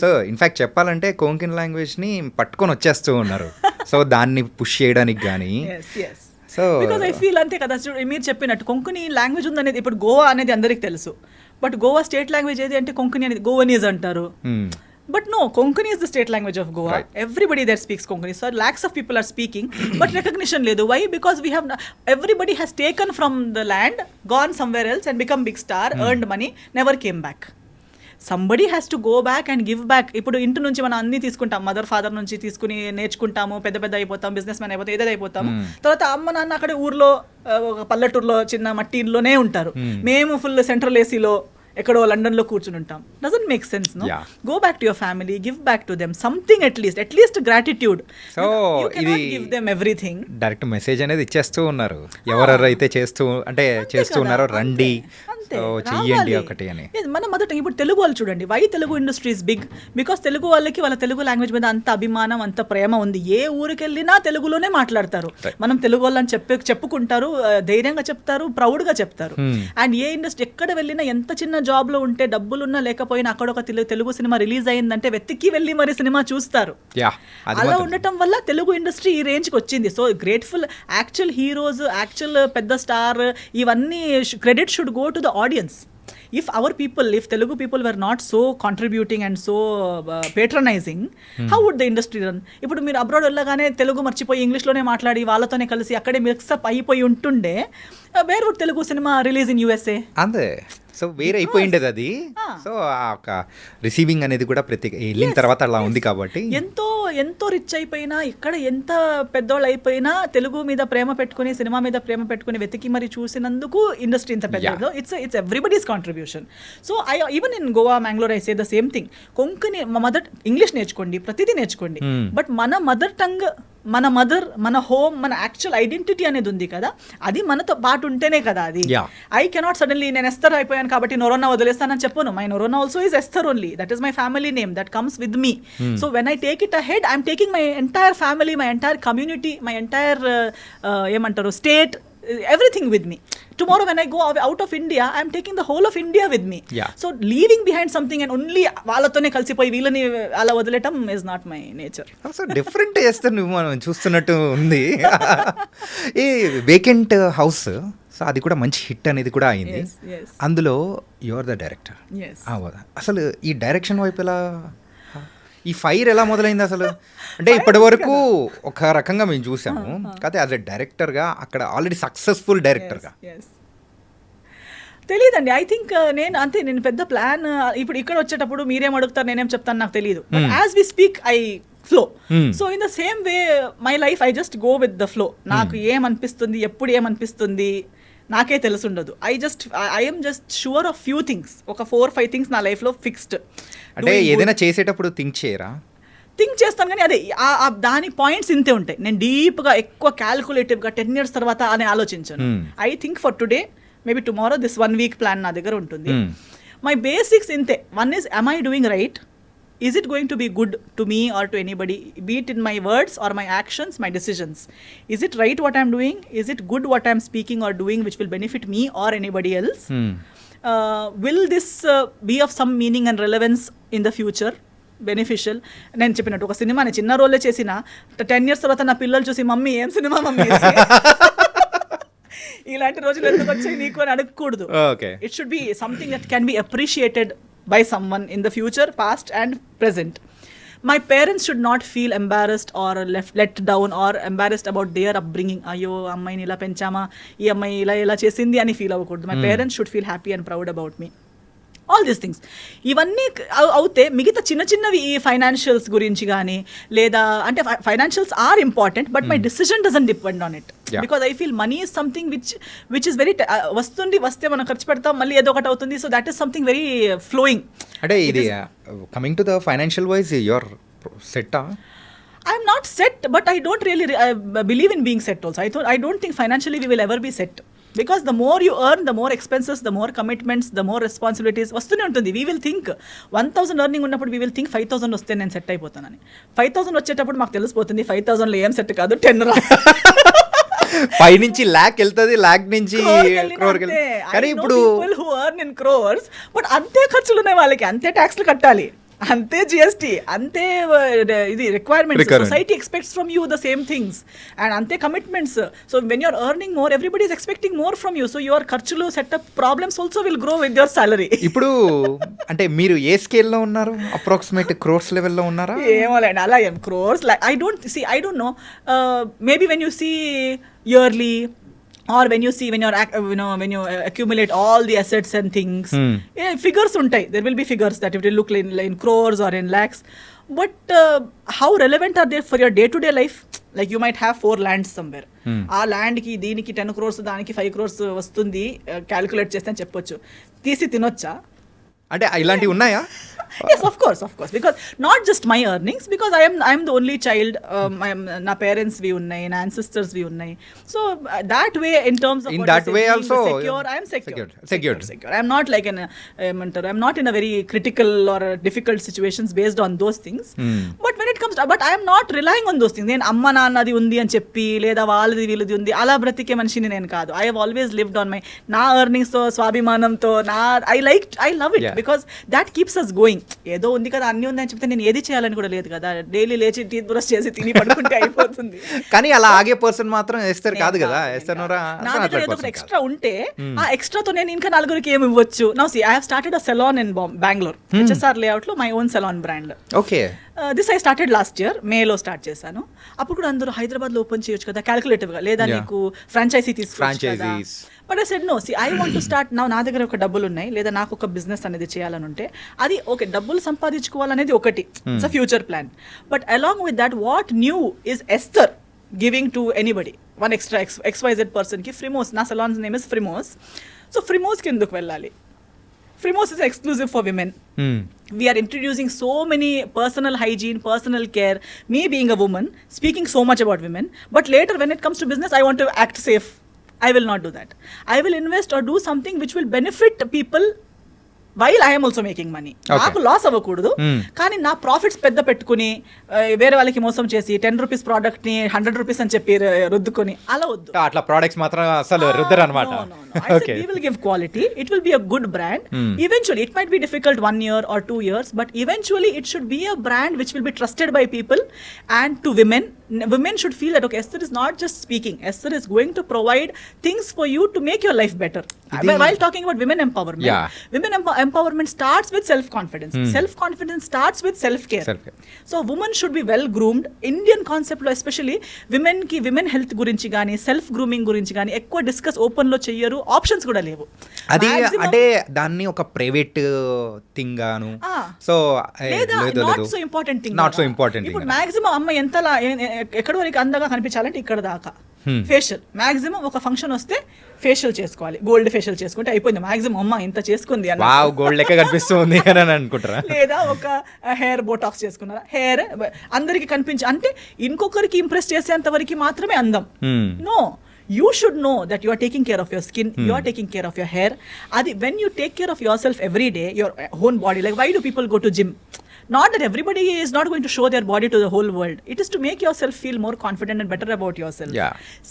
సో ఇన్ఫాక్ట్ చెప్పాలంటే కొంకణి లాంగ్వేజ్ ని పట్టుకొని వచ్చేస్తూ ఉన్నారు, సో దాన్ని పుష్ చేయడానికి కానీ. సో బికాజ్ ఐ ఫీల్ అంతే కదా, మీరు చెప్పినట్టు కొంకణి లాంగ్వేజ్ ఉందనేది, ఇప్పుడు గోవా అనేది అందరికి తెలుసు, బట్ గోవా స్టేట్ లాంగ్వేజ్ ఏది అంటే కొంకణి అనేది గోవనీస్ అంటారు. But no, Konkani is the state language of Goa. Right. Everybody there speaks Konkani. So lakhs of people are speaking, but recognition ledu. Why? Because we have everybody has taken from the land, gone somewhere else and become big star, earned money, never came back. Somebody has to go back and give back. ఇప్పుడు ఇంటి నుంచి మనం అన్ని తీసుకుంటాం, మదర్ ఫాదర్ నుంచి తీసుకుని నేర్చుకుంటాము, పెద్ద అయిపోతాం, బిజినెస్ మ్యాన్ అయిపోతాం, ఏదైతే అయిపోతాము. తర్వాత అమ్మ నాన్న అక్కడ ఊర్లో పల్లెటూరులో చిన్న మట్టి ఇంట్లోనే ఉంటారు, మేము ఫుల్ సెంట్రల్ ఏసీలో ఎక్కడో లండన్లో కూర్చుని ఉంటాం. Doesn't make sense, no? Go back to your family, give back to them something, at least gratitude. So ఇది give them everything. Direct message అనేది ఇచ్చేస్తూ ఉన్నారు, ఎవరైతే చేస్తూ ఉన్నారో రండి, చెయ్యండి ఒకటి అని. మన మొదట ఇప్పుడు తెలుగు వాళ్ళు చూడండి, why Telugu industry is big, because Telugu వాళ్ళకి వాళ్ళ తెలుగు లాంగ్వేజ్ మీద అంత అభిమానం, అంత ప్రేమ ఉంది. ఏ ఊరికి వెళ్ళినా తెలుగులోనే మాట్లాడతారు. మనం తెలుగు వాళ్ళని చెప్పుకుంటారు, ధైర్యంగా చెప్తారు, ప్రౌడ్గా చెప్తారు. అండ్ ఏ ఇండస్ట్రీ ఎక్కడ వెళ్ళినా ఎంత చిన్న జాబ్లో ఉంటే డబ్బులున్నా లేకపోయినా అక్కడ ఒక తెలుగు సినిమా రిలీజ్ అయిందంటే వెతికి వెళ్ళి మరి సినిమా చూస్తారు. యా, అది అలా మాత్రం. ఉండటం వల్ల తెలుగు ఇండస్ట్రీ ఈ రేంజ్కి వచ్చింది. So grateful. Actual heroes, actual పెద్ద స్టార్, ఇవన్నీ credit should go to the audience. If Telugu people were not so contributing and so patronizing, how would the industry run? ఇప్పుడు మీరు అబ్రాడ్ వెళ్ళగానే తెలుగు మర్చిపోయి ఇంగ్లీష్లోనే మాట్లాడి వాళ్ళతోనే కలిసి అక్కడే మిక్సప్ అయిపోయి ఉంటుండే, where would Telugu cinema release in USA? అంతే. సో వేరే అయిపోయిండేది అది. సో ఆ ఒక రిసీవింగ్ అనేది కూడా ప్రతి వెళ్ళిన తర్వాత అలా ఉంది కాబట్టి ఎంతో రిచ్ అయిపోయినా, ఇక్కడ ఎంత పెద్దోళ్ళు అయిపోయినా తెలుగు మీద ప్రేమ పెట్టుకుని, సినిమా మీద ప్రేమ పెట్టుకుని వెతికి మరి చూసినందుకు ఇండస్ట్రీ ఇంత పెద్దదో. It's everybody's contribution. So even in Goa, Mangalore I say the same thing. Konkani English నేర్చుకోండి, ప్రతిదీ నేర్చుకోండి, బట్ మన మదర్ టంగ్, మన హోమ్, మన యాక్చువల్ ఐడెంటిటీ అనేది ఉంది కదా, అది మనతో పాటు ఉంటేనే కదా అది. ఐ కెనాట్ సడన్లీ నేను ఎస్తర్ అయిపోయాను కాబట్టి నొరోనా వదిలేస్తానని చెప్పను. My Noronha also is Esther only. That is my family name that comes with me. So when I take it ahead, I'm taking my entire family, my entire community, my entire ఏమంటారు state, everything with me. Tomorrow when I go out of India, I am taking the whole of India with me. So leaving behind something and only వాళ్ళతోనే కలిసిపోయి వీళ్ళని అలా వదిలేయటం is not my nature. So different చేస్తే నువ్వు మనం చూస్తున్నట్టు ఉంది. ఈ వేకెంట్ హౌస్, సో అది కూడా మంచి హిట్ అనేది కూడా అయింది. Yes. అందులో you are the director. Yes. అసలు ఈ డైరెక్షన్ వైపు ఎలా, ఈ ఫైర్ ఎలా మొదలైంది అసలు? అంటే ఇప్పటి వరకు ఒక రకంగా మేము చూసాము, కాకపోతే యాజ్ ఎ డైరెక్టర్గా అక్కడ ఆల్రెడీ సక్సెస్ఫుల్ డైరెక్టర్గా. తెలియదండి. ఐ థింక్ నేను పెద్ద ప్లాన్ ఇప్పుడు ఇక్కడ వచ్చేటప్పుడు మీరేం అడుగుతారు నేనేం చెప్తాను నాకు తెలియదు. As we speak I flow. So in the same way my life I just go with the flow. నాకు ఏమనిపిస్తుంది, ఎప్పుడు ఏమనిపిస్తుంది నాకే తెలుసుండదు. I'm just sure of few things. ఒక 4-5 థింగ్స్ నా లైఫ్లో ఫిక్స్డ్. అంటే ఏదైనా చేసేటప్పుడు థింక్ చేయరా? థింక్ చేస్తాను కానీ అదే దాని పాయింట్స్ ఇంతే ఉంటాయి. నేను డీప్గా ఎక్కువ క్యాల్కులేటివ్గా 10 years తర్వాత అని ఆలోచించాను. I think for today, maybe tomorrow, this 1 week plan నా దగ్గర ఉంటుంది. మై బేసిక్స్ ఇంతే. One is, am I doing right? Is it going to be good to me or to anybody, be it in my words or my actions, my decisions? Is it right what I'm doing? Is it good what I'm speaking or doing which will benefit me or anybody else? Will this be of some meaning and relevance in the future? Beneficial. నేను చెప్పినట్టు ఒక సినిమా నేను చిన్న రోలే చేసిన 10 years తర్వాత నా పిల్లలు చూసి మమ్మీ ఏం సినిమా మమ్మీ, ఇలాంటి రోజులు ఎందుకు వచ్చాయి నీకు అని అడగకూడదు. It should be something that can be appreciated by someone in the future, past and present. My parents should not feel embarrassed or let down or embarrassed about their upbringing. Ayyo ammayini ila penchama, ee ammayi ila chesindi ani feel avakuddu. My parents should feel happy and proud about me. All these things ఇవన్నీ అవుతే మిగతా చిన్న చిన్నవి ఈ ఫైనాన్షియల్స్ గురించి కానీ లేదా అంటే financials are important but my decision doesn't depend on it because I feel money is something which is very వస్తే మనం ఖర్చు పెడతాం మళ్ళీ ఏదో ఒకటి అవుతుంది. So that is something very flowing. అంటే ఇది coming to the financial wise your సెట్టా? I'm not set, but I don't really believe in being set also. I don't think financially we will ever be set. Because the more you earn, the more expenses, the more commitments, the more responsibilities వస్తూనే ఉంటుంది. We will think 1,000 earning ఉన్నప్పుడు we will think 5,000 వస్తే నేను సెట్ అయిపోతానని. 5,000 వచ్చేటప్పుడు మాకు తెలిసిపోతుంది 5,000లో ఏం సెట్ కాదు, 10 రా 5 నుంచి lakh వెళ్తుంది, lakh నుంచి crore కి. కానీ ఇప్పుడు people who earn in crores, but అంతే ఖర్చులు ఉన్నాయి వాళ్ళకి, అంతే ట్యాక్స్లు కట్టాలి, అంతే జిఎస్టీ, అంతే ఇది requirements. Society expects from you the same things and అంతే commitments. So when you're earning more everybody is expecting more from you. So your ఖర్చులు setup problems also will grow with your salary. ఇప్పుడు అంటే మీరు ఏ స్కేల్లో ఉన్నారు? అప్రాక్సిమేట్ క్రోర్స్ లెవెల్లో ఉన్నారా? ఏమోలేండి అలా ఏం crores like I don't know. Maybe when you see yearly or when you when you accumulate all the assets and things, figures untai, there will be figures that it will look in crores or in lakhs, but how relevant are they for your day to day life? Like you might have 4 lands somewhere, ఆ ల్యాండ్ కి దీనికి 10 crores దానికి 5 crores వస్తుంది, క్యాలిక్యులేట్ చేస్తే అని చెప్పొచ్చు. తీసి తినొచ్చా? అంటే ఇలాంటివి ఉన్నాయా? Yes, of course, because not just my earnings, because I am the only child. Na parents vi unnai, na ancestors vi unnai. So that way, in terms of In what that you say, way being also, secure, I am secured. Secured. I am not like I'm not in a very critical or difficult situations based on those things. But when it comes to, but I am not relying on those things. నేను అమ్మ నాన్నది ఉంది అని చెప్పి లేదా వాళ్ళది వీళ్ళది ఉంది అలా బ్రతికే మనిషిని నేను కాదు. I have always lived on my నా earnings తో స్వాభిమానంతో I love it because that keeps us going. ఏదో ఉంది కదా అన్నీ ఉంది అని చెప్తే నేను ఏది చేయాలని కూడా లేదు కదా. డైలీ లేచి టీ బ్రష్ చేసి తిని పడుకుంటే అయిపోతుంది. కానీ అలా ఆగే పర్సన్ మాత్రం ఎస్తర్ కాదు కదా. ఎస్తర్ నోరా నా దగ్గర ఏదో ఒకటి ఎక్స్ట్రా ఉంటే ఆ ఎక్స్ట్రాతో నేను ఇంకా నలుగురికి ఏమి ఇవ్వచ్చు. Now see I have started a salon in Bengaluru HSR layout లో my own salon brand. Okay. This I started last year మేలో స్టార్ట్ చేశాను. అప్పుడు కూడా అందరూ హైదరాబాద్లో ఓపెన్ చేయొచ్చు కదా క్యాలిక్యులేటివ్ గా, లేదా నీకు ఫ్రాంచైజీ తీసుకోవచ్చు కదా. But I said no, see I want to start నా దగ్గర ఒక డబ్బులు ఉన్నాయి లేదా నాకు ఒక బిజినెస్ అనేది చేయాలని ఉంటే అది ఓకే, డబ్బులు సంపాదించుకోవాలనేది ఒకటి, it's a future plan. But along with that what new is Esther giving to anybody one extra XYZ person కి ఫ్రిమోస్, నా సలాన్స్ నేమ్ ఇస్ ఫ్రిమోస్. సో ఫ్రిమోస్ కి ఎందుకు వెళ్ళాలి? Frimoz is exclusive for women. We are introducing so many personal hygiene, personal care. Me being a woman, speaking so much about women. But later when it comes to business, I want to act safe. I will not do that. I will invest or do something which will benefit people while I am also making money. నాకు లాస్ అవ్వకూడదు, కానీ నా ప్రాఫిట్స్ పెద్ద పెట్టుకుని వేరే వాళ్ళకి మోసం చేసి 10 రూపీస్ ప్రోడక్ట్ ని 100 రూపీస్ అని చెప్పి రుద్దుకొని అలా వద్దు. అట్లా ప్రొడక్ట్స్ మాత్రం అసలు రుద్దరు అన్నమాట. We will give quality. It will be a good brand. Eventually, it might be difficult 1 year or 2 years, but eventually it should be a brand which will be trusted by people and to women. Women should feel that okay, Esther is not just speaking. Esther is going to provide things for you to make your life better. While talking about women empowerment, women empowerment starts with self-confidence. Self-confidence starts with self-care. So women should be well groomed. Indian concept lo especially women ki women health gurinchi gaani self grooming gurinchi gaani ఎక్కువ డిస్కస్ ఓపెన్ లో చెయ్యరు, ఆప్షన్స్ కూడా లేవు. అది అంటే దాన్ని ఒక ప్రైవేట్ థింగ్ గాను, so not so important thing. ఇప్పుడు మాక్సిమం అమ్మ ఎంతలా ఎక్కడి వరకు అందంగా కనిపించాలంటే ఇక్కడ దాకా ఫేషియల్. మాక్సిమం ఒక ఫంక్షన్ వస్తే ఫేషియల్ చేసుకోవాలి, గోల్డ్ ఫేషియల్ చేసుకుంటే అయిపోయింది. మాక్సిమం అమ్మ ఇంత చేసుకుంది అని గోల్డ్ లెక్క కనిపిస్తుంది అని అనుకుంటారా? లేదా ఒక హెయిర్ బోటాక్స్ చేసుకున్నారా, హెయిర్ అందరికి కనిపించి అంటే ఇంకొకరికి ఇంప్రెస్ చేసేంత వరకు మాత్రమే అందం. No, you should know that you are taking care of your skin, you are taking care of your hair. Adi when you take care of yourself every day, your own body, like why do people go to gym? Not that everybody is not going to show their body to the whole world. It is to make yourself feel more confident and better about yourself.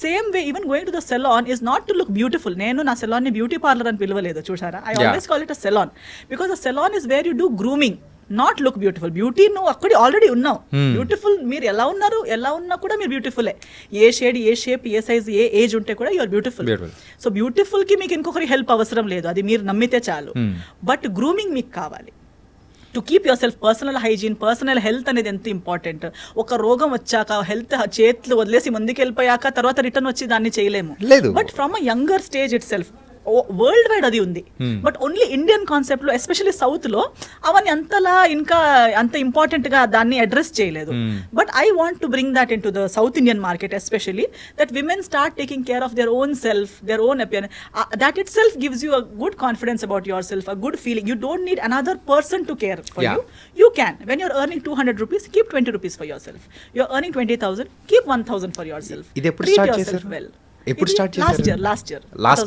Same way, even going to the salon is not to look beautiful. Nenu na salon ni beauty parlor ani pilvaledu chusara. I always call it a salon because a salon is where you do grooming, not look beautiful. Beauty నువ్వు అక్కడ ఆల్రెడీ ఉన్నావు. బ్యూటిఫుల్ మీరు ఎలా ఉన్నారు, ఎలా ఉన్నా కూడా మీరు బ్యూటిఫుల్లే. ఏ షేడ్, ఏ షేప్, ఏ సైజ్, ఏ ఏజ్ ఉంటే కూడా యూఆర్ బ్యూటిఫుల్. సో బ్యూటిఫుల్ కి మీకు ఇంకొకరి హెల్ప్ అవసరం లేదు, అది మీరు నమ్మితే చాలు. బట్ గ్రూమింగ్ మీకు కావాలి to keep your self. Personal hygiene, personal health అనేది ఎంత ఇంపార్టెంట్. ఒక రోగం వచ్చాక హెల్త్ చేతులు వదిలేసి ముందుకు వెళ్ళిపోయాక తర్వాత రిటర్న్ వచ్చి దాన్ని చేయలేము. But from a younger stage it self world wide అది ఉంది. బట్ ఓన్లీ ఇండియన్ కాన్సెప్ట్ లో ఎస్పెషల్లీ సౌత్ లో అవన్నీ అంతలా ఇంకా అంత ఇంపార్టెంట్ గా దాన్ని అడ్రస్ చేయలేదు. But I want to bring that in to the south Indian market especially, that women start taking care of their own self, their own appearance. That itself gives you a good confidence about yourself, a good feeling. You don't need another person to care for you. You can. When you're earning 200 rupees, keep 20 rupees for yourself. You're earning 20,000, keep 1,000 for yourself. ఇది ఎప్పుడు స్టార్ట్ చేశారు? well. ఎప్పుడు స్టార్ట్ చేశారు? లాస్ట్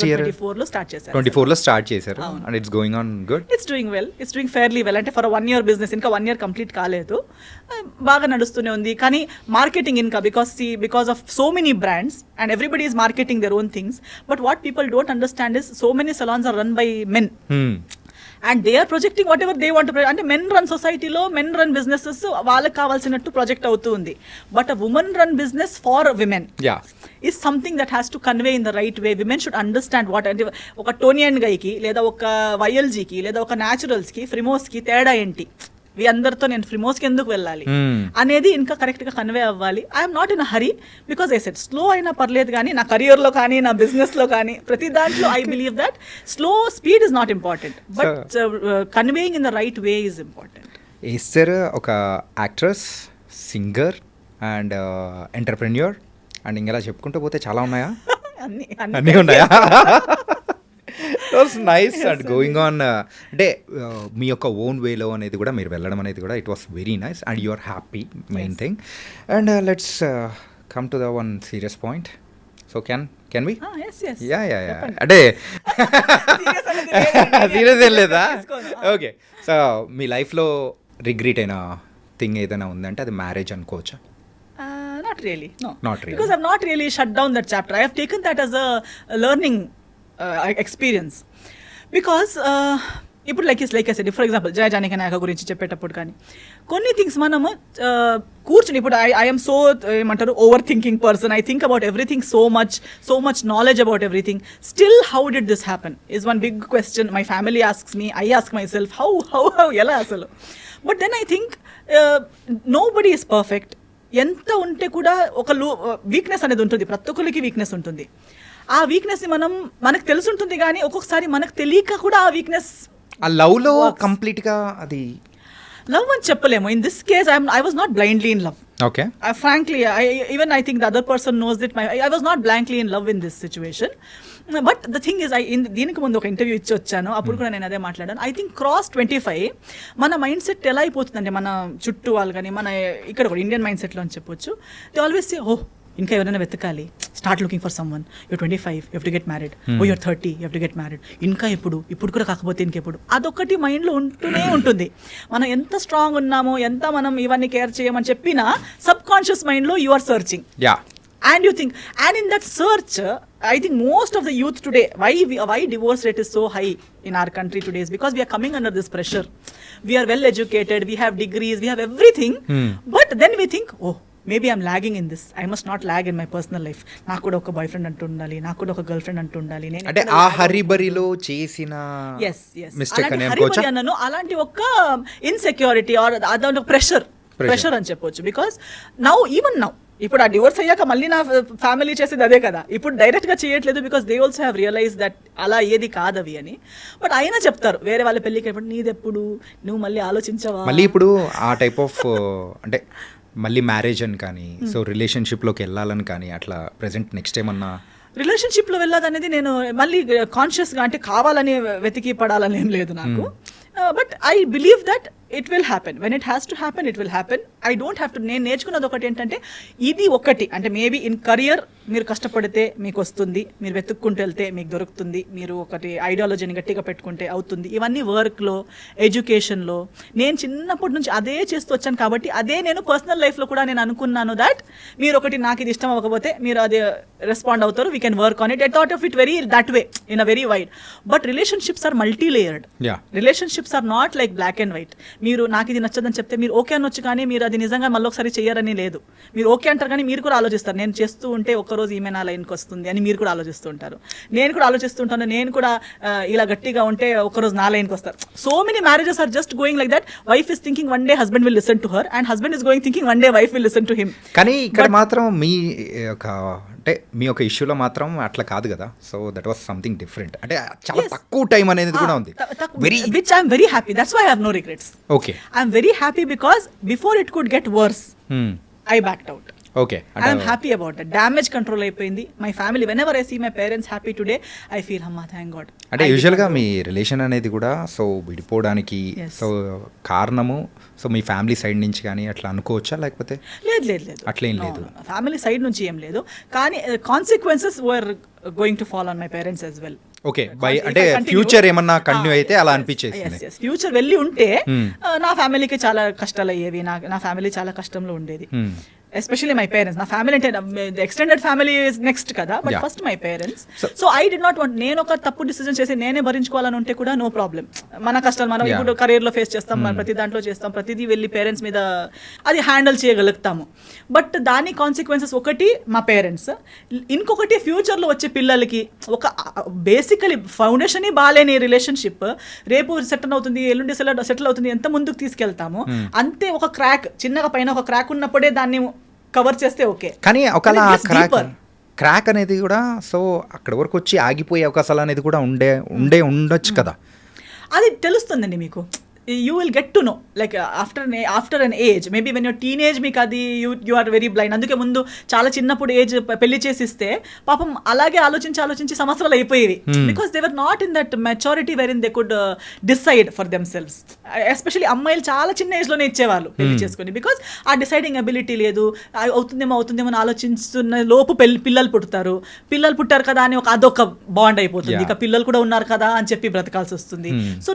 ఇయర్ 24 లో స్టార్ట్ చేశారు. 24 లో స్టార్ట్ చేశారు. And it's going on good. It's doing well, it's doing fairly well. అంటే ఫర్ 1 year బిజినెస్, ఇంకా 1 year కంప్లీట్ కాలేదు, బాగా నడుస్తూనే ఉంది. కానీ మార్కెటింగ్ ఇంకా because of so many brands and everybody is marketing their own things. But what people don't understand is so many salons are run by men and they are projecting whatever they want to project. అంటే men run societyలో men run businesses వాళ్ళకి కావాల్సినట్టు ప్రాజెక్ట్ అవుతూ ఉంది. But a woman run business for women is something that has to convey in the right way. Women should understand what, అంటే ఒక టోనీ అండ్ గైకి లేదా ఒక వైఎల్జీకి లేదా ఒక న్యాచురల్స్కి ఫ్రిమోస్కి తేడా ఏంటి, అందరితో నేను ఫ్రిమోస్కి ఎందుకు వెళ్ళాలి అనేది ఇంకా కరెక్ట్గా కన్వే అవ్వాలి. I'm not in a hurry because I said slow అయినా పర్లేదు, కానీ నా కెరియర్లో కానీ నా బిజినెస్లో కానీ ప్రతి దాంట్లో I believe that slow speed is not important, but conveying in the right way is important. Esther ఒక actress, singer and entrepreneur and ఇంకెలా చెప్పుకుంటూ పోతే చాలా ఉన్నాయా? అన్నీ ఉన్నాయా? Was nice and going on అంటే మీ యొక్క ఓన్ వేలో అనేది కూడా మీరు వెళ్ళడం అనేది కూడా it was very nice and you are happy main thing and let's come to the one serious point so can we yeah అంటే సీరియస్ ఏం లేదా ఓకే సో మీ లైఫ్లో రిగ్రెట్ అయిన థింగ్ ఏదైనా ఉందంటే అది మ్యారేజ్ అనుకోవచ్చా? Not really, no. Not really. Because I've not really shut down that chapter. I have taken that as a learning experience. Because ఇప్పుడు like I said for example Jaya Janaki Nayaka గురించి చెప్పేటప్పుడు కానీ కొన్ని థింగ్స్ మనము కూర్చుని ఇప్పుడు ఐఎమ్ సో ఏమంటారు over thinking person. I think about everything so much knowledge about everything. Still how did this happen is one big question. My family asks me, I ask myself how ఎలా అసలు. But then I think nobody is perfect. ఎంత ఉంటే కూడా ఒక వీక్నెస్ అనేది ఉంటుంది, ప్రతి ఒక్కరికి వీక్నెస్ ఉంటుంది. ఆ వీక్నెస్ని మనకు తెలుసుంటుంది కానీ ఒక్కొక్కసారి మనకు తెలియక కూడా ఆ వీక్నెస్ ఆ లవ్లో కంప్లీట్గా అది లవ్ అని చెప్పలేము. In this case I was not blindly in love. Okay, frankly I think the other person knows that I was not blankly in love in this situation. But the thing is దీనికి ముందు ఒక ఇంటర్వ్యూ ఇచ్చి వచ్చాను, అప్పుడు కూడా నేను అదే మాట్లాడాను. ఐ థింక్ క్రాస్ 25 మన మైండ్ సెట్ ఎలా అయిపోతుందంటే మన చుట్టూ వాళ్ళు కానీ మన ఇక్కడ కూడా ఇండియన్ మైండ్ సెట్లో అని చెప్పొచ్చు. దే ఆల్వేస్ సే ఇంకా ఎవరైనా వెతకాలి, start looking for someone, you're 25 you have to get married, you're 30 you have to get married, ఇంకా ఇప్పుడు కూడా కాకపోతే ఇంకెప్పుడు. అదొకటి మైండ్లో ఉంటూనే ఉంటుంది. మనం ఎంత స్ట్రాంగ్ ఉన్నామో, ఎంత మనం ఇవన్నీ కేర్ చేయమని చెప్పినా సబ్ కాన్షియస్ మైండ్లో you are searching. And you think, and in that search, I think most of the youth today, why divorce rate is so high in our country today is because we are coming under this pressure. We are well educated, we have degrees, we have everything, but then we think, maybe I'm lagging in this. I must not lag in my personal life. నాకు కూడా ఒక బాయ్ ఫ్రెండ్ అంటూ ఉండాలి, నాకు కూడా ఒక గర్ల్ ఫ్రెండ్ అంటూ ఉండాలి. అంటే ఆ హరిబరిలో చేసిన మిస్టేక్ అని అనుకోవచ్చా? అలాంటి ఒక ఇన్సెక్యూరిటీ ఆర్ అదొక ప్రెషర్ అని చెప్పొచ్చు. బికాస్ ఈవెన్ నౌ ఇప్పుడు ఆ డివోర్స్ అయ్యాక మళ్ళీ నా ఫ్యామిలీ చేసేది అదే కదా, ఇప్పుడు డైరెక్ట్గా చేయట్లేదు. Because they also have realise that అలా ఏది కాదవి అని. బట్ అయినా చెప్తారు వేరే వాళ్ళ పెళ్ళికి అయినప్పుడు నీదెప్పుడు నువ్వు మళ్ళీ ఆలోచించవా. మళ్ళీ ఇప్పుడు ఆ టైప్ ఆఫ్ అంటే మళ్ళీ మ్యారేజ్ అని కానీ సో రిలేషన్షిప్లోకి వెళ్ళాలని కానీ అట్లా ప్రెసెంట్ నెక్స్ట్ ఏమన్నా రిలేషన్షిప్లో వెళ్ళాలనేది నేను మళ్ళీ కాన్షియస్గా అంటే కావాలని వెతికి పడాలని ఏం లేదు నాకు. But I believe that it will happen. When it has to happen it will happen. I don't have to. నేను నేర్చుకున్నది ఒకటి ఏంటంటే ఇది ఒకటి అంటే మేబీ ఇన్ కరియర్ మీరు కష్టపడితే మీకు వస్తుంది, మీరు వెతుక్కుంటూ వెళ్తే మీకు దొరుకుతుంది, మీరు ఒకటి ఐడియాలజీని గట్టిగా పెట్టుకుంటే అవుతుంది. ఇవన్నీ వర్క్లో, ఎడ్యుకేషన్లో నేను చిన్నప్పటి నుంచి అదే చేస్తూ వచ్చాను కాబట్టి అదే నేను పర్సనల్ లైఫ్లో కూడా నేను అనుకున్నాను దట్ మీరు ఒకటి నాకు ఇది ఇష్టం అవ్వకపోతే మీరు అదే రెస్పాండ్ అవుతారు, we can work on it. I thought of it very that way in a very wide. But relationships are multi layered. Relationships are not like black and white. మీరు నాకు ఇది నచ్చదని చెప్తే మీరు ఓకే అనొచ్చు కానీ మీరు అది నిజంగా మళ్ళీ ఒకసారి చేయరని లేదు. మీరు ఓకే అంటారు కానీ మీరు కూడా ఆలోచిస్తారు, నేను చేస్తూ ఉంటే ఒక్కరోజు ఈమె నా లైన్కి వస్తుంది అని మీరు కూడా ఆలోచిస్తూ ఉంటారు. నేను కూడా ఆలోచిస్తుంటాను, నేను కూడా ఇలా గట్టిగా ఉంటే ఒకరోజు నా లైన్కి వస్తారు. So many marriages are just going like that. Wife is thinking one day husband will listen to her and husband is going thinking one day wife will listen to him. కానీ ఇక్కడ మాత్రం మీ ఒక ఇష్యూలో మాత్రం అట్లా కాదు కదా. So that was something different. అంటే చాలా తక్కువ టైం అనేది కూడా ఉంది. Which I am very happy. That's why I have no regrets. Okay. I am very happy because before it could get worse, I backed out. Okay. I am happy about that. Damage control అయిపోయింది. My family, whenever I see my parents happy today, I feel, Amma, thank God. అంటే యూజువల్గా మీ రిలేషన్ అనేది కూడా సో విడిపోవడానికి సో కారణము సో మీ ఫ్యామిలీ సైడ్ నుంచి కానీ అట్లా అనుకోవచ్చా లేకపోతే లేదు అట్లేం లేదు, ఫ్యామిలీ సైడ్ నుంచి ఏం లేదు. కానీ consequences were going to fall on my parents as well. Okay, by అంటే ఫ్యూచర్ ఏమన్నా కంటిన్యూ అయితే అలా అనిపించేది. ఫ్యూచర్ వెళ్ళి ఉంటే నా ఫ్యామిలీకి చాలా కష్టాలు అయ్యేవి, నా ఫ్యామిలీ చాలా కష్టంలో ఉండేది. Especially my parents. నా ఫ్యామిలీ అంటే ఎక్స్టెండెడ్ ఫ్యామిలీ నెక్స్ట్ కదా, but first my parents. So I did not want నేను ఒక తప్పు డిసిజన్ చేసి నేనే భరించుకోవాలని ఉంటే కూడా నో ప్రాబ్లం. మన కష్టాలు మనం ఇప్పుడు కెరీర్లో ఫేస్ చేస్తాం, ప్రతి దాంట్లో చేస్తాం, ప్రతిదీ వెళ్ళి పేరెంట్స్ మీద అది హ్యాండిల్ చేయగలుగుతాము. బట్ దాని కాన్సిక్వెన్సెస్ ఒకటి మా పేరెంట్స్, ఇంకొకటి ఫ్యూచర్లో వచ్చే పిల్లలకి ఒక బేసికలీ ఫౌండేషన్ బాగాలేని రిలేషన్షిప్ రేపు సెటిల్ అవుతుంది, ఎల్లుండి సెటిల్ అవుతుంది, ఎంత ముందుకు తీసుకెళ్తాము అంతే. ఒక క్రాక్ చిన్నగా పైన ఒక క్రాక్ ఉన్నప్పుడే దాన్ని కవర్ చేస్తే ఓకే. కానీ ఒకవేళ క్రాక్ అనేది కూడా సో అక్కడ వరకు వచ్చి ఆగిపోయే అవకాశాలు అనేది కూడా ఉండొచ్చు కదా. అది తెలుస్తుందండి మీకు. you will get to know, like after an age, maybe when you're teenage మీకు అది you are very blind. అందుకే ముందు చాలా చిన్నప్పుడు ఏజ్ పెళ్లి చేసిస్తే పాపం అలాగే ఆలోచించి సంవత్సరాలు అయిపోయేవి, because they were not in that maturity wherein they could decide for themselves. Especially అమ్మాయిలు చాలా చిన్న ఏజ్లోనే ఇచ్చేవాళ్ళు పెళ్లి చేసుకుని, బికాస్ ఆ డిసైడింగ్ అబిలిటీ లేదు. అవుతుందేమో అని ఆలోచిస్తున్న లోపు పిల్లలు పుట్టారు కదా అని అదొక బాండ్ అయిపోతుంది. ఇక పిల్లలు కూడా ఉన్నారు కదా అని చెప్పి బ్రతకాల్సి వస్తుంది. సో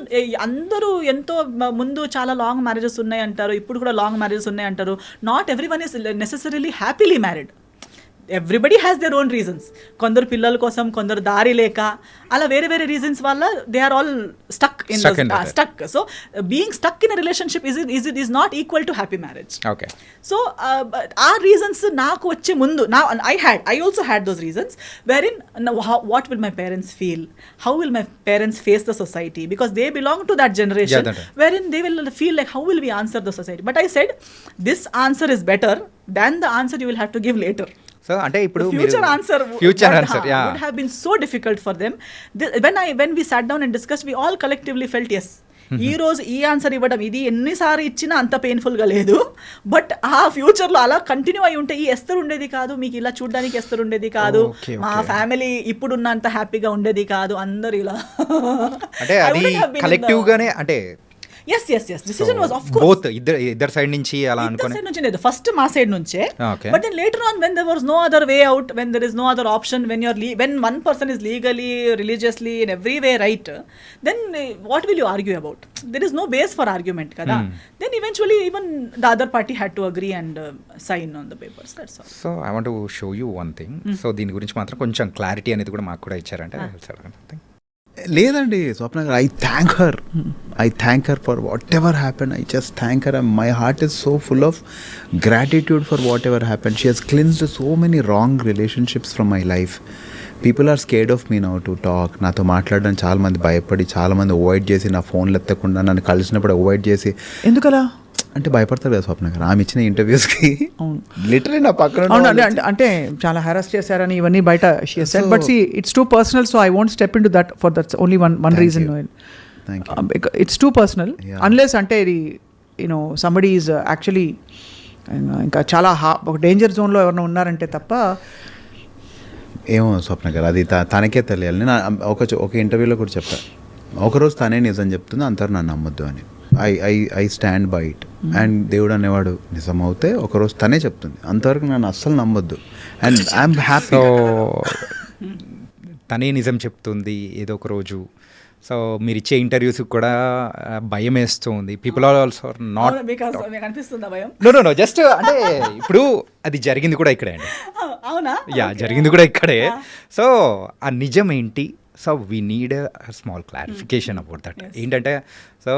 అందరూ ఎంతో ముందు చాలా లాంగ్ మ్యారేజెస్ ఉన్నాయి అంటారు, ఇప్పుడు కూడా లాంగ్ మ్యారేజెస్ ఉన్నాయి అంటారు. Not everyone is necessarily happily married. Everybody has their own reasons. కొందరు పిల్లల కోసం, కొందరు దారి లేక, అలా వేరే వేరే రీజన్స్ వల్ల they are all stuck. So being stuck in a relationship is not equal to happy marriage. Okay. So ఆ రీజన్స్ నాకు వచ్చే ముందు I also had those reasons wherein what will my parents feel, how will my parents face the society, because they belong to that generation wherein they will feel like how will we answer the society. But I said this answer is better than the answer you will have to give later. So అంటే ఇప్పుడు future answer would have been so difficult for them. When we sat down and discussed, we all collectively felt yes, ఈ రోజు ఈ ఆన్సర్ ఇవ్వడం ఇది ఎన్నిసార్లు ఇచ్చినా అంత పెయిన్ఫుల్ గా లేదు. బట్ ఆ ఫ్యూచర్ లో అలా కంటిన్యూ అయి ఉంటే ఈ ఎస్తర్ ఉండేది కాదు, మీకు ఇలా చూడడానికి ఎస్తర్ ఉండేది కాదు, మా ఫ్యామిలీ ఇప్పుడున్నంత హ్యాపీగా ఉండేది కాదు, అందరు ఇలా అంటే అది కలెక్టివ్ గానే అంటే yes decision was of course both ఇద్దరు సైడ్ నుంచి అలా అనుకోని సైడ్ నుంచి లేదు, ఫస్ట్ మా సైడ్ నుంచే. But then later on when there was no other way out, when there is no other option, when one person is legally, religiously, in every way right, then what will you argue about? There is no base for argument kada. Then eventually even the other party had to agree and sign on the papers, that's all. So I want to show you one thing. So దీని గురించి మాత్రం కొంచెం క్లారిటీ అనేది కూడా మాకు కూడా ఇచ్చారంటే లేదండి Swapna garu, I thank her for whatever happen. I just thank her. My heart is so full of gratitude for whatever happen. She has cleansed so many wrong relationships from my life. People are scared of me now to talk. నాతో మాట్లాడడానికి చాలామంది భయపడి, చాలామంది అవాయిడ్ చేసి, నా ఫోన్లు ఎత్తకుండా నన్ను కలిసినప్పుడు అవాయిడ్ చేసి. ఎందుకలా అంటే భయపడతారు కదా స్వప్న గారు, ఆమె ఇచ్చిన ఇంటర్వ్యూస్కి లిటరలీ నా పక్కన అంటే చాలా హెరాస్ చేశారని ఇవన్నీ బయట but see it's too personal, so I won't step in to that for that's only one reason. It's too personal unless అంటే ఇది యూనో సంబడీ ఈజ్ యాక్చువల్లీ ఇంకా చాలా ఒక డేంజర్ జోన్లో ఎవరైనా ఉన్నారంటే తప్ప. ఏమో స్వప్న గారు, అది తనకే తెలియాలి. నేను ఒక ఇంటర్వ్యూలో కూడా చెప్పాను, ఒకరోజు తనే నిజం చెప్తుంది, అంతరు నన్ను నమ్మొద్దు అని. I stand by it. And దేవుడు అనేవాడు నిజం అవుతే ఒకరోజు తనే చెప్తుంది, అంతవరకు నన్ను అస్సలు నమ్మొద్దు. And I'm happy. తనే నిజం చెప్తుంది ఏదో ఒక రోజు. సో మీరు ఇచ్చే ఇంటర్వ్యూస్ కూడా భయం వేస్తుంది. పీపుల్ ఆర్ ఆల్సో నాట్ అనిపిస్తుందా భయం? నో జస్ట్ అంటే ఇప్పుడు అది జరిగింది కూడా ఇక్కడే అండి. అవునా? యా, జరిగింది కూడా ఇక్కడే. సో ఆ నిజం ఏంటి? So we need small clarification about that. ఏంటంటే సో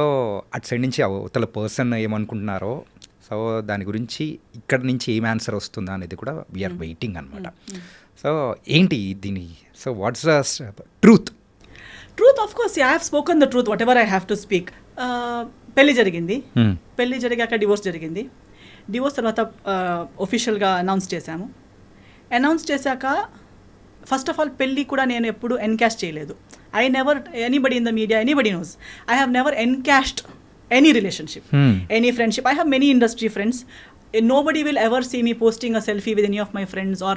అటు సైడ్ నుంచి అవతల పర్సన్ ఏమనుకుంటున్నారో, సో దాని గురించి ఇక్కడ నుంచి ఏం ఆన్సర్ వస్తుందా అనేది కూడా వీఆర్ వెయిటింగ్ అనమాట. సో ఏంటి దీని, so what's the truth? Of course I have spoken the truth, what ever I have to speak. పెళ్లి జరిగాక డివోర్స్ జరిగింది. డివోర్స్ తర్వాత ఒఫిషియల్గా అనౌన్స్ చేశాక ఫస్ట్ ఆఫ్ ఆల్ పెళ్ళి కూడా నేను ఎప్పుడు ఎన్కాష్ చేయలేదు. I never, anybody in the media, anybody knows, I have never encashed any relationship, any friendship. I have many industry friends. Nobody will ever see me posting a selfie with any of my friends or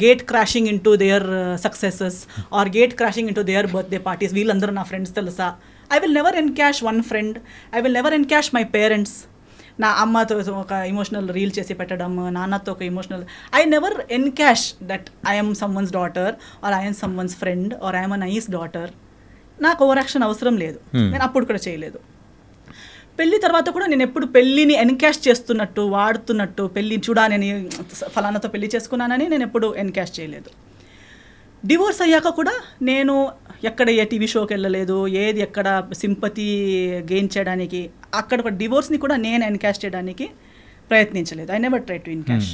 gate crashing into their successes or gate crashing into their birthday parties. Veelandaru na friends telusa. I will never encash one friend. I will never encash my parents. నా అమ్మతో ఒక ఎమోషనల్ రీల్ చేసి పెట్టడం, నాన్నతో ఒక emotional. I never encash that I M someone's daughter or I M someone's friend or I M a nice daughter. నాకు ఓవర్ యాక్షన్ అవసరం లేదు, నేను అప్పుడు కూడా చేయలేదు. పెళ్లి తర్వాత కూడా నేను ఎప్పుడు పెళ్ళిని ఎన్కాష్ చేస్తున్నట్టు, వాడుతున్నట్టు, పెళ్ళి చూడాలని ఫలానాతో పెళ్లి చేసుకున్నానని నేను ఎప్పుడు ఎన్కాష్ చేయలేదు. డివోర్స్ అయ్యాక కూడా నేను ఎక్కడ ఏ టీవీ షోకి వెళ్ళలేదు, ఏది ఎక్కడ సింపతి గెయిన్ చేయడానికి, అక్కడ ఒక డివోర్స్ని కూడా నేను ఎన్కాష్ చేయడానికి ప్రయత్నించలేదు. I never try to encash.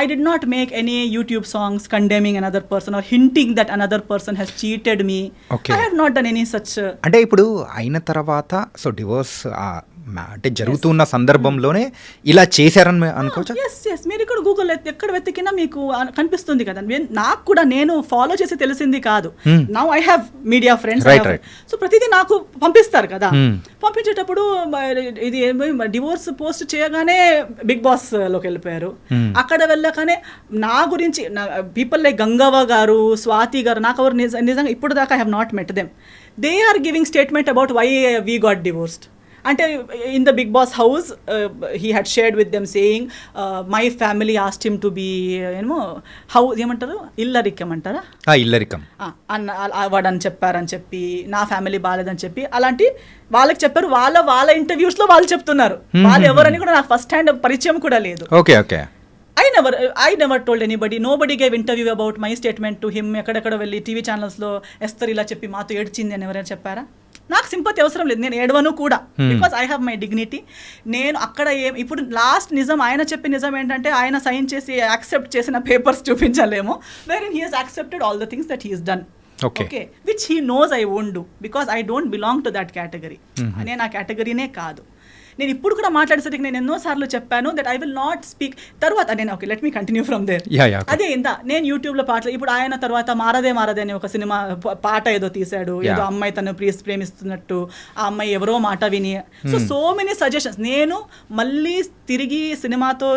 I did not make any YouTube songs condemning another person or hinting that another person has cheated me. Okay. I have not done any such. అంటే ఇప్పుడు అయిన తర్వాత సో డివోర్స్ అంటే జరుగుతున్న సందర్భంలోనే ఇలా చేశారని అనుకోవచ్చా? ఎస్ మీరు ఇక్కడ గూగుల్ ఎక్కడ వెతికినా మీకు కనిపిస్తుంది కదా. నాకు కూడా నేను ఫాలో చేసి తెలిసింది కాదు. Now I have media friends, so ప్రతిదీ నాకు పంపిస్తారు కదా. పంపించేటప్పుడు ఇది డివోర్స్ పోస్ట్ చేయగానే బిగ్ బాస్ లోకి వెళ్ళిపోయారు. అక్కడ వెళ్ళగానే నా గురించి పీపుల్ లైక్ గంగవ్వ గారు, స్వాతి గారు, నాకు ఎవరు నిజంగా ఇప్పుడు దాకా I have not met them. They are giving statement about why we got divorced. అంటే in the Bigg Boss house he had shared with them saying my family asked him to be house ఏమంటారు, ఇల్లరికం అంటారా, ఇల్లరికం వాడని చెప్పారని చెప్పి, నా ఫ్యామిలీ బాగాలేదని చెప్పి, అలాంటి వాళ్ళకి చెప్పారు. వాళ్ళ ఇంటర్వ్యూస్లో వాళ్ళు చెప్తున్నారు. వాళ్ళు ఎవరని కూడా నాకు ఫస్ట్ హ్యాండ్ పరిచయం కూడా లేదు. Okay okay. I never told anybody. Nobody gave interview about my statement to him. ఎక్కడెక్కడ వెళ్ళి టీవీ ఛానల్స్లో ఎస్తర్ ఇలా చెప్పి మాతో ఏడ్చింది అని ఎవరైనా చెప్పారా? నాకు సింపతి అవసరం లేదు, నేను ఏడవను కూడా. Because I have my dignity. నేను అక్కడ ఇప్పుడు లాస్ట్ నిజం ఆయన చెప్పే నిజం ఏంటంటే ఆయన సైన్ చేసి యాక్సెప్ట్ చేసిన పేపర్స్ చూపించలేము, wherein he has accepted all the things that he has done. Okay, which he knows I won't do because I don't belong to that category. నేను ఆ కేటగిరీనే కాదు. నేను ఇప్పుడు కూడా మాట్లాడేసరికి నేను ఎన్నోసార్లు చెప్పాను that I will not speak. తర్వాత నేను okay let me continue from there. అదే నేను యూట్యూబ్లో పాటలు, ఇప్పుడు ఆయన తర్వాత మారదే మారదే అని ఒక సినిమా పాట ఏదో తీశాడు, ఏదో అమ్మాయి తను ప్రేమిస్తున్నట్టు, ఆ అమ్మాయి ఎవరో మాట విని, సో మెనీ సజెషన్స్. నేను మళ్ళీ తిరిగి సినిమాతో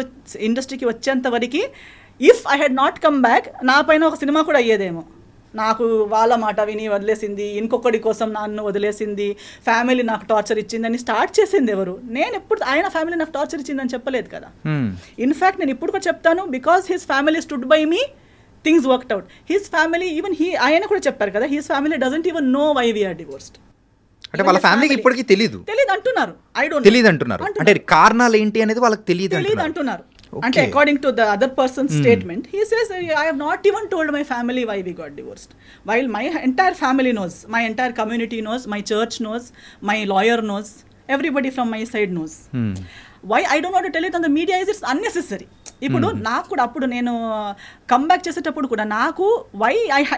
ఇండస్ట్రీకి వచ్చేంత వరకు if I had not come back నా పైన ఒక సినిమా కూడా అయ్యేదేమో. నాకు వాళ్ళ మాట విని వదిలేసింది, ఇంకొకటి కోసం నన్ను వదిలేసింది, ఫ్యామిలీ నాకు టార్చర్ ఇచ్చిందని స్టార్ట్ చేసింది ఎవరు? నేను ఎప్పుడు ఆయన ఫ్యామిలీ నాకు టార్చర్ ఇచ్చిందని చెప్పలేదు కదా. ఇన్ఫ్యాక్ట్ నేను ఇప్పుడు కూడా చెప్తాను, because his family stood by me, things worked out. His family even ఆయన కూడా చెప్పారు కదా, his family doesn't even know why we are divorced. అంటే వాళ్ళ ఫ్యామిలీకి ఇప్పటికీ తెలియదు అంటున్నారు. ఐ డోంట్ తెలియదు అంటున్నారు. అంటే కారణాలు ఏంటి అనేది వాళ్ళకి తెలియదు అంటున్నారు. అంటే according to the other person statement he says I have not even told my family why we got divorced, while my entire family knows, my entire community knows, my church knows, my lawyer knows, everybody from my side knows. Why I don't want to tell it on the media is it's unnecessary. ఇప్పుడు నాకు కూడా అప్పుడు నేను కమ్బ్యాక్ చేసేటప్పుడు కూడా నాకు why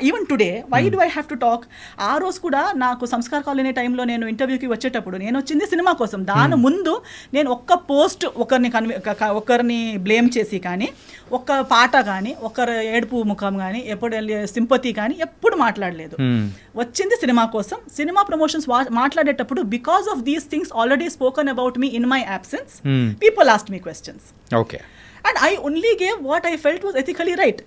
even today why do I have to talk. ఆ రోజు కూడా నాకు సంస్కార్ కాలనీ టైంలో నేను ఇంటర్వ్యూకి వచ్చేటప్పుడు నేను వచ్చింది సినిమా కోసం. దాని ముందు నేను ఒక్క పోస్ట్ ఒకరిని బ్లేమ్ చేసి కానీ, ఒక్క పాట కానీ, ఒకరు ఏడుపు ముఖం కానీ, ఎప్పుడు సింపతి కానీ ఎప్పుడు మాట్లాడలేదు. వచ్చింది సినిమా కోసం. సినిమా ప్రమోషన్స్ మాట్లాడేటప్పుడు because of these things already spoken about me in my absence, people asked me questions. Okay. And I only gave what I felt was ethically right.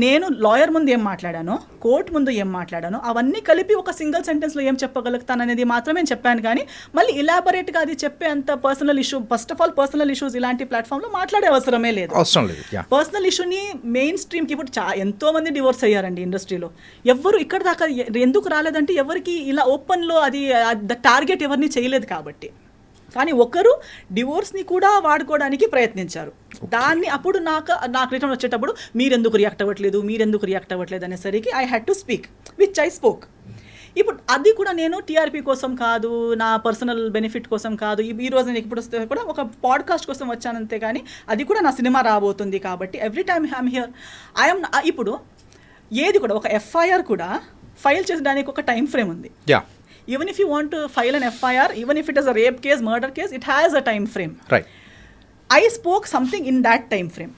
నేను లాయర్ ముందు ఏం మాట్లాడానో, కోర్ట్ ముందు ఏం మాట్లాడానో అవన్నీ కలిపి ఒక సింగిల్ సెంటెన్స్లో ఏం చెప్పగలుగుతాననేది మాత్రమే చెప్పాను. కానీ మళ్ళీ ఇలాబొరేట్గా అది చెప్పే అంత personal issue, first of all personal issues ఇలాంటి ప్లాట్ఫామ్లో మాట్లాడే అవసరమే లేదు. పర్సనల్ ఇష్యూని మెయిన్ స్ట్రీమ్కి ఇప్పుడు ఎంతో మంది డివోర్స్ అయ్యారండి ఇండస్ట్రీలో. ఎవరు ఇక్కడ దాకా ఎందుకు రాలేదంటే ఎవరికి ఇలా ఓపెన్లో అది ద టార్గెట్ ఎవరిని చేయలేదు కాబట్టి. కానీ ఒకరు డివోర్స్ని కూడా వాడుకోవడానికి ప్రయత్నించారు. దాన్ని అప్పుడు నాకు రిటర్న్ వచ్చేటప్పుడు మీరెందుకు రియాక్ట్ అవ్వట్లేదు అనేసరికి I had to speak which I spoke. ఇప్పుడు అది కూడా నేను టీఆర్పీ కోసం కాదు, నా పర్సనల్ బెనిఫిట్ కోసం కాదు. ఈ రోజు నేను ఇప్పుడు వస్తే కూడా ఒక పాడ్కాస్ట్ కోసం వచ్చానంతే, కానీ అది కూడా నా సినిమా రాబోతుంది కాబట్టి ఎవ్రీ టైమ్ ఐఎమ్ హియర్. ఇప్పుడు ఏది కూడా ఒక ఎఫ్ఐఆర్ కూడా ఫైల్ చేసడానికి ఒక టైం ఫ్రేమ్ ఉంది. Even if you want to file an FIR, even if it is a rape case, murder case, it has a time frame. Right. I spoke something in that time frame.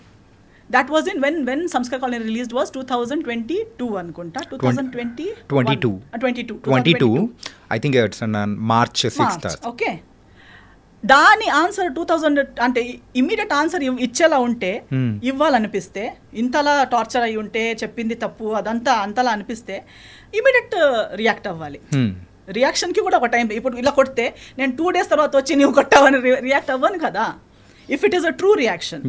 That was in when Samskar Colony released was 2022 anukunta. 22. I think it's on March 6th. Okay. దాని ఆన్సర్ 2000 అంటే ఇమ్మీడియట్ ఆన్సర్ ఇచ్చేలా ఉంటే, ఇవ్వాలనిపిస్తే, ఇంతలా టార్చర్ అయి ఉంటే, చెప్పింది తప్పు అదంతా అంతలా అనిపిస్తే ఇమ్మీడియట్ రియాక్ట్ అవ్వాలి. రియాక్షన్కి కూడా ఒక టైం. ఇప్పుడు ఇలా కొడితే నేను 2 days తర్వాత వచ్చి నువ్వు కొట్టావని రియాక్ట్ అవ్వను కదా, if it is a true reaction.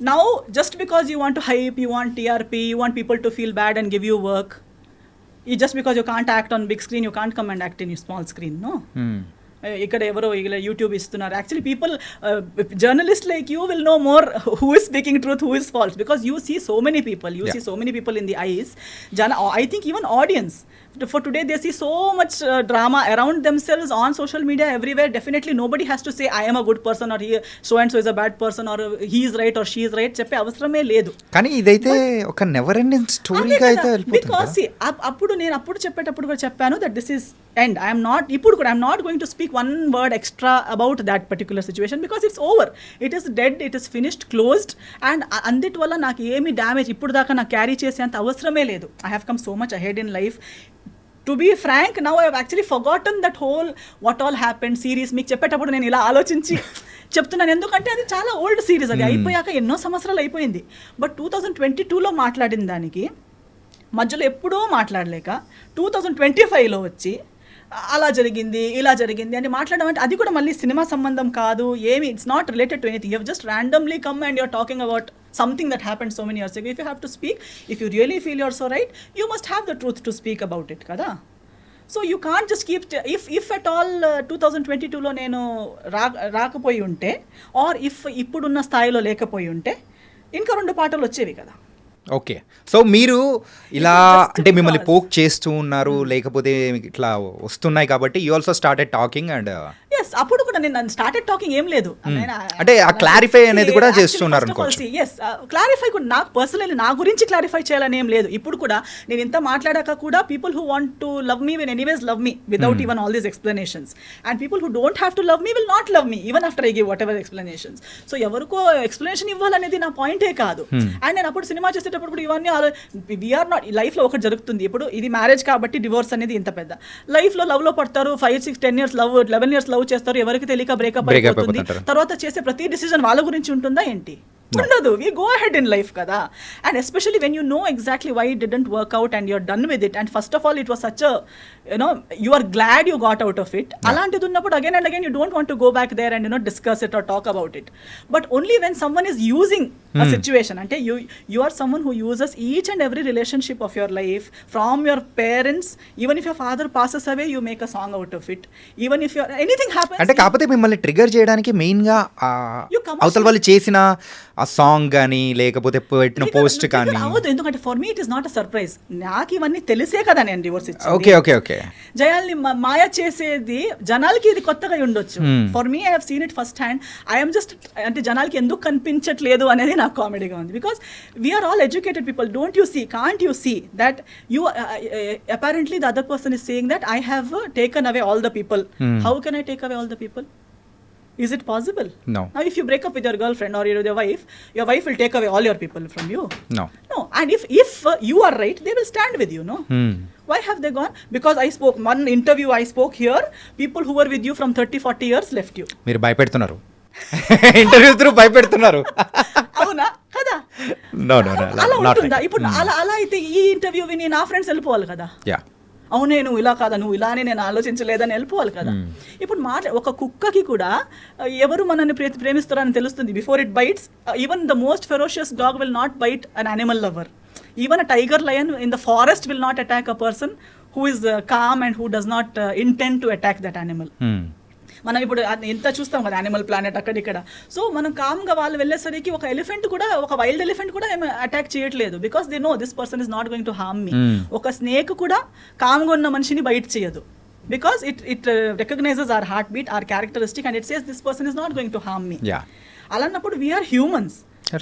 Now just because you want to hype, you want TRP, you want people to feel bad and give you work, just because you can't act on big screen, you can't come and act in your small screen, no? ఇక్కడ ఎవరో ఇలా యూట్యూబ్ ఇస్తున్నారు. Actually people, journalist like you will know more who is speaking truth, who is false, because you see so many people, see so many people in the eyes. I think even audience for today, they see so much drama around themselves on social media everywhere. Definitely nobody has to say I am a good person or so and so is a bad person or he is right or she is right చెప్పే అవసరమే లేదు. కానీ ఇదైతే ఒక నెవర్ ఎండింగ్ స్టోరీగా అయితే బికాస్ అప్పుడు చెప్పేటప్పుడు కూడా చెప్పాను that this is end. I'm not, ఇప్పుడు కూడా I'm not going to speak speak one word extra about that particular situation because it's over. It is dead, it is finished, closed, and అందుటి వల్ల నాకు ఏమి డ్యామేజ్ ఇప్పుడు దాకా నాకు క్యారీ చేసేంత అవసరమే లేదు. I have come so much ahead in life. To be frank, now I have actually forgotten that whole what all happened series. మీకు చెప్పేటప్పుడు నేను ఇలా ఆలోచించి చెప్తున్నాను, ఎందుకంటే అది చాలా ఓల్డ్ సిరీస్, అది అయిపోయాక ఎన్నో సంవత్సరాలు అయిపోయింది. బట్ 2022లో మాట్లాడిన దానికి మధ్యలో ఎప్పుడో మాట్లాడలేక 2025లో వచ్చి అలా జరిగింది ఇలా జరిగింది అని మాట్లాడడం అంటే అది కూడా మళ్ళీ సినిమా సంబంధం కాదు, ఏమి it's not related to anything. You have just randomly come and you're talking about something that happened so many years ago. If you have to speak, if you really feel you're so right, you must have the truth to speak about it kada. So you can't just keep if at all 2022లో నేను రాకపోయి ఉంటే or if ఇప్పుడున్న స్థాయిలో లేకపోయి ఉంటే ఇంకా 2 పాటలు వచ్చేవి కదా. ఓకే, సో మీరు ఇలా అంటే మిమ్మల్ని పోక్ చేస్తూ ఉన్నారు, లేకపోతే ఇట్లా వస్తున్నాయి కాబట్టి you also started talking and yes అప్పుడు కూడా నేను స్టార్టెడ్ టాకింగ్ ఏం లేదు, అంటే ఆ క్లారిఫై అనేది కూడా చేస్తున్నారు అనుకోవచ్చు. ఎస్ క్లారిఫై కూడా నాకు పర్సనల్లీ నా గురించి క్లారిఫై చేయాలని ఏం లేదు. ఇప్పుడు కూడా నేను ఇంత మాట్లాడాక కూడా people who want to love me will anyways love me without even all these explanations, and people who don't have to love me will not love me even after I give what ever explanations. So ఎవరికో ఎక్స్ప్లెనేషన్ ఇవ్వాలనేది నా పాయింటే కాదు. అండ్ నేను అప్పుడు సినిమా చేసేటప్పుడు కూడా ఇవన్నీ వీఆర్ నాట్ లైఫ్లో ఒకటి జరుగుతుంది. ఇప్పుడు ఇది మ్యారేజ్ కాబట్టి డివోర్స్ అనేది ఇంత పెద్ద, లైఫ్లో లవ్లో పడతారు, 5, 6, 10 years లవ్, 11 years లవ్ చేస్తారు, ఎవరికి తెలియక బ్రేకప్ అయిపోతుంది. తర్వాత చేసే ప్రతి డిసిజన్ వాళ్ళ గురించి ఉంటుందా ఏంటి? ఉండదు. We go ahead in life కదా. And especially when you know exactly why it didn't work out and you're done with it, and first of all it was such you are glad you got out of it. అలాంటిది ఉన్నప్పుడు again and again you don't want to go back there and discuss it or talk about it. But only when someone is using a situation, అంటే you are someone who uses each and every relationship of your life from your parents. Even if your father passes away, you make a song out of it. Even if anything happens, అంటే కాకపోతే మిమ్మల్ని ట్రిగర్ చేయడానికి మెయిన్ గా అవతల వాళ్ళు చేసిన ఆ సాంగ్ కానీ లేకపోతే పెట్టిన పోస్ట్ కానీ అవ్వదు. ఎందుకంటే for me it is not a surprise. నాకు ఇవన్నీ తెలిసే కదా నేను డివోర్స్ ఇచ్చాను. ఓకే ఓకే ఓకే జయాల్ని మాయ చేసేది జనాలకి ఇది కొత్తగా ఉండొచ్చు. For me I have seen it first hand. I'm just అంటే జనాలకి ఎందుకు కనిపించట్లేదు అనేది నాకు కామెడీగా ఉంది. Because we're all educated people. Don't you see, can't you see that you apparently the other person is saying that I have taken away all the people. How can I take away all the people? Is it possible? No. Now if you break up with your girlfriend or your wife will take away all your people from you. No. And if you are right, they will stand with you, no? Why have they gone? Because I spoke one interview, I spoke here, people who were with you from 30-40 years left you. మీరు భయపెడుతున్నారు, ఇంటర్వ్యూ త్రూ భయపెడుతున్నారు. అవునా కదా? No, అలా ఉంటుందా? ఇప్పుడు అలా అయితే ఈ ఇంటర్వ్యూ విని నా ఫ్రెండ్స్ వెళ్ళిపోవాలి కదా. Yeah. అవునే నువ్వు ఇలా కాదా, నువ్వు ఇలానే నేను ఆలోచించలేదని వెళ్ళిపోవాలి కదా. ఇప్పుడు ఒక కుక్కకి కూడా ఎవరు మనల్ని ప్రేమిస్తారని తెలుస్తుంది before it bites. Even the most ferocious dog will not bite an animal lover. Even a tiger lion in the forest will not attack a person who is calm and who does not intend to attack that animal. మనం ఇప్పుడు ఎంత చూస్తాం కదా యానిమల్ ప్లానెట్ అక్కడిక్కడ. సో మనం కామ్గా వాళ్ళు వెళ్ళేసరికి ఒక ఎలిఫెంట్ కూడా, ఒక వైల్డ్ ఎలిఫెంట్ కూడా ఏమి అటాక్ చేయట్లేదు. Because they know this person is not going to harm me. ఒక స్నేక్ కూడా కామ్గా ఉన్న మనిషిని బైట్ చేయదు. Because it recognizes our heartbeat, our characteristic, and it says this person is not going to harm me. అలాన్నప్పుడు we're humans.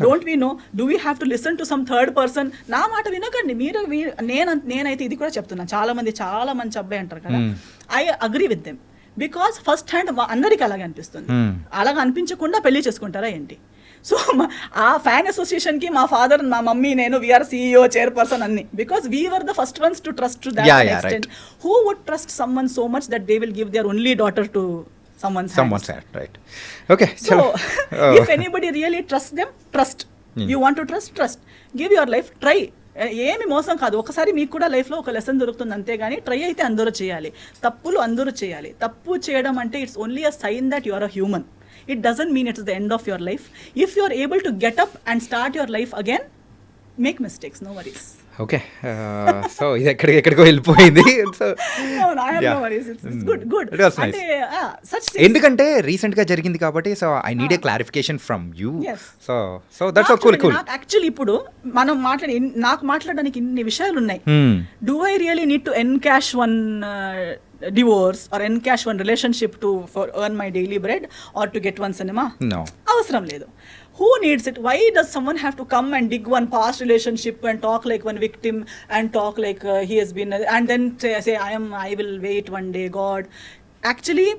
Don't we know, do we have to listen to some third person? నా మాట వినకండి మీరు. నేనైతే ఇది కూడా చెప్తున్నాను, చాలా మంచి అబ్బాయి అంటారు కదా, I agree with them. Because first hand అందరికి అలాగే అనిపిస్తుంది. అలాగా అనిపించకుండా పెళ్లి చేసుకుంటారా ఏంటి? సో ఆ ఫ్యాన్ అసోసియేషన్కి మా ఫాదర్, మా మమ్మీ, నేను వీఆర్ CEO, చైర్పర్సన్ అన్ని. Because we were the first ones to trust to that extent. Who would trust someone so much that they will give their only daughter to someone's hand, right? Okay, so if anybody really trusts them, trust. You want to trust. Give your life, try. ఏమి మోసం కాదు. ఒకసారి మీకు కూడా లైఫ్లో ఒక లెసన్ దొరుకుతుంది అంతే, కానీ ట్రై అయితే అందరూ చేయాలి, తప్పులు అందరూ చేయాలి. తప్పు చేయడం అంటే it's only a sign that you are a human. It doesn't mean it's the end of your life. If you are able to get up and start your life again, make mistakes, no worries. Okay, so ఇది ఎక్కడికో వెళ్ళిపోయింది. ఎందుకంటే రీసెంట్ గా జరిగింది కాబట్టి, so I need a clarification from you. So that's cool. Actually ఇప్పుడు మనం నాకు మాట్లాడడానికి ఇన్ని విషయాలు ఉన్నాయి. Do I really need to encash one divorce or encash one relationship for earn my daily bread or to get one cinema? No. Avasaram ledu. Who needs it? Why does someone have to come and dig one past relationship and talk like one victim and talk like he has been, and then say I will wait one day, God? Actually,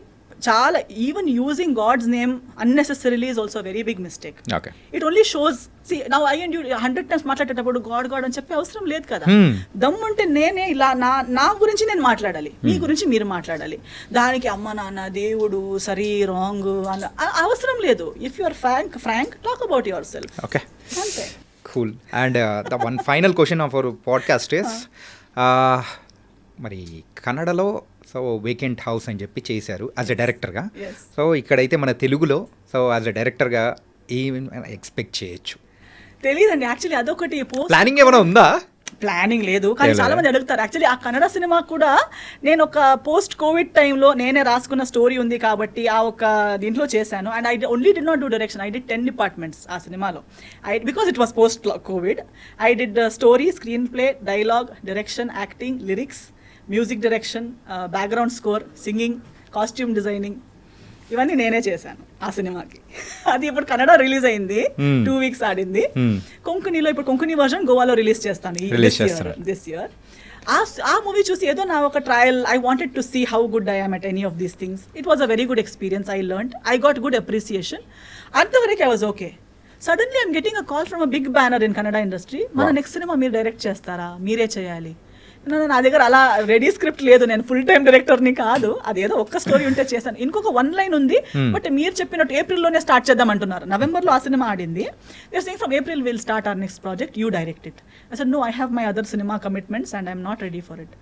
చాలా even using God's name unnecessarily is also very big mistake. Okay. It only shows now I and you 100 times మాట్లాడేటప్పుడు గాడ్ అని చెప్పే అవసరం లేదు కదా. దమ్ముంటే నేనే ఇలా నా గురించి నేను మాట్లాడాలి, మీ గురించి మీరు మాట్లాడాలి. దానికి అమ్మ నాన్న దేవుడు సరి రాంగ్ అన్న అవసరం లేదు. If you are frank talk about yourself. Okay, అంతే. Cool. And the one final question of our podcast is, మరి కన్నడలో సో వేకెంట్ హౌస్ అని చెప్పి చేశారు యాజ్ ఎ డైరెక్టర్గా. సో ఇక్కడైతే మన తెలుగులో సో యాజ్ ఎ డైరెక్టర్గా ఏమి ఎక్స్పెక్ట్ చేయొచ్చు? తెలియదండి యాక్చువల్లీ. అదొకటి ప్లానింగ్ ఏమైనా ఉందా? ప్లానింగ్ లేదు, కానీ చాలా మంది అడుగుతారు. యాక్చువల్లీ ఆ కన్నడ సినిమా కూడా నేను ఒక పోస్ట్ కోవిడ్ టైంలో నేనే రాసుకున్న స్టోరీ ఉంది కాబట్టి ఆ ఒక దీంట్లో చేశాను. And I only did not do direction, I did 10 departments ఆ సినిమాలో. Because it was post Covid. I did story, screen play, dialogue, direction, acting, lyrics, music direction, background score, singing, costume designing, ఇవన్నీ నేనే చేశాను ఆ సినిమాకి. అది ఇప్పుడు కన్నడ రిలీజ్ అయింది, 2 weeks ఆడింది. కొంకణిలో ఇప్పుడు కొంకణి వర్జన్ గోవాలో రిలీజ్ చేస్తాను దిస్ ఇయర్. ఆ మూవీ చూసి ఏదో నా ఒక trial, I wanted to see how good I am at any of these things. It was a very good experience. I learned, I got good appreciation. అంతవరకు I was okay. Suddenly I'm getting a call from a big banner in Kannada industry. మన నెక్స్ట్ సినిమా మీరు డైరెక్ట్ చేస్తారా, మీరే చేయాలి. నా దగ్గర అలా రెడీ స్క్రిప్ట్ లేదు, నేను ఫుల్ టైం డైరెక్టర్ని కాదు. అదేదో ఒక్క స్టోరీ ఉంటే చేశాను. ఇంకొక 1 line ఉంది, బట్ మీరు చెప్పినట్టు ఏప్రిల్లోనే స్టార్ట్ చేద్దాం అంటున్నారు. నవంబర్లో ఆ సినిమా ఆడింది. They saying from April will start our next project, you direct it. I said no, I have my other cinema commitments and I'm not ready for it.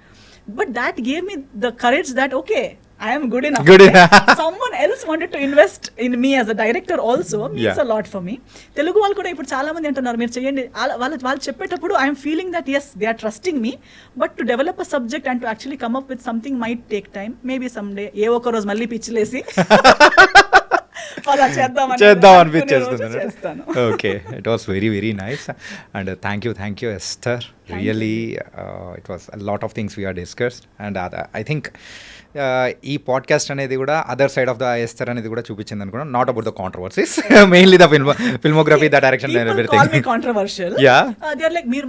But that gave me the courage that okay, I am good enough. Someone else wanted to invest in me as a director also means a lot for me. Telugu వాళ్ళు కూడా ఇప్పుడు చాలా మంది అంటున్నారు మీరు చేయండి. వాళ్ళు చెప్పేటప్పుడు I am feeling that yes, they are trusting me, but to develop a subject and to actually come up with something might take time. Maybe someday ఏ ఒక్క రోజు మళ్ళీ పిచ్చిలేసి చేద్దాం అనిపించేస్తుంది. Okay, it was very very nice and thank you Esther. Really it was lot of things we're discussed and I think ఈ పాడ్కాస్ట్ అనేది కూడా other side of the Esther అనేది కూడా చూపించింది అనుకున్నాను. Not about the controversies, mainly the filmography, the direction, controversial. Like మీరు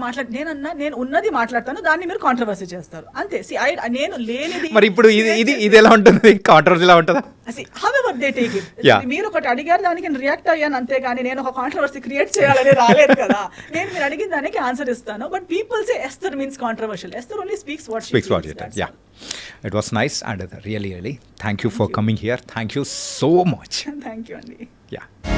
నేను ఉన్నది మాట్లాడతాను, దాన్ని మీరు కాంట్రవర్సీ చేస్తారు అంతే. నేను లేనిది. మరి ఇప్పుడు ఇది ఎలా ఉంటుంది, కాంట్రవర్సీ ఎలా ఉంటుందా? However they take it. మీరు ఒకటి అడిగారు, దానికి నేను రియాక్ట్ అయ్యాను అంతే, కానీ నేను ఒక కాంట్రవర్సీ క్రియేట్ చేయాలని రాలేదు కదా. నేను మీరు అడిగిన దానికి ఆన్సర్ ఇస్తాను. But people say ఎస్థర్ means controversial. ఎస్థర్ only speaks what she thinks. Yeah, it was nice and really thank you for coming here. Thank you so much. Thank you, Andy. Yeah.